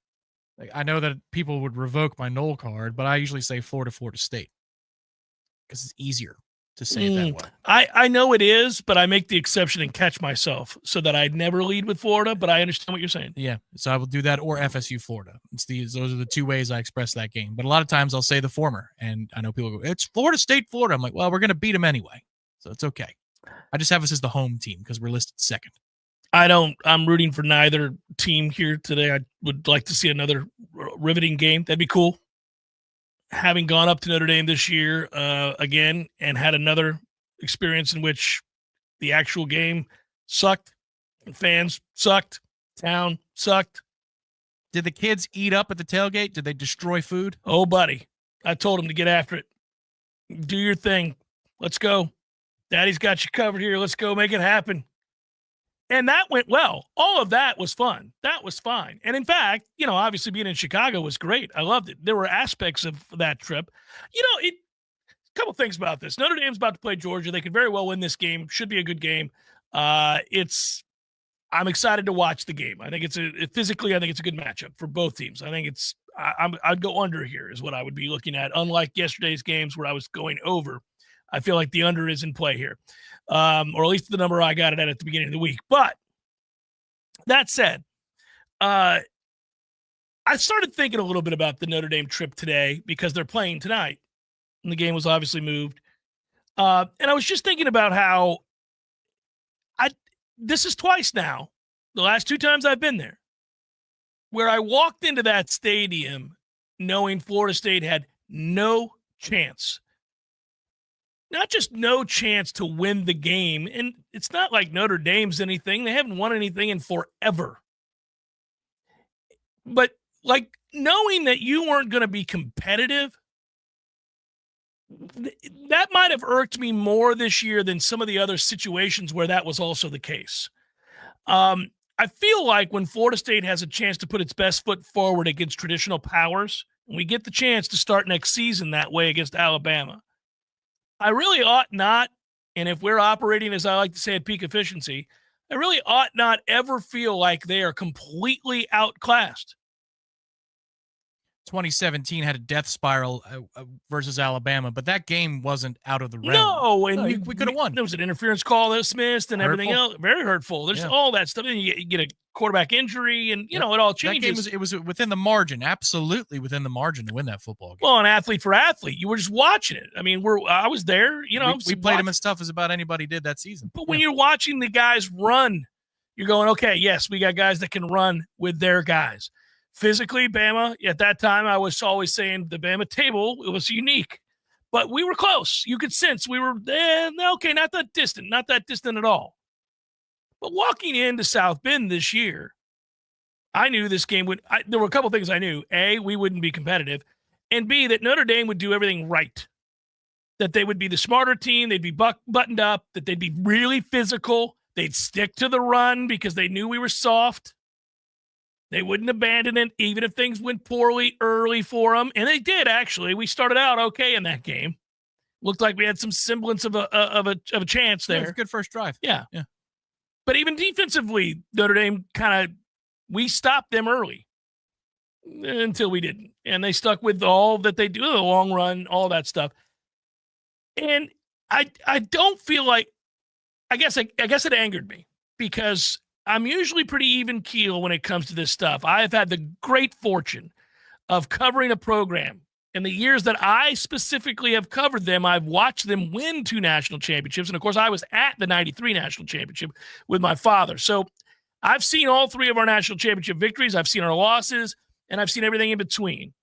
Like, I know that people would revoke my Knoll card, but I usually say Florida State because it's easier to say it that way. I know it is, but I make the exception and catch myself so that I never lead with Florida, but I understand what you're saying. Yeah, so I will do that or FSU Florida. Those are the two ways I express that game. But a lot of times I'll say the former, and I know people go, it's Florida State, Florida. I'm like, well, we're going to beat them anyway, so it's okay. I just have us as the home team because we're listed second. I'm rooting for neither team here today. I would like to see another riveting game. That'd be cool. Having gone up to Notre Dame this year again and had another experience in which the actual game sucked, fans sucked, town sucked. Did the kids eat up at the tailgate? Did they destroy food? Oh, buddy. I told them to get after it. Do your thing. Let's go. Daddy's got you covered here. Let's go make it happen. And that went well. All of that was fun. That was fine. And in fact, obviously being in Chicago was great. I loved it. There were aspects of that trip. A couple things about this. Notre Dame's about to play Georgia. They could very well win this game. Should be a good game. I'm excited to watch the game. I think physically, I think it's a good matchup for both teams. I think I'd go under here is what I would be looking at. Unlike yesterday's games where I was going over, I feel like the under is in play here. Or at least the number I got it at the beginning of the week. But that said, I started thinking a little bit about the Notre Dame trip today because they're playing tonight. And the game was obviously moved. And I was just thinking about how this is twice now, the last two times I've been there, where I walked into that stadium knowing Florida State had no chance. Not just no chance to win the game. And it's not like Notre Dame's anything. They haven't won anything in forever. But like knowing that you weren't going to be competitive, that might have irked me more this year than some of the other situations where that was also the case. I feel like when Florida State has a chance to put its best foot forward against traditional powers, and we get the chance to start next season that way against Alabama, I really ought not, and if we're operating, as I like to say, at peak efficiency, I really ought not ever feel like they are completely outclassed. 2017 had a death spiral versus Alabama, but that game wasn't out of the realm. No, and we could have won. There was an interference call that was missed and everything else. Very hurtful. There's all that stuff. And you get a quarterback injury, and it all changes. That game was within the margin, absolutely within the margin to win that football game. Well, an athlete for athlete, you were just watching it. I mean, I was there. We played them as tough as about anybody did that season. But when you're watching the guys run, you're going, okay, yes, we got guys that can run with their guys. Physically, Bama, at that time, I was always saying the Bama table, it was unique. But we were close. You could sense we were, okay, not that distant at all. But walking into South Bend this year, I knew this game there were a couple things I knew. A, we wouldn't be competitive. And B, that Notre Dame would do everything right. That they would be the smarter team. They'd be buttoned up. That they'd be really physical. They'd stick to the run because they knew we were soft. They wouldn't abandon it, even if things went poorly early for them. And they did, actually. We started out okay in that game. Looked like we had some semblance of a chance there. Yeah, it was a good first drive. Yeah. But even defensively, Notre Dame we stopped them early until we didn't. And they stuck with all that they do, the long run, all that stuff. And I don't feel like, I guess it angered me because I'm usually pretty even keel when it comes to this stuff. I have had the great fortune of covering a program. In the years that I specifically have covered them, I've watched them win 2 national championships. And, of course, I was at the 93 national championship with my father. So I've seen all 3 of our national championship victories. I've seen our losses, and I've seen everything in between.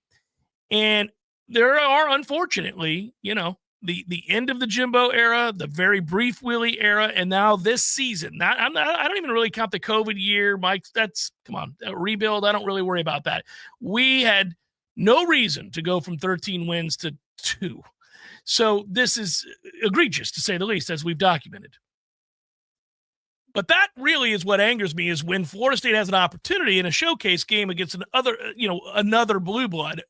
And there are, unfortunately, the end of the Jimbo era, the very brief Willie era, and now this season. I don't even really count the COVID year, Mike. Come on, rebuild. I don't really worry about that. We had no reason to go from 13 wins to 2. So this is egregious, to say the least, as we've documented. But that really is what angers me, is when Florida State has an opportunity in a showcase game against another blue blood,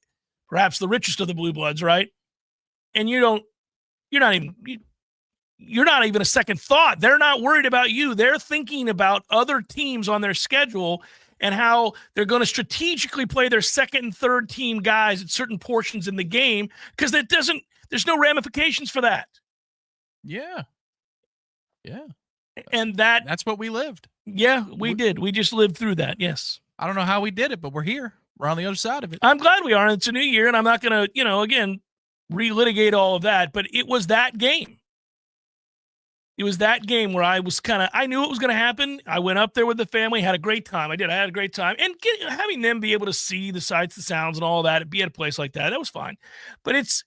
perhaps the richest of the blue bloods, right? And you're not even a second thought. They're not worried about you. They're thinking about other teams on their schedule and how they're going to strategically play their second and third team guys at certain portions in the game, because there's no ramifications for that. Yeah. Yeah. And that's what we lived. Yeah, we did. We just lived through that. Yes. I don't know how we did it, but we're here. We're on the other side of it. I'm glad we are. It's a new year, and I'm not going to, again, relitigate all of that, but it was that game. It was that game where I knew it was going to happen. I went up there with the family, had a great time. I had a great time. And having them be able to see the sights, the sounds, and all that, and be at a place like that was fine. But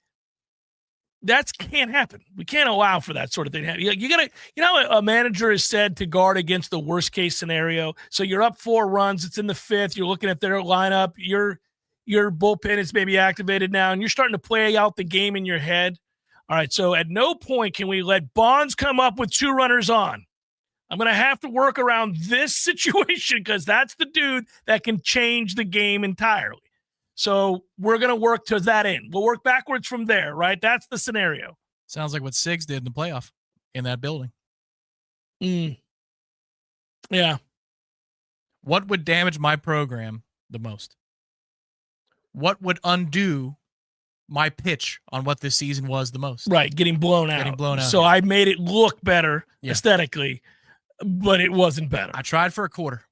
that can't happen. We can't allow for that sort of thing. A manager is said to guard against the worst case scenario. So you're up 4 runs. It's in the 5th. You're looking at their lineup. Your bullpen is maybe activated now, and you're starting to play out the game in your head. All right, so at no point can we let Bonds come up with 2 runners on. I'm going to have to work around this situation because that's the dude that can change the game entirely. So we're going to work to that end. We'll work backwards from there, right? That's the scenario. Sounds like what Sigs did in the playoff in that building. Yeah. What would damage my program the most? What would undo my pitch on what this season was the most? Right, getting blown out. So I made it look better aesthetically, but it wasn't better. I tried for a quarter,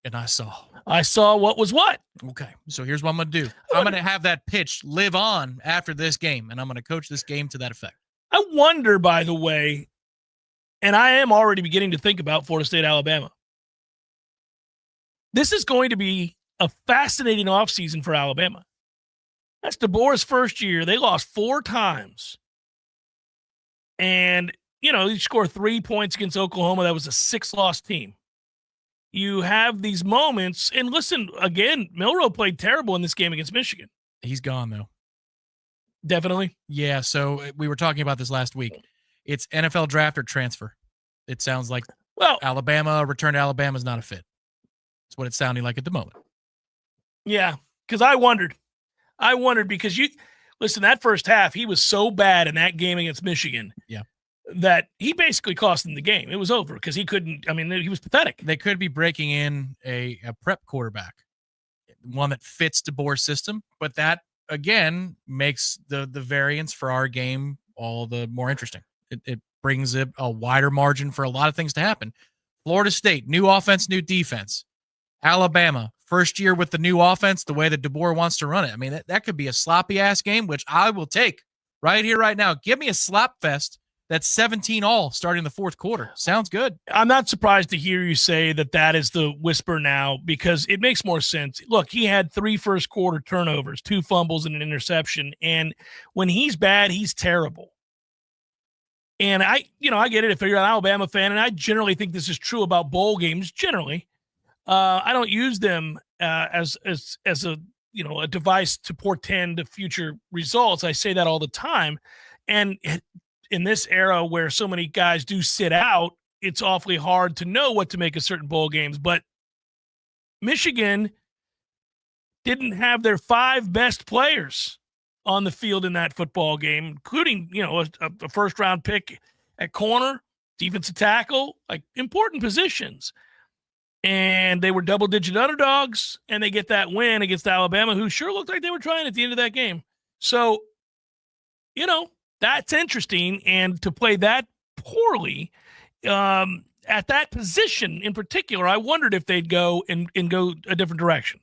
and I saw what was what. Okay, so here's what I'm going to do. I'm going to have that pitch live on after this game, and I'm going to coach this game to that effect. I wonder, by the way, and I am already beginning to think about Florida State, Alabama. This is going to be a fascinating offseason for Alabama. That's DeBoer's first year. They lost 4 times. And, you score 3 points against Oklahoma. That was a 6-loss team. You have these moments. And listen, again, Milroe played terrible in this game against Michigan. He's gone, though. Definitely. Yeah, so we were talking about this last week. It's NFL draft or transfer. It sounds like return to Alabama is not a fit. That's what it's sounding like at the moment. Yeah, because I wondered because that first half, he was so bad in that game against Michigan that he basically cost them the game. It was over because he couldn't. He was pathetic. They could be breaking in a prep quarterback, one that fits DeBoer's system, but that, again, makes the variance for our game all the more interesting. It brings a wider margin for a lot of things to happen. Florida State, new offense, new defense. Alabama, first year with the new offense, the way that DeBoer wants to run it. That could be a sloppy-ass game, which I will take right here, right now. Give me a slop fest that's 17-all starting the 4th quarter. Sounds good. I'm not surprised to hear you say that is the whisper now, because it makes more sense. Look, he had 3 first-quarter turnovers, 2 fumbles, and an interception, and when he's bad, he's terrible. And I get it if you're an Alabama fan, and I generally think this is true about bowl games generally. I don't use them as a device to portend future results. I say that all the time. And in this era where so many guys do sit out, it's awfully hard to know what to make of certain bowl games. But Michigan didn't have their 5 best players on the field in that football game, including, a first-round pick at corner, defensive tackle, like important positions. And they were double-digit underdogs, and they get that win against Alabama, who sure looked like they were trying at the end of that game. So, that's interesting. And to play that poorly at that position in particular, I wondered if they'd go and go a different direction.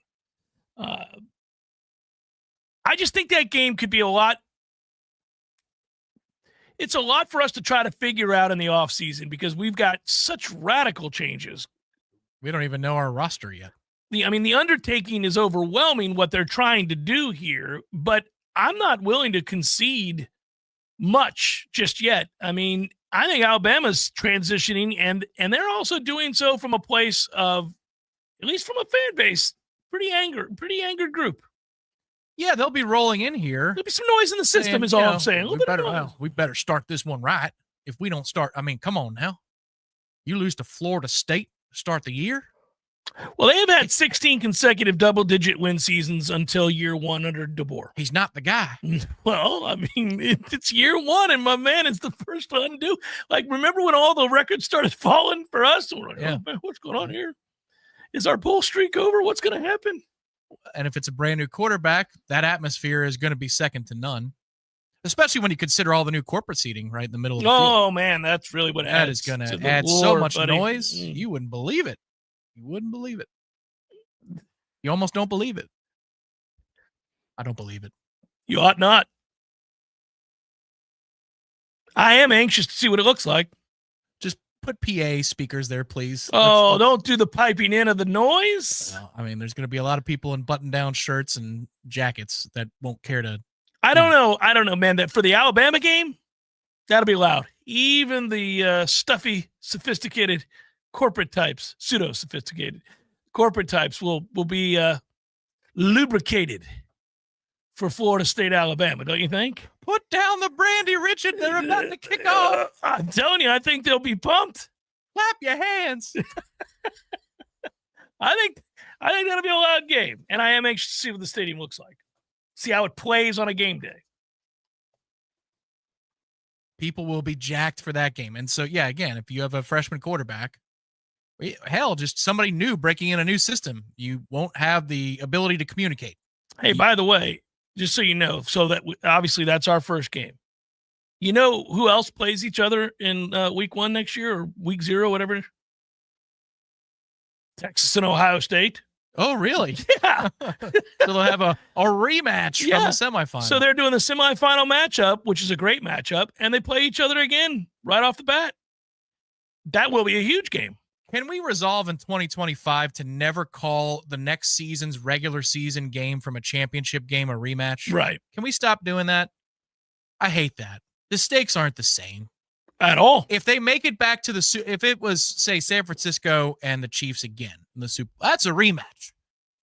I just think that game could be a lot. It's a lot for us to try to figure out in the offseason because we've got such radical changes. We don't even know our roster yet. The undertaking is overwhelming what they're trying to do here, but I'm not willing to concede much just yet. I think Alabama's transitioning, and they're also doing so from a place of, at least from a fan base, pretty angered group. Yeah, they'll be rolling in here. There'll be some noise in the system, is all I'm saying. We better start this one right. If we don't start, I mean, come on now. You lose to Florida State to start the year? Well, they have had 16 consecutive double-digit win seasons until year one under DeBoer. He's not the guy. Well, I mean, it's year one, and my man is the first to undo. Like, remember when all the records started falling for us? And we're like, oh, man, what's going on here? Is our bull streak over? What's going to happen? And if it's a brand new quarterback, that atmosphere is going to be second to none, especially when you consider all the new corporate seating right in the middle of the field. Oh, man, that's really what that adds is going to to the add lore, so much buddy. noise. You wouldn't believe it. You wouldn't believe it. You almost don't believe it. I don't believe it. You ought not. I am anxious to see what it looks like. Just put PA speakers there, please. Oh, don't do the piping in of the noise. Well, I mean, there's going to be a lot of people in button-down shirts and jackets that won't care to. I don't know, man. That for the Alabama game, that'll be loud. Even the stuffy, sophisticated corporate types, pseudo-sophisticated corporate types will be lubricated for Florida State, Alabama, don't you think? Put down the brandy, Richard. They're about to kick off. I'm telling you, I think they'll be pumped. Clap your hands. I think that'll be a loud game, and I am anxious to see what the stadium looks like. See how it plays on a game day. People will be jacked for that game. And so, yeah, again, if you have a freshman quarterback, hell, just somebody new breaking in a new system, you won't have the ability to communicate. Hey, by the way, just so you know, so that obviously that's our first game. You know who else plays each other in week 1 next year or week 0, whatever? Texas and Ohio State. Oh, really? Yeah. So they'll have a rematch from the semifinal. So they're doing the semifinal matchup, which is a great matchup, and they play each other again right off the bat. That will be a huge game. Can we resolve in 2025 to never call the next season's regular season game from a championship game a rematch? Right. Can we stop doing that? I hate that. The stakes aren't the same at all. If they make it back to if it was, say, San Francisco and the Chiefs again in the Super, that's a rematch,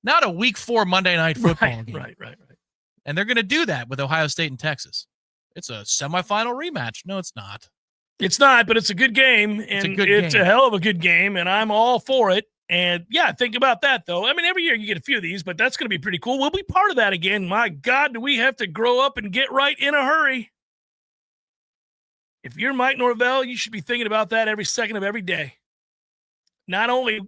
not a week 4 Monday Night Football game. Right. And they're going to do that with Ohio State and Texas. It's a semifinal rematch. No, it's not. It's not, but it's a good game, and it's a hell of a good game, and I'm all for it. And, yeah, think about that, though. I mean, every year you get a few of these, but that's going to be pretty cool. We'll be part of that again. My God, do we have to grow up and get right in a hurry. If you're Mike Norvell, you should be thinking about that every second of every day. Not only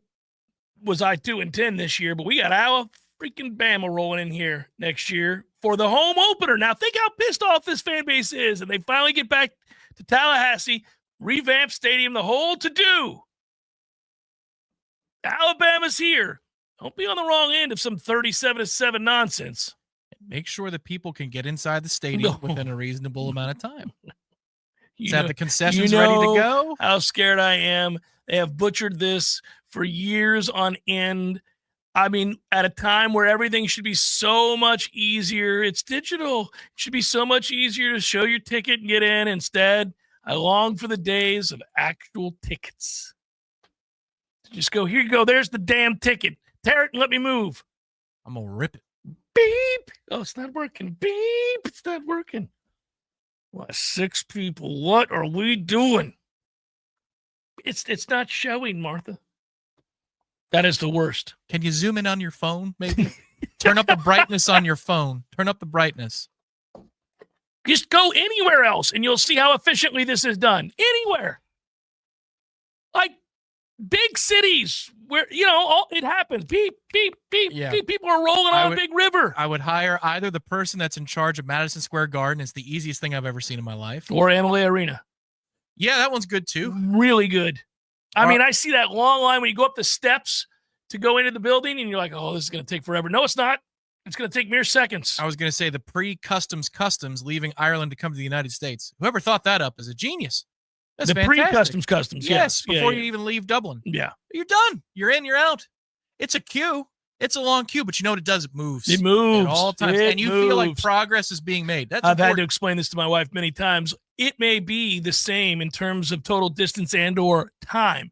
was I 2-10 this year, but we got our freaking Bama rolling in here next year for the home opener. Now, think how pissed off this fan base is, and they finally get back to Tallahassee, revamp stadium, the whole to-do. Alabama's here. Don't be on the wrong end of some 37-7 nonsense. Make sure that people can get inside the stadium within a reasonable amount of time. Have the concessions ready to go? How scared I am. They have butchered this for years on end. I mean, at a time where everything should be so much easier. It's digital. It should be so much easier to show your ticket and get in. Instead, I long for the days of actual tickets. Just go, here you go. There's the damn ticket. Tear it and let me move. I'm going to rip it. Beep. Oh, it's not working. Beep. It's not working. What, 6 people? What are we doing? It's not showing, Martha. That is the worst. Can you zoom in on your phone, maybe? Turn up the brightness on your phone. Turn up the brightness. Just go anywhere else, and you'll see how efficiently this is done. Anywhere. Like big cities where, it happens. Beep, beep, beep, beep. People are rolling on a big river. I would hire either the person that's in charge of Madison Square Garden. It's the easiest thing I've ever seen in my life. Or Amalie Arena. Yeah, that one's good too. Really good. I mean, I see that long line when you go up the steps to go into the building, and you're like, oh, this is going to take forever. No, it's not. It's going to take mere seconds. I was going to say the pre-customs leaving Ireland to come to the United States. Whoever thought that up is a genius. That's the pre-customs customs. Yes, before you even leave Dublin. Yeah. You're done. You're in, you're out. It's a queue. It's a long queue, but you know what it does? It moves. It moves. At all times. And you feel like progress is being made. That's I've had to explain this to my wife many times. It may be the same in terms of total distance and or time,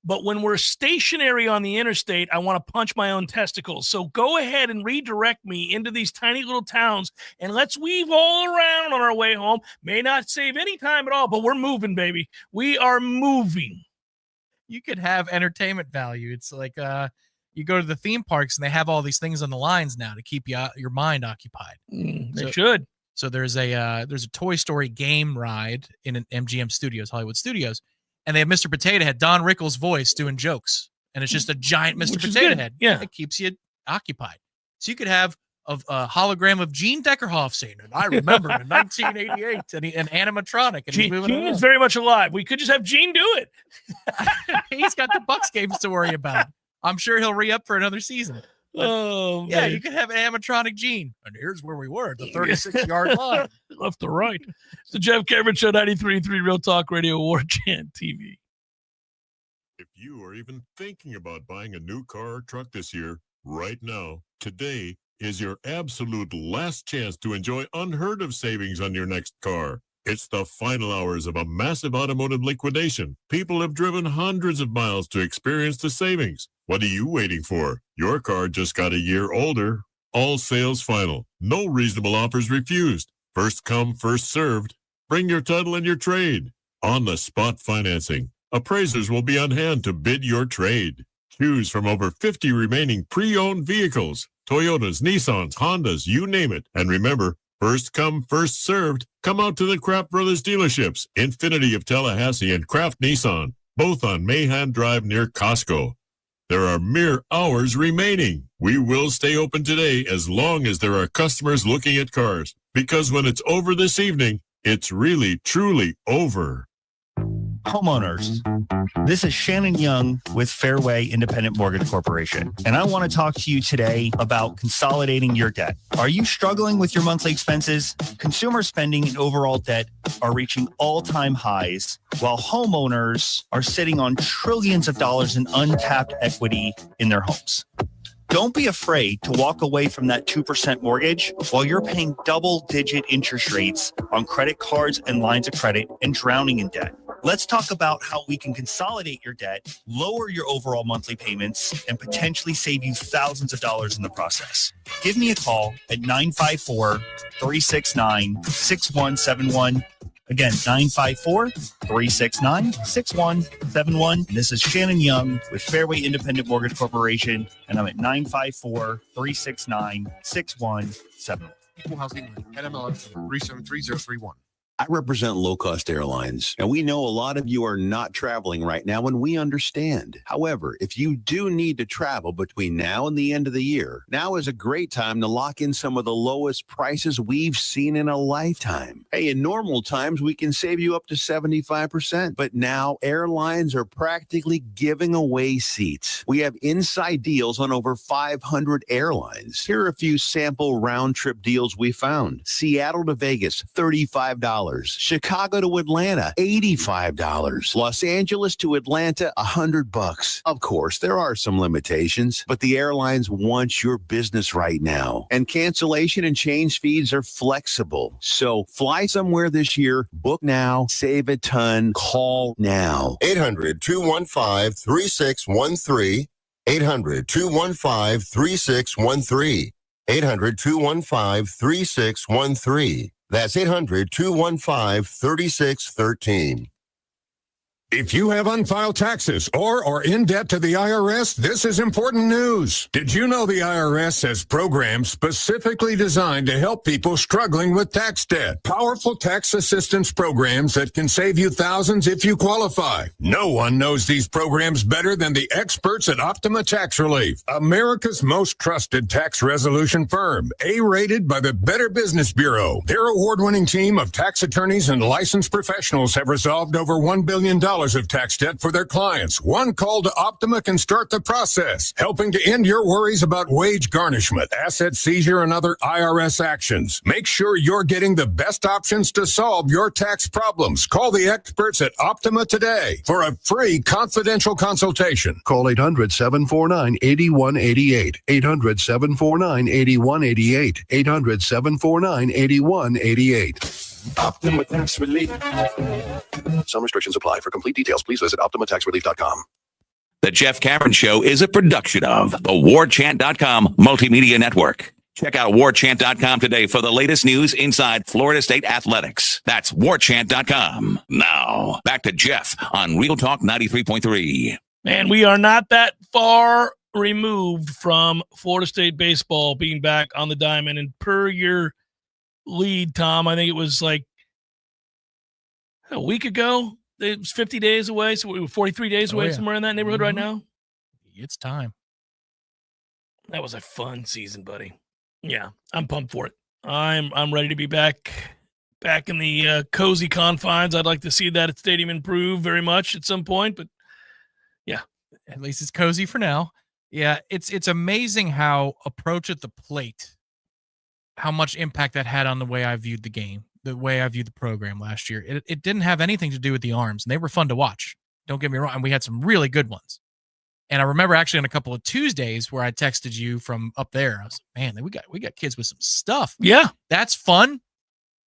But when we're stationary on the interstate, I want to punch my own testicles. So go ahead and redirect me into these tiny little towns, and let's weave all around on our way home. May not save any time at all, but we're moving, baby. We are moving. You could have entertainment value. It's like you go to the theme parks and they have all these things on the lines now to keep your mind occupied. They should. So there's a Toy Story game ride in an MGM Studios, Hollywood Studios, and they have Mr. Potato Head, Don Rickles' voice, doing jokes, and it's just a giant Mr. Potato Head. Yeah, it keeps you occupied. So you could have a hologram of Gene Deckerhoff saying, "And I remember in 1988," and an animatronic. And Gene is very much alive. We could just have Gene do it. He's got the Bucks games to worry about. I'm sure he'll re-up for another season. Oh, yeah, man. you could have an animatronic Gene. And here's where we were, at the 36-yard line. Left to right. It's the Jeff Cameron Show, 93.3 Real Talk Radio, Warchant TV. If you are even thinking about buying a new car or truck this year, right now, today is your absolute last chance to enjoy unheard of savings on your next car. It's the final hours of a massive automotive liquidation. People have driven hundreds of miles to experience the savings. What are you waiting for? Your car just got a year older. All sales final. No reasonable offers refused. First come, first served. Bring your title and your trade. On the spot financing. Appraisers will be on hand to bid your trade. Choose from over 50 remaining pre-owned vehicles. Toyotas, Nissans, Hondas, you name it. And remember, first come, first served. Come out to the Kraft Brothers dealerships, Infinity of Tallahassee and Kraft Nissan, both on Mahan Drive near Costco. There are mere hours remaining. We will stay open today as long as there are customers looking at cars. Because when it's over this evening, it's really, truly over. Homeowners, this is Shannon Young with Fairway Independent Mortgage Corporation, and I want to talk to you today about consolidating your debt. Are you struggling with your monthly expenses? Consumer spending and overall debt are reaching all-time highs, while homeowners are sitting on trillions of dollars in untapped equity in their homes. Don't be afraid to walk away from that 2% mortgage while you're paying double-digit interest rates on credit cards and lines of credit and drowning in debt. Let's talk about how we can consolidate your debt, lower your overall monthly payments, and potentially save you thousands of dollars in the process. Give me a call at 954-369-6171. Again, 954-369-6171. This is Shannon Young with Fairway Independent Mortgage Corporation, and I'm at 954-369-6171. Equal housing NMLS 373031. I represent low-cost airlines, and we know a lot of you are not traveling right now, and we understand. However, if you do need to travel between now and the end of the year, now is a great time to lock in some of the lowest prices we've seen in a lifetime. Hey, in normal times, we can save you up to 75%, but now airlines are practically giving away seats. We have inside deals on over 500 airlines. Here are a few sample round-trip deals we found. Seattle to Vegas, $35. Chicago to Atlanta, $85. Los Angeles to Atlanta, $100. Of course, there are some limitations, but the airlines want your business right now. And cancellation and change fees are flexible. So fly somewhere this year, book now, save a ton, call now. 800-215-3613. 800-215-3613. 800-215-3613. That's 800-215-3613. If you have unfiled taxes or are in debt to the IRS, this is important news. Did you know the IRS has programs specifically designed to help people struggling with tax debt? Powerful tax assistance programs that can save you thousands if you qualify. No one knows these programs better than the experts at Optima Tax Relief, America's most trusted tax resolution firm, A-rated by the Better Business Bureau. Their award-winning team of tax attorneys and licensed professionals have resolved over $1 billion of tax debt for their clients. One call to Optima can start the process, helping to end your worries about wage garnishment, asset seizure, and other IRS actions. Make sure you're getting the best options to solve your tax problems. Call the experts at Optima today for a free confidential consultation. Call 800-749-8188. 800-749-8188. 800-749-8188. Optima Tax Relief. Some restrictions apply. For complete details, please visit OptimaTaxRelief.com. The Jeff Cameron Show is a production of the Warchant.com Multimedia Network. Check out Warchant.com today for the latest news inside Florida State athletics. That's Warchant.com. Now, back to Jeff on Real Talk 93.3. Man, we are not that far removed from Florida State baseball being back on the diamond. And per your lead, Tom, I think it was like a week ago. It was 50 days away, so we were 43 days away, somewhere in that neighborhood right now. It's time. That was a fun season, buddy. Yeah, I'm pumped for it. I'm ready to be back in the cozy confines. I'd like to see that stadium improve very much at some point, but yeah. At least it's cozy for now. Yeah, it's amazing how approach at the plate, how much impact that had on the way I viewed the game, the way I viewed the program last year. It didn't have anything to do with the arms, and they were fun to watch. Don't get me wrong. And we had some really good ones. And I remember actually on a couple of Tuesdays where I texted you from up there. I was like, man, we got kids with some stuff. Yeah. That's fun,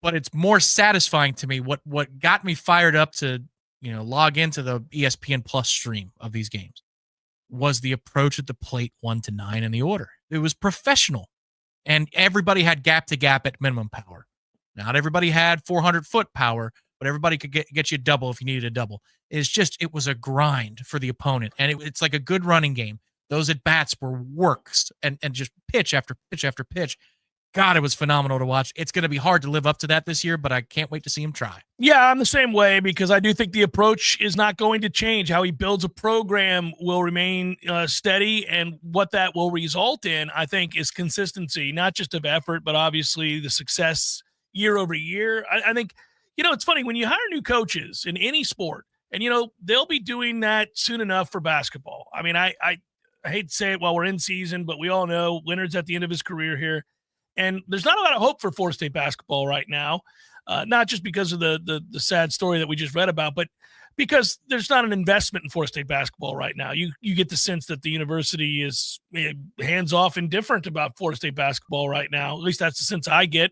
but it's more satisfying to me. What got me fired up to, log into the ESPN Plus stream of these games was the approach at the plate 1 to 9 in the order. It was professional. And everybody had gap to gap at minimum power. Not everybody had 400-foot power, but everybody could get you a double if you needed a double. It was a grind for the opponent. And it's like a good running game. Those at-bats were works and just pitch after pitch after pitch. God, it was phenomenal to watch. It's going to be hard to live up to that this year, but I can't wait to see him try. Yeah, I'm the same way because I do think the approach is not going to change. How he builds a program will remain steady, and what that will result in, I think, is consistency, not just of effort, but obviously the success year over year. I think, it's funny when you hire new coaches in any sport, and, they'll be doing that soon enough for basketball. I mean, I hate to say it while we're in season, but we all know Leonard's at the end of his career here. And there's not a lot of hope for Florida State basketball right now, not just because of the sad story that we just read about, but because there's not an investment in Florida State basketball right now. You get the sense that the university is hands-off indifferent about Florida State basketball right now. At least that's the sense I get.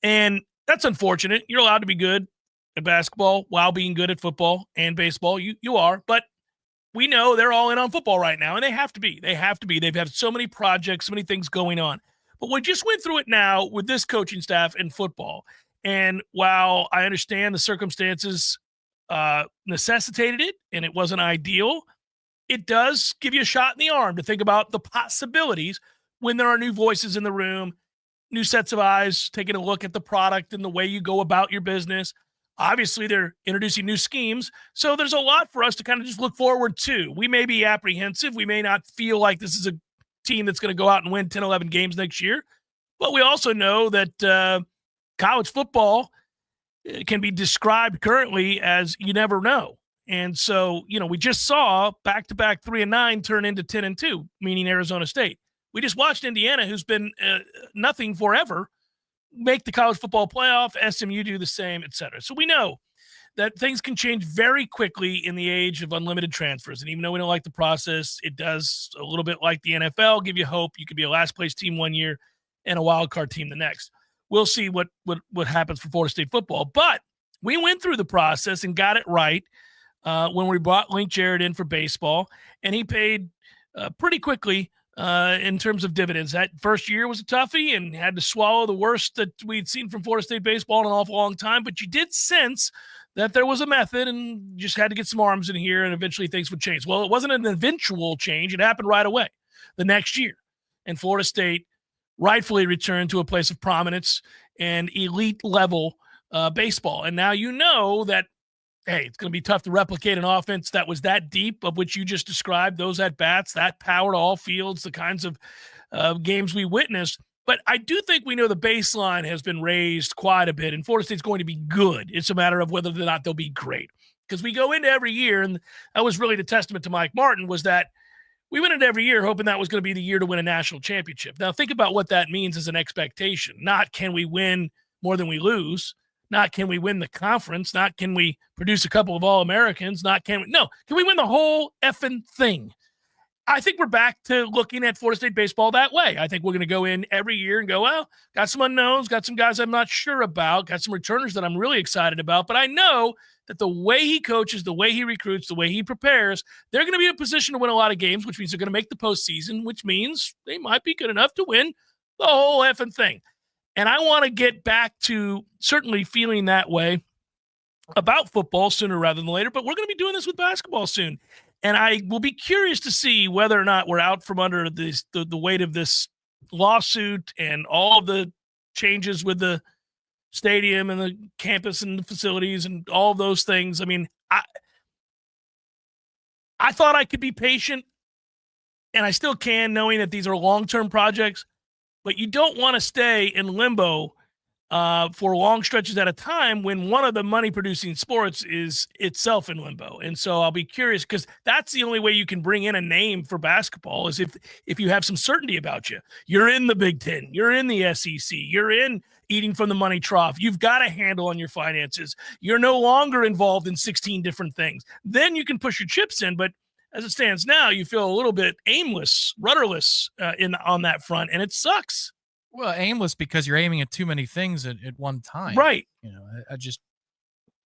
And that's unfortunate. You're allowed to be good at basketball while being good at football and baseball. You are, but we know they're all in on football right now, and they have to be. They have to be. They've had so many projects, so many things going on. But we just went through it now with this coaching staff in football. And while I understand the circumstances necessitated it and it wasn't ideal, it does give you a shot in the arm to think about the possibilities when there are new voices in the room, new sets of eyes, taking a look at the product and the way you go about your business. Obviously, they're introducing new schemes. So there's a lot for us to kind of just look forward to. We may be apprehensive. We may not feel like this is a team that's going to go out and win 10, 11 games next year. But we also know that college football can be described currently as you never know. And so, we just saw back-to-back 3-9 turn into 10-2, meaning Arizona State. We just watched Indiana, who's been nothing forever, make the college football playoff, SMU do the same, et cetera. So we know that things can change very quickly in the age of unlimited transfers. And even though we don't like the process, it does a little bit like the NFL, give you hope. You could be a last place team one year and a wild card team the next. We'll see what happens for Florida State football. But we went through the process and got it right when we brought Link Jarrett in for baseball, and he paid pretty quickly in terms of dividends. That first year was a toughie and had to swallow the worst that we'd seen from Florida State baseball in an awful long time. But you did sense that there was a method and just had to get some arms in here and eventually things would change. Well, it wasn't an eventual change. It happened right away the next year. And Florida State rightfully returned to a place of prominence and elite level baseball. And now you know that, hey, it's going to be tough to replicate an offense that was that deep, of which you just described, those at-bats, that power to all fields, the kinds of games we witnessed. But I do think we know the baseline has been raised quite a bit, and Florida State's going to be good. It's a matter of whether or not they'll be great. Because we go into every year, and that was really the testament to Mike Martin, was that we went into every year hoping that was going to be the year to win a national championship. Now, think about what that means as an expectation. Not can we win more than we lose, not can we win the conference, not can we produce a couple of All-Americans, can we win the whole effing thing? I think we're back to looking at Florida State baseball that way. I think we're going to go in every year and go, well, got some unknowns, got some guys I'm not sure about, got some returners that I'm really excited about, but I know that the way he coaches, the way he recruits, the way he prepares, they're going to be in a position to win a lot of games, which means they're going to make the postseason, which means they might be good enough to win the whole effing thing. And I want to get back to certainly feeling that way about football sooner rather than later, but we're going to be doing this with basketball soon. And I will be curious to see whether or not we're out from under the weight of this lawsuit and all of the changes with the stadium and the campus and the facilities and all of those things. I mean, I thought I could be patient, and I still can, knowing that these are long-term projects, but you don't want to stay in limbo for long stretches at a time when one of the money-producing sports is itself in limbo. And so I'll be curious, because that's the only way you can bring in a name for basketball is if you have some certainty about you. You're in the Big Ten. You're in the SEC. You're in eating from the money trough. You've got a handle on your finances. You're no longer involved in 16 different things. Then you can push your chips in, but as it stands now, you feel a little bit aimless, rudderless on that front, and it sucks. Well, aimless because you're aiming at too many things at one time. Right. You know,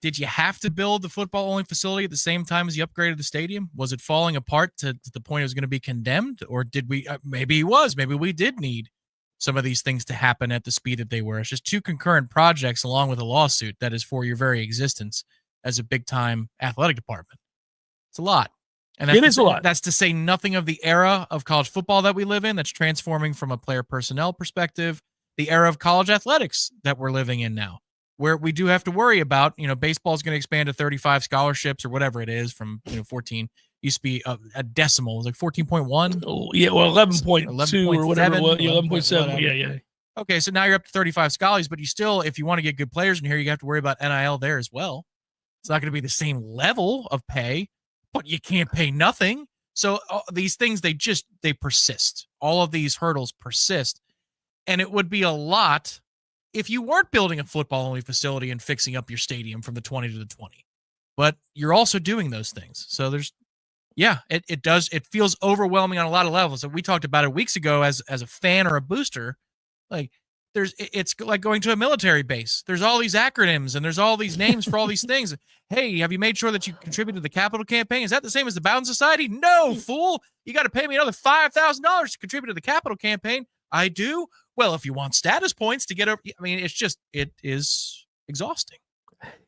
did you have to build the football-only facility at the same time as you upgraded the stadium? Was it falling apart to the point it was going to be condemned? Or did we, maybe it was, maybe we did need some of these things to happen at the speed that they were. It's just two concurrent projects along with a lawsuit that is for your very existence as a big-time athletic department. It's a lot. And it is a lot. That's to say nothing of the era of college football that we live in that's transforming from a player personnel perspective, the era of college athletics that we're living in now, where we do have to worry about, baseball is going to expand to 35 scholarships or whatever it is from, 14. Used to be a decimal. It was like 14.1. Oh, yeah, well, 11.2 or whatever. 11.7. Yeah. Okay, so now you're up to 35 scholars, but you still, if you want to get good players in here, you have to worry about NIL there as well. It's not going to be the same level of pay, but you can't pay nothing. So these things, they persist. All of these hurdles persist. And it would be a lot if you weren't building a football-only facility and fixing up your stadium from the 20 to the 20. But you're also doing those things. So it feels overwhelming on a lot of levels. And we talked about it weeks ago as a fan or a booster. Like, it's like going to a military base. There's all these acronyms and there's all these names for all these things. Hey, have you made sure that you contributed to the capital campaign? Is that the same as the Bowden Society? No, fool. You got to pay me another $5,000 to contribute to the capital campaign. I do. Well, if you want status points to get over, it is exhausting.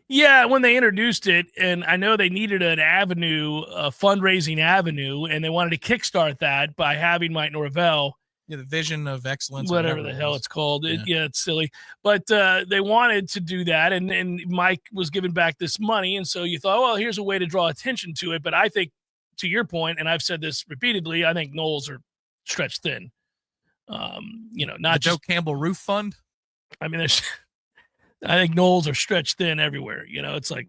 Yeah, when they introduced it, and I know they needed an avenue, a fundraising avenue, and they wanted to kickstart that by having Mike Norvell. Yeah, the vision of excellence. Whatever the hell it's called. Yeah, it's silly. But they wanted to do that, and Mike was giving back this money, and so you thought, well, here's a way to draw attention to it. But I think, to your point, and I've said this repeatedly, I think Knowles are stretched thin. Not the Joe Campbell Roof Fund. I mean, I think Knowles are stretched thin everywhere. It's like,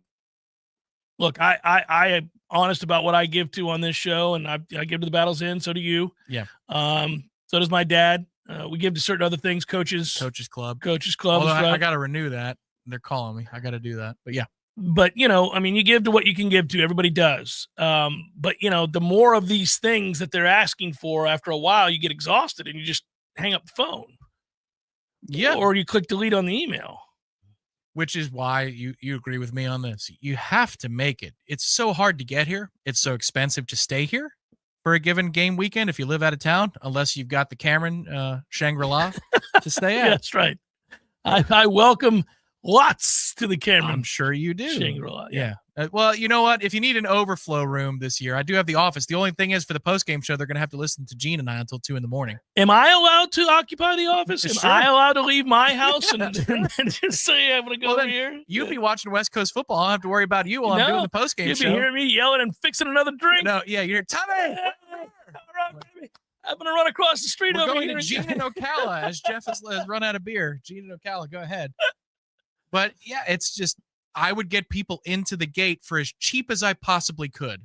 look, I am honest about what I give to on this show, and I give to the Battle's End. So do you. Yeah. So does my dad. We give to certain other things, coaches club. Although I got to renew that. They're calling me. I got to do that. But yeah. But, you give to what you can give to. Everybody does. But, the more of these things that they're asking for, after a while, you get exhausted and you just hang up the phone. Yeah. Or you click delete on the email. Which is why you agree with me on this. You have to make it. It's so hard to get here. It's so expensive to stay here for a given game weekend if you live out of town, unless you've got the Cameron Shangri-La to stay at. Yeah, that's right. I welcome lots to the Cameron. I'm sure you do. Shangri-La. Yeah. Well, you know what? If you need an overflow room this year, I do have the office. The only thing is, for the post-game show, they're going to have to listen to Gene and I until 2 a.m. Am I allowed to occupy the office? Sure. Am I allowed to leave my house and just say I'm going to go over here? You'll be watching West Coast football. I don't have to worry about you while I'm doing the post-game show. You'll be hearing me yelling and fixing another drink. No, yeah, you're Tommy. All right, baby. I'm going to run across the street We're over going here. to Gene and Ocala as Jeff has run out of beer. Gene and Ocala, go ahead. But yeah, it's just, I would get people into the gate for as cheap as I possibly could.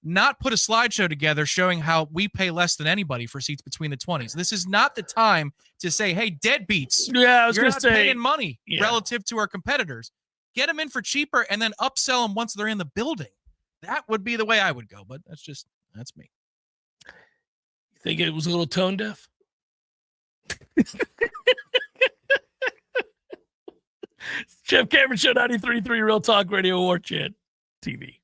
Not put a slideshow together showing how we pay less than anybody for seats between the 20s. This is not the time to say, hey, deadbeats. Yeah, I was going to say, paying money relative to our competitors. Get them in for cheaper and then upsell them once they're in the building. That would be the way I would go, but that's me. You think it was a little tone deaf? Jeff Cameron Show, 93.3 Real Talk Radio, Warchant TV.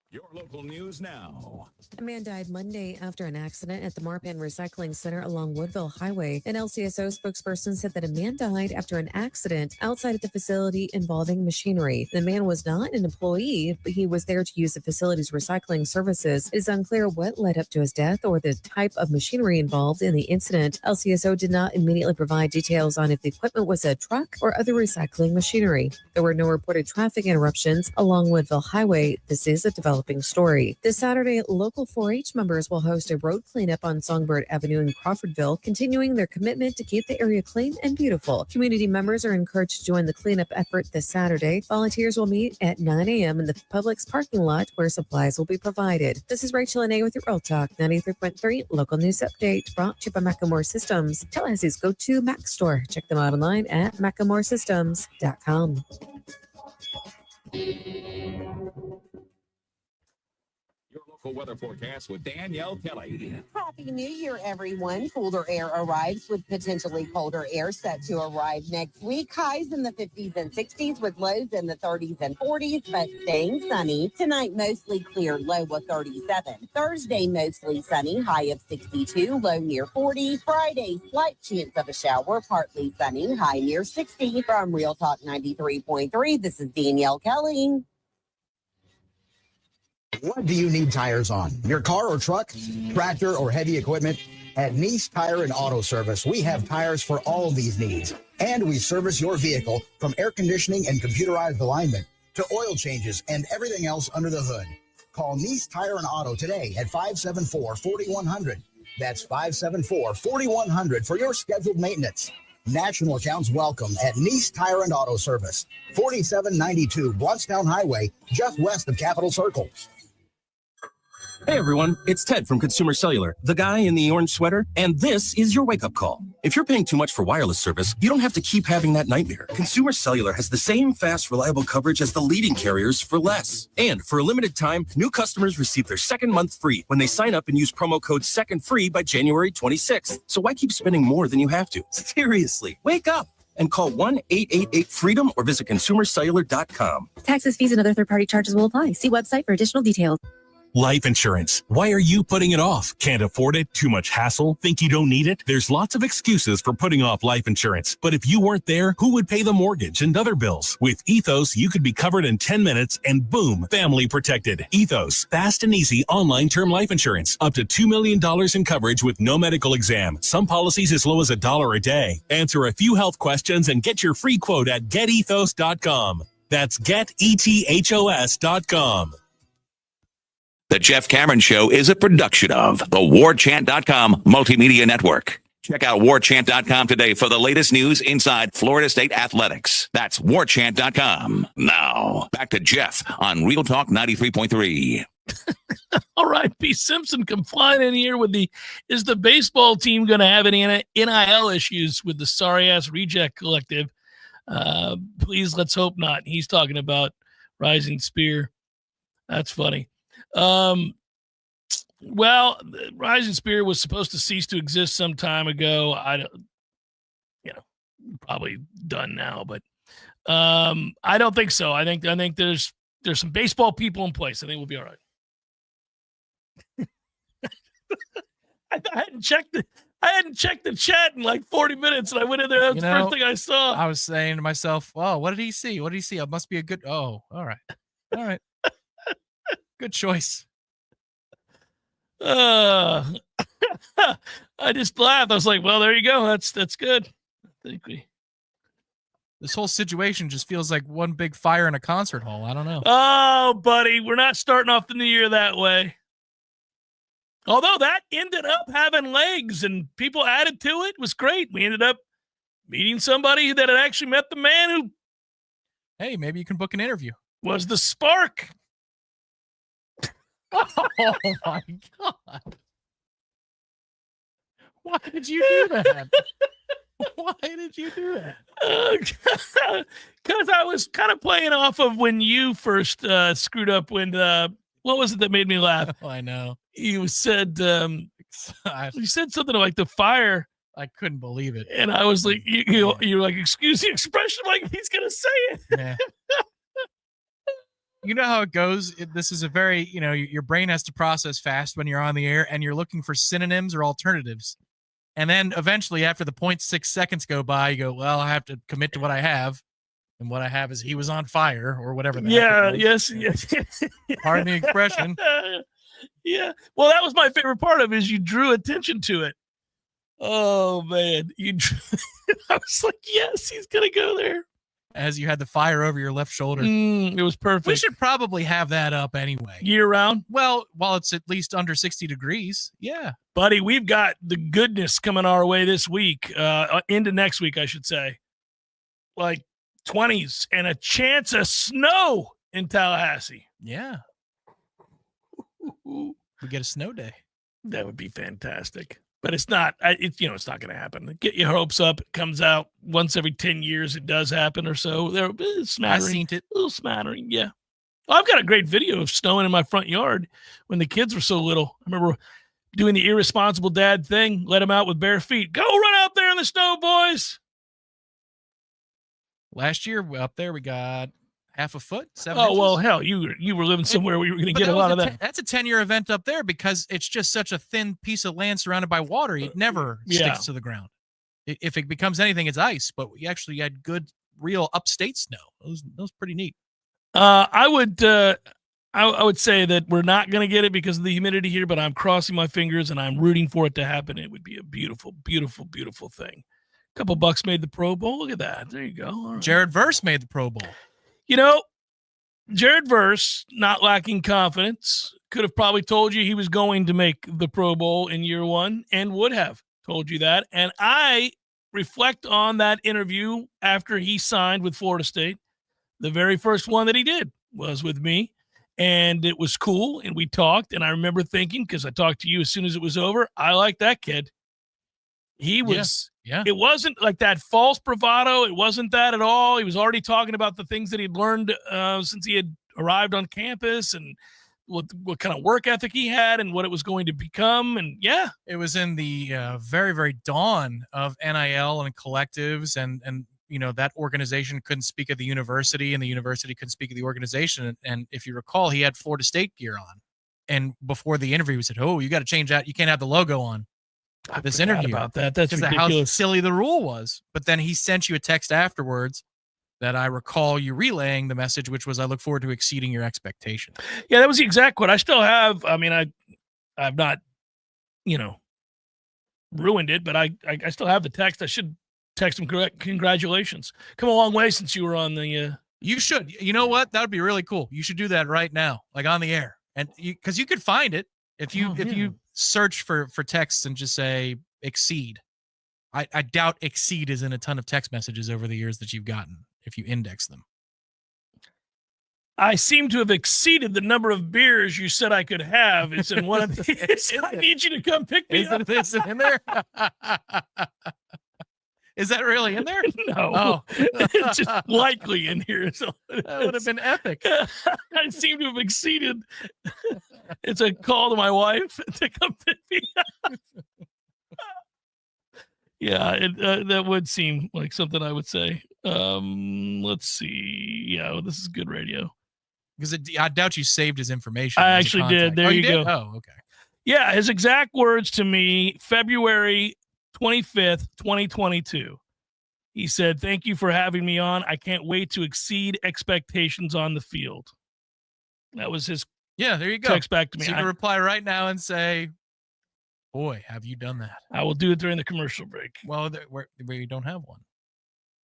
Your local news now. A man died Monday after an accident at the Marpan Recycling Center along Woodville Highway. An LCSO spokesperson said that a man died after an accident outside of the facility involving machinery. The man was not an employee, but he was there to use the facility's recycling services. It is unclear what led up to his death or the type of machinery involved in the incident. LCSO did not immediately provide details on if the equipment was a truck or other recycling machinery. There were no reported traffic interruptions along Woodville Highway. This is a developing story. This Saturday, local 4-H members will host a road cleanup on Songbird Avenue in Crawfordville, continuing their commitment to keep the area clean and beautiful. Community members are encouraged to join the cleanup effort this Saturday. Volunteers will meet at 9 a.m. in the Publix parking lot where supplies will be provided. This is Rachel Anay with your Real Talk 93.3 local news update, brought to you by Macklemore Systems, Tallahassee's go-to Mac store. Check them out online at MacklemoreSystems.com. Weather forecast with Danielle Kelly. Happy New Year, everyone. Colder air arrives with potentially colder air set to arrive next week. Highs in the 50s and 60s with lows in the 30s and 40s, but staying sunny. Tonight, mostly clear, low of 37. Thursday, mostly sunny, high of 62, low near 40. Friday, slight chance of a shower, partly sunny, high near 60. From Real Talk 93.3, this is Danielle Kelly. What do you need tires on? Your car or truck, tractor or heavy equipment? At Nice Tire and Auto Service, we have tires for all these needs. And we service your vehicle from air conditioning and computerized alignment to oil changes and everything else under the hood. Call Nice Tire and Auto today at 574-4100. That's 574-4100 for your scheduled maintenance. National accounts welcome at Nice Tire and Auto Service, 4792 Bluntstown Highway, just west of Capitol Circle. Hey everyone, it's Ted from Consumer Cellular, the guy in the orange sweater, and this is your wake-up call. If you're paying too much for wireless service, you don't have to keep having that nightmare. Consumer Cellular has the same fast, reliable coverage as the leading carriers for less. And for a limited time, new customers receive their second month free when they sign up and use promo code SECONDFREE by January 26th. So why keep spending more than you have to? Seriously, wake up and call 1-888-FREEDOM or visit consumercellular.com. Taxes, fees, and other third-party charges will apply. See website for additional details. Life insurance. Why are you putting it off? Can't afford it? Too much hassle? Think you don't need it? There's lots of excuses for putting off life insurance. But if you weren't there, who would pay the mortgage and other bills? With Ethos, you could be covered in 10 minutes and boom, family protected. Ethos, fast and easy online term life insurance. Up to $2 million in coverage with no medical exam. Some policies as low as $1 a day. Answer a few health questions and get your free quote at getethos.com. That's getethos.com. The Jeff Cameron Show is a production of the Warchant.com Multimedia Network. Check out Warchant.com today for the latest news inside Florida State athletics. That's Warchant.com. Now, back to Jeff on Real Talk 93.3. All right, P. Simpson come flying in here with is the baseball team going to have any NIL issues with the sorry-ass reject collective? Please, let's hope not. He's talking about Rising Spear. That's funny. Well, Rising Spear was supposed to cease to exist some time ago. Probably done now, but I don't think so. I think there's some baseball people in place. I think we'll be all right. I hadn't checked the chat in like 40 minutes, and I went in there. That's the first thing I saw. I was saying to myself, "Oh, what did he see? What did he see? It must be a good." Oh, all right. Good choice. I just laughed. I was like, well, there you go. That's good. I think this whole situation just feels like one big fire in a concert hall. I don't know. Oh, buddy, we're not starting off the new year that way. Although that ended up having legs and people added to it. It was great. We ended up meeting somebody that had actually met the man who, hey, maybe you can book an interview, was the spark. Oh my God. Why did you do that? Why did you do that? Because I was kind of playing off of when you first screwed up when, what was it that made me laugh? Oh, I know. You said, you said something like the fire. I couldn't believe it. And I was like, you're like, excuse the expression, like he's gonna say it. Yeah. You know how it goes. This is a very, your brain has to process fast when you're on the air and you're looking for synonyms or alternatives. And then eventually after the 0.6 seconds go by, you go, well, I have to commit to what I have. And what I have is he was on fire or whatever. Yes. Pardon the expression. Yeah. Well, that was my favorite part of it, is you drew attention to it. Oh, man. I was like, yes, he's going to go there. As you had the fire over your left shoulder. It was perfect. We should probably have that up anyway. Year round? Well, while it's at least under 60 degrees. Yeah. Buddy, we've got the goodness coming our way this week, into next week, I should say. Like 20s and a chance of snow in Tallahassee. Yeah. We get a snow day. That would be fantastic. But it's not, it's not going to happen. Get your hopes up. It comes out once every 10 years. It does happen or so. There, smattering. I seen it. A little smattering, yeah. Well, I've got a great video of snowing in my front yard when the kids were so little. I remember doing the irresponsible dad thing, let them out with bare feet. Go run out there in the snow, boys. Last year up there, we got half a foot, 7 Oh, inches. well, hell, you were living somewhere where you were going to get a lot of that. That's a 10-year event up there because it's just such a thin piece of land surrounded by water. It never sticks to the ground. If it becomes anything, it's ice. But we actually had good, real upstate snow. That was pretty neat. I would say that we're not going to get it because of the humidity here, but I'm crossing my fingers and I'm rooting for it to happen. It would be a beautiful, beautiful, beautiful thing. A couple bucks made the Pro Bowl. Look at that. There you go. All right. Jared Verse made the Pro Bowl. Jared Verse, not lacking confidence, could have probably told you he was going to make the Pro Bowl in year one and would have told you that. And I reflect on that interview after he signed with Florida State. The very first one that he did was with me, and it was cool, and we talked, and I remember thinking, because I talked to you as soon as it was over, I like that kid. He was, It wasn't like that false bravado. It wasn't that at all. He was already talking about the things that he'd learned since he had arrived on campus and what kind of work ethic he had and what it was going to become. And it was in the very, very dawn of NIL and collectives and that organization couldn't speak of the university and the university couldn't speak of the organization. And if you recall, he had Florida State gear on. And before the interview, he said, "Oh, you got to change that. You can't have the logo on." This interview about that. That's ridiculous. How silly the rule was. But then he sent you a text afterwards that I recall you relaying the message, which was, "I look forward to exceeding your expectations." Yeah, that was the exact quote. I still have. I mean, I've not, ruined it, but I still have the text. I should text him congratulations. Come a long way since you were on the. You should. You know what? That would be really cool. You should do that right now, like on the air, and because you could find it if you search for texts and just say exceed. I doubt exceed is in a ton of text messages over the years that you've gotten if you index them. I seem to have exceeded the number of beers you said I could have. It's in one of these. I need you to come pick me up. Is it in there? Is that really in there? No. Oh. It's just likely in here. So that would have been epic. I seem to have exceeded. It's a call to my wife to come pick me up. Yeah, that would seem like something I would say. Let's see. Yeah, this is good radio. Because I doubt you saved his information. I actually did. There you go. Oh, okay. Yeah, his exact words to me, February 25th, 2022. He said, "Thank you for having me on. I can't wait to exceed expectations on the field." That was his there you go. Text back to me. So you can reply right now and say, "Boy, have you done that?" I will do it during the commercial break. Well, where you don't have one.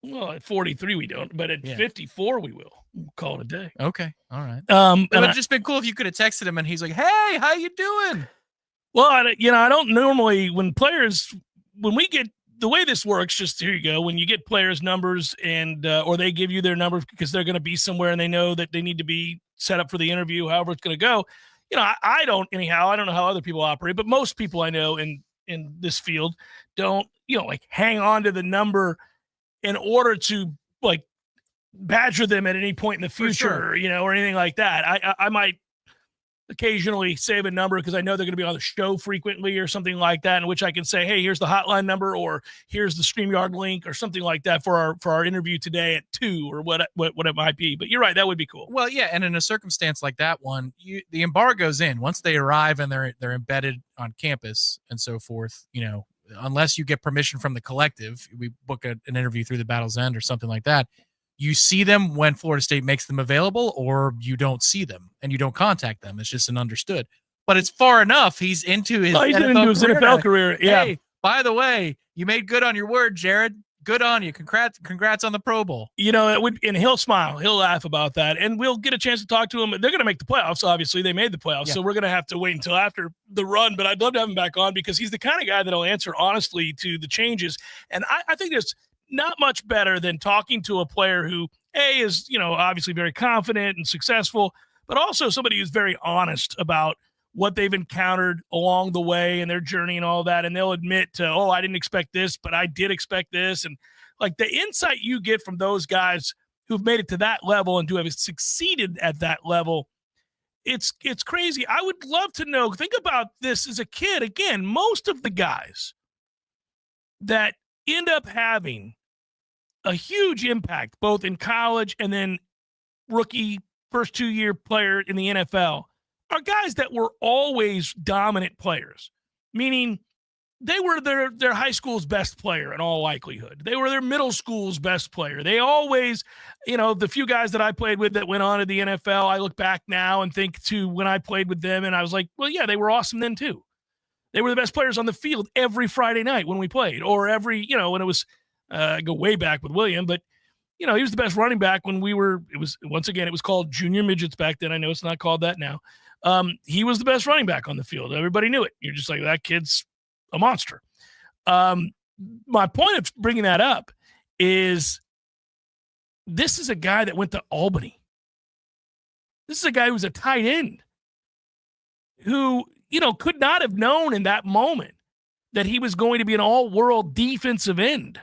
Well, at 43 we don't, but at 54 we will. We'll call it a day. Okay, all right. It would have just been cool if you could have texted him and he's like, "Hey, how you doing?" Well, I don't normally when we get the way this works. Just here you go. When you get players' numbers and or they give you their numbers because they're going to be somewhere and they know that they need to be set up for the interview, however it's going to go. I don't anyhow. I don't know how other people operate, but most people I know in this field don't like hang on to the number in order to like badger them at any point in the future, or anything like that. I might occasionally save a number because I know they're going to be on the show frequently or something like that, in which I can say, hey, here's the hotline number, or here's the StreamYard link, or something like that for our interview today at 2, or what it might be. But you're right, that would be cool. Well, yeah, and in a circumstance like that one, the embargo's in. Once they arrive and they're embedded on campus and so forth, unless you get permission from the collective, we book an interview through the Battle's End or something like that. You see them when Florida State makes them available, or you don't see them and you don't contact them. It's just an understood. But it's far enough. He's into his NFL career. Yeah. Hey, by the way, you made good on your word, Jared. Good on you. Congrats on the Pro Bowl. And he'll smile. He'll laugh about that. And we'll get a chance to talk to him. They're going to make the playoffs. Obviously, they made the playoffs. Yeah. So we're going to have to wait until after the run. But I'd love to have him back on because he's the kind of guy that'll answer honestly to the changes. And I think there's not much better than talking to a player who, is, obviously very confident and successful, but also somebody who's very honest about what they've encountered along the way and their journey and all that. And they'll admit to, I didn't expect this, but I did expect this. And like the insight you get from those guys who've made it to that level and to have succeeded at that level, it's crazy. I would love to know, think about this as a kid. Again, most of the guys that end up having a huge impact, both in college and then rookie first 2-year player in the NFL, are guys that were always dominant players, meaning they were their high school's best player in all likelihood. They were their middle school's best player. They always, the few guys that I played with that went on to the NFL, I look back now and think to when I played with them and I was like, well, yeah, they were awesome then too. They were the best players on the field every Friday night when we played, or every, when it was, I go way back with William, but he was the best running back when it was called junior midgets back then. I know it's not called that now. He was the best running back on the field. Everybody knew it. You're just like, that kid's a monster. My point of bringing that up is this is a guy that went to Albany. This is a guy who was a tight end who, could not have known in that moment that he was going to be an all-world defensive end,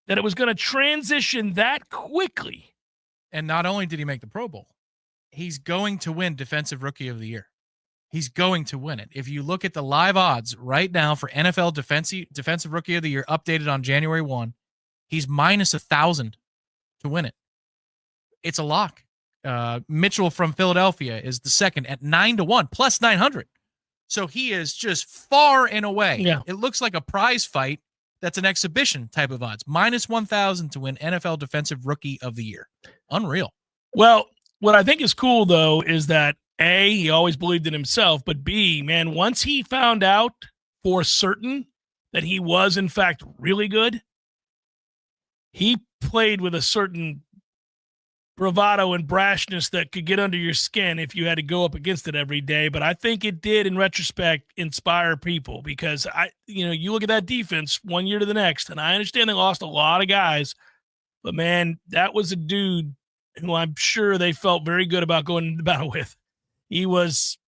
that it was going to transition that quickly. And not only did he make the Pro Bowl, he's going to win Defensive Rookie of the Year. He's going to win it. If you look at the live odds right now for NFL Defensive Rookie of the Year updated on January 1, he's minus 1,000 to win it. It's a lock. Mitchell from Philadelphia is the second at 9-1 plus 900. So he is just far and away. Yeah. It looks like a prize fight. That's an exhibition type of odds. Minus 1,000 to win NFL Defensive Rookie of the Year. Unreal. Well, what I think is cool, though, is that, A, he always believed in himself, but B, man, once he found out for certain that he was, in fact, really good, he played with a certain bravado and brashness that could get under your skin if you had to go up against it every day. But I think it did, in retrospect, inspire people because you look at that defense 1 year to the next, and I understand they lost a lot of guys, but man, that was a dude who I'm sure they felt very good about going into battle with. He was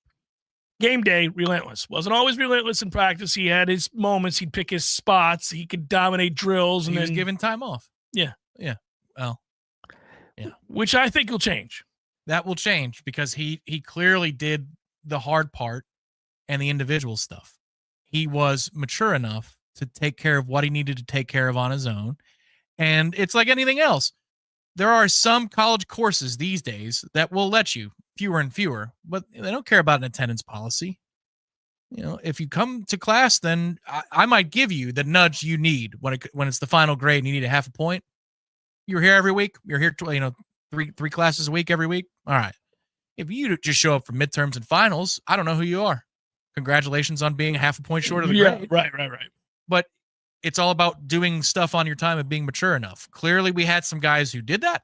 game day relentless. Wasn't always relentless in practice. He had his moments. He'd pick his spots. He could dominate drills. He was given time off. Yeah. Yeah. Well, yeah. Which I think will change. That will change because he clearly did the hard part and the individual stuff. He was mature enough to take care of what he needed to take care of on his own. And it's like anything else. There are some college courses these days that will let you, fewer and fewer, but they don't care about an attendance policy. If you come to class, then I might give you the nudge you need when it's the final grade and you need a half a point. You're here every week. You're here, three classes a week every week. All right. If you just show up for midterms and finals, I don't know who you are. Congratulations on being half a point short of the grade. Right. But it's all about doing stuff on your time and being mature enough. Clearly, we had some guys who did that.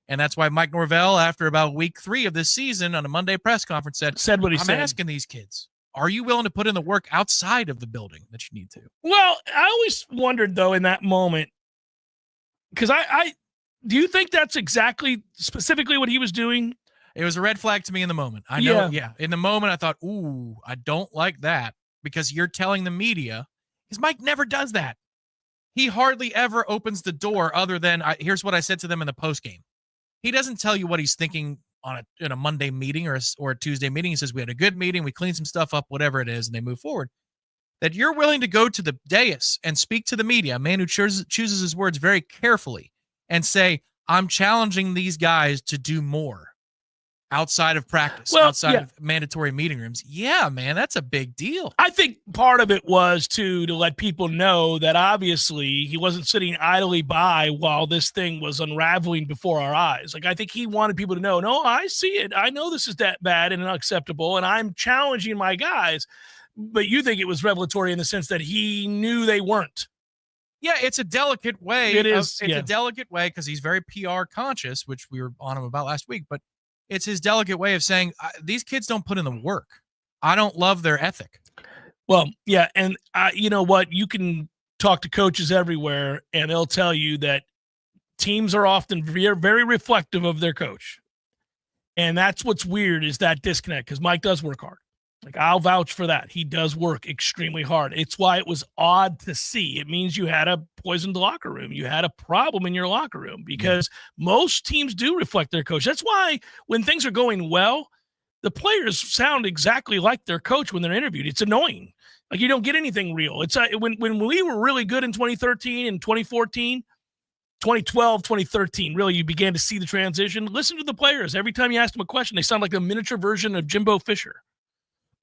And that's why Mike Norvell, after about week 3 of this season on a Monday press conference, said what he said. I'm asking these kids, are you willing to put in the work outside of the building that you need to? Well, I always wondered, though, in that moment, because I do you think that's specifically what he was doing? It was a red flag to me in the moment. I know. Yeah. In the moment, I thought, ooh, I don't like that because you're telling the media, because Mike never does that. He hardly ever opens the door other than, here's what I said to them in the post game. He doesn't tell you what he's thinking in a Monday meeting or a Tuesday meeting. He says, we had a good meeting, we cleaned some stuff up, whatever it is, and they move forward. That you're willing to go to the dais and speak to the media, a man who chooses his words very carefully, and say, I'm challenging these guys to do more outside of practice, outside of mandatory meeting rooms. Yeah, man, that's a big deal. I think part of it was to let people know that obviously he wasn't sitting idly by while this thing was unraveling before our eyes. Like, I think he wanted people to know, no, I see it. I know this is that bad and unacceptable, and I'm challenging my guys. But you think it was revelatory in the sense that he knew they weren't. Yeah, it's a delicate way. It is. It's a delicate way because he's very PR conscious, which we were on him about last week. But it's his delicate way of saying these kids don't put in the work. I don't love their ethic. Well, yeah, and you know what? You can talk to coaches everywhere, and they'll tell you that teams are often very, very reflective of their coach. And that's what's weird is that disconnect, because Mike does work hard. Like, I'll vouch for that. He does work extremely hard. It's why it was odd to see. It means you had a poisoned locker room. You had a problem in your locker room because most teams do reflect their coach. That's why when things are going well, the players sound exactly like their coach when they're interviewed. It's annoying. Like, you don't get anything real. It's when we were really good in 2013 and 2014, 2012, 2013, really, you began to see the transition. Listen to the players. Every time you ask them a question, they sound like a miniature version of Jimbo Fisher.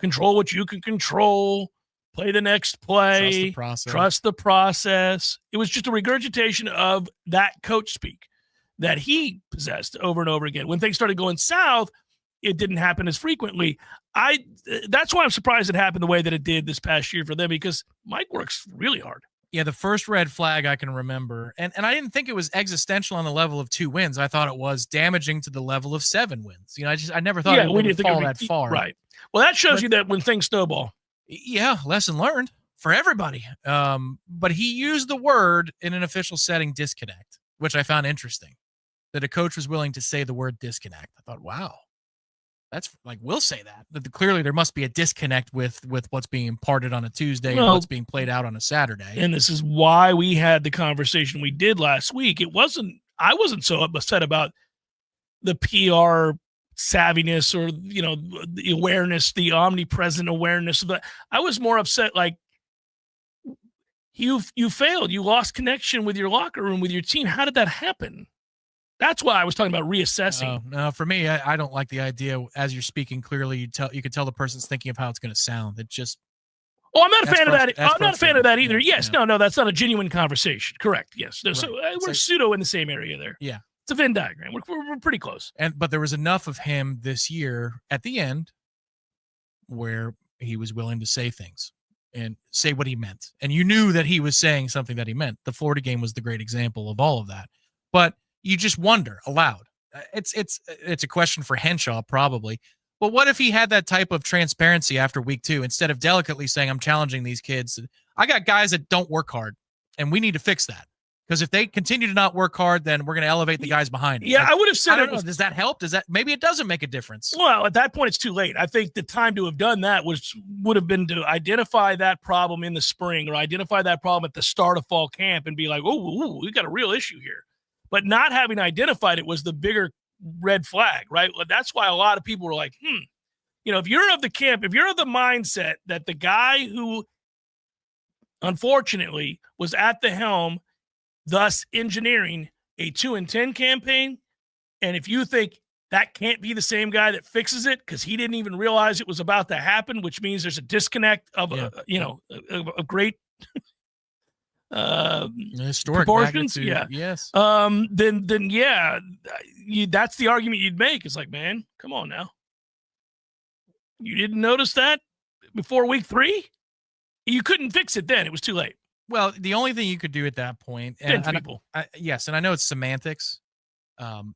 Control what you can control, play the next play, trust the process. It was just a regurgitation of that coach speak that he possessed over and over again. When things started going south, it didn't happen as frequently. That's why I'm surprised it happened the way that it did this past year for them, because Mike works really hard. Yeah, the first red flag I can remember, and I didn't think it was existential on the level of 2 wins. I thought it was damaging to the level of 7 wins. You know, I never thought it would fall that far. Right. Well, that shows you that when things snowball. Yeah, lesson learned for everybody. But he used the word in an official setting, disconnect, which I found interesting. That a coach was willing to say the word disconnect. I thought, wow, that's like, we'll say that. Clearly there must be a disconnect with what's being imparted on a Tuesday and what's being played out on a Saturday. And this is why we had the conversation we did last week. I wasn't so upset about the PR savviness or, you know, the awareness, the omnipresent awareness of that. I was more upset, like, you failed. You lost connection with your locker room, with your team. How did that happen? That's why I was talking about reassessing. No, for me, I don't like the idea as you're speaking clearly. You could tell the person's thinking of how it's going to sound. It just. Oh, I'm not a fan of that. I'm not a fan of that either. Yes, no, that's not a genuine conversation. Correct. Yes. Right. So we're pseudo in the same area there. Yeah. It's a Venn diagram. We're pretty close. But there was enough of him this year at the end where he was willing to say things and say what he meant. And you knew that he was saying something that he meant. The Florida game was the great example of all of that. But you just wonder aloud. It's a question for Henshaw probably. But what if he had that type of transparency after week 2 instead of delicately saying, I'm challenging these kids. I got guys that don't work hard, and we need to fix that. Because if they continue to not work hard, then we're going to elevate the guys behind them. Yeah, like, I would have said, I don't know, does that help? Maybe it doesn't make a difference. Well, at that point, it's too late. I think the time to have done that would have been to identify that problem in the spring or identify that problem at the start of fall camp and be like, oh, we got a real issue here. But not having identified it was the bigger red flag, right? Well, that's why a lot of people were like, you know, if you're of the camp, if you're of the mindset that the guy who unfortunately was at the helm, thus engineering a 2-10 campaign, and if you think that can't be the same guy that fixes it because he didn't even realize it was about to happen, which means there's a disconnect of a great historic proportions. Magnitude. Yeah. Yes. Then that's the argument you'd make. It's like, man, come on now. You didn't notice that before week 3? You couldn't fix it then. It was too late. Well, the only thing you could do at that point, and I know it's semantics.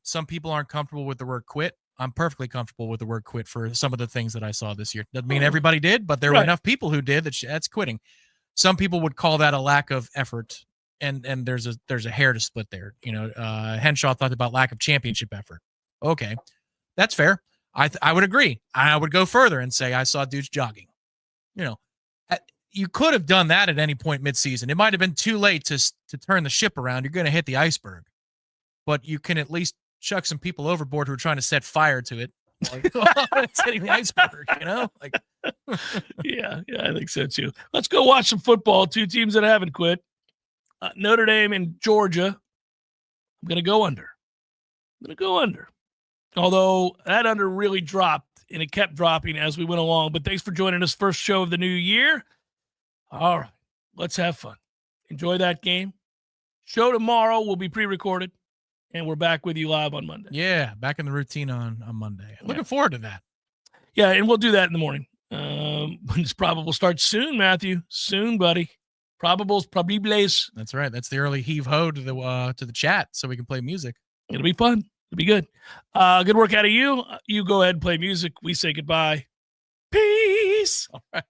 Some people aren't comfortable with the word quit. I'm perfectly comfortable with the word quit for some of the things that I saw this year. Doesn't mean everybody did, but there were enough people who did that's quitting. Some people would call that a lack of effort, and there's a hair to split there. You know, Henshaw thought about lack of championship effort. Okay, that's fair. I would agree. I would go further and say I saw dudes jogging. You know, you could have done that at any point midseason. It might have been too late to turn the ship around. You're going to hit the iceberg, but you can at least chuck some people overboard who are trying to set fire to it. Like, it's hitting the iceberg, you know? Like, yeah, I think so too. Let's go watch some football. Two teams that haven't quit. Notre Dame and Georgia. I'm going to go under. Although that under really dropped, and it kept dropping as we went along. But thanks for joining us. First show of the new year. All right, let's have fun. Enjoy that game. Show tomorrow will be pre-recorded, and we're back with you live on Monday. yeah, back in the routine on Monday. Looking forward to that. Yeah, and we'll do that in the morning. This probable starts soon, Matthew. Soon, buddy. Probables. That's right. That's the early heave-ho to the chat so we can play music. It'll be fun. It'll be good. Good work out of you. You go ahead and play music. We say goodbye. Peace. All right.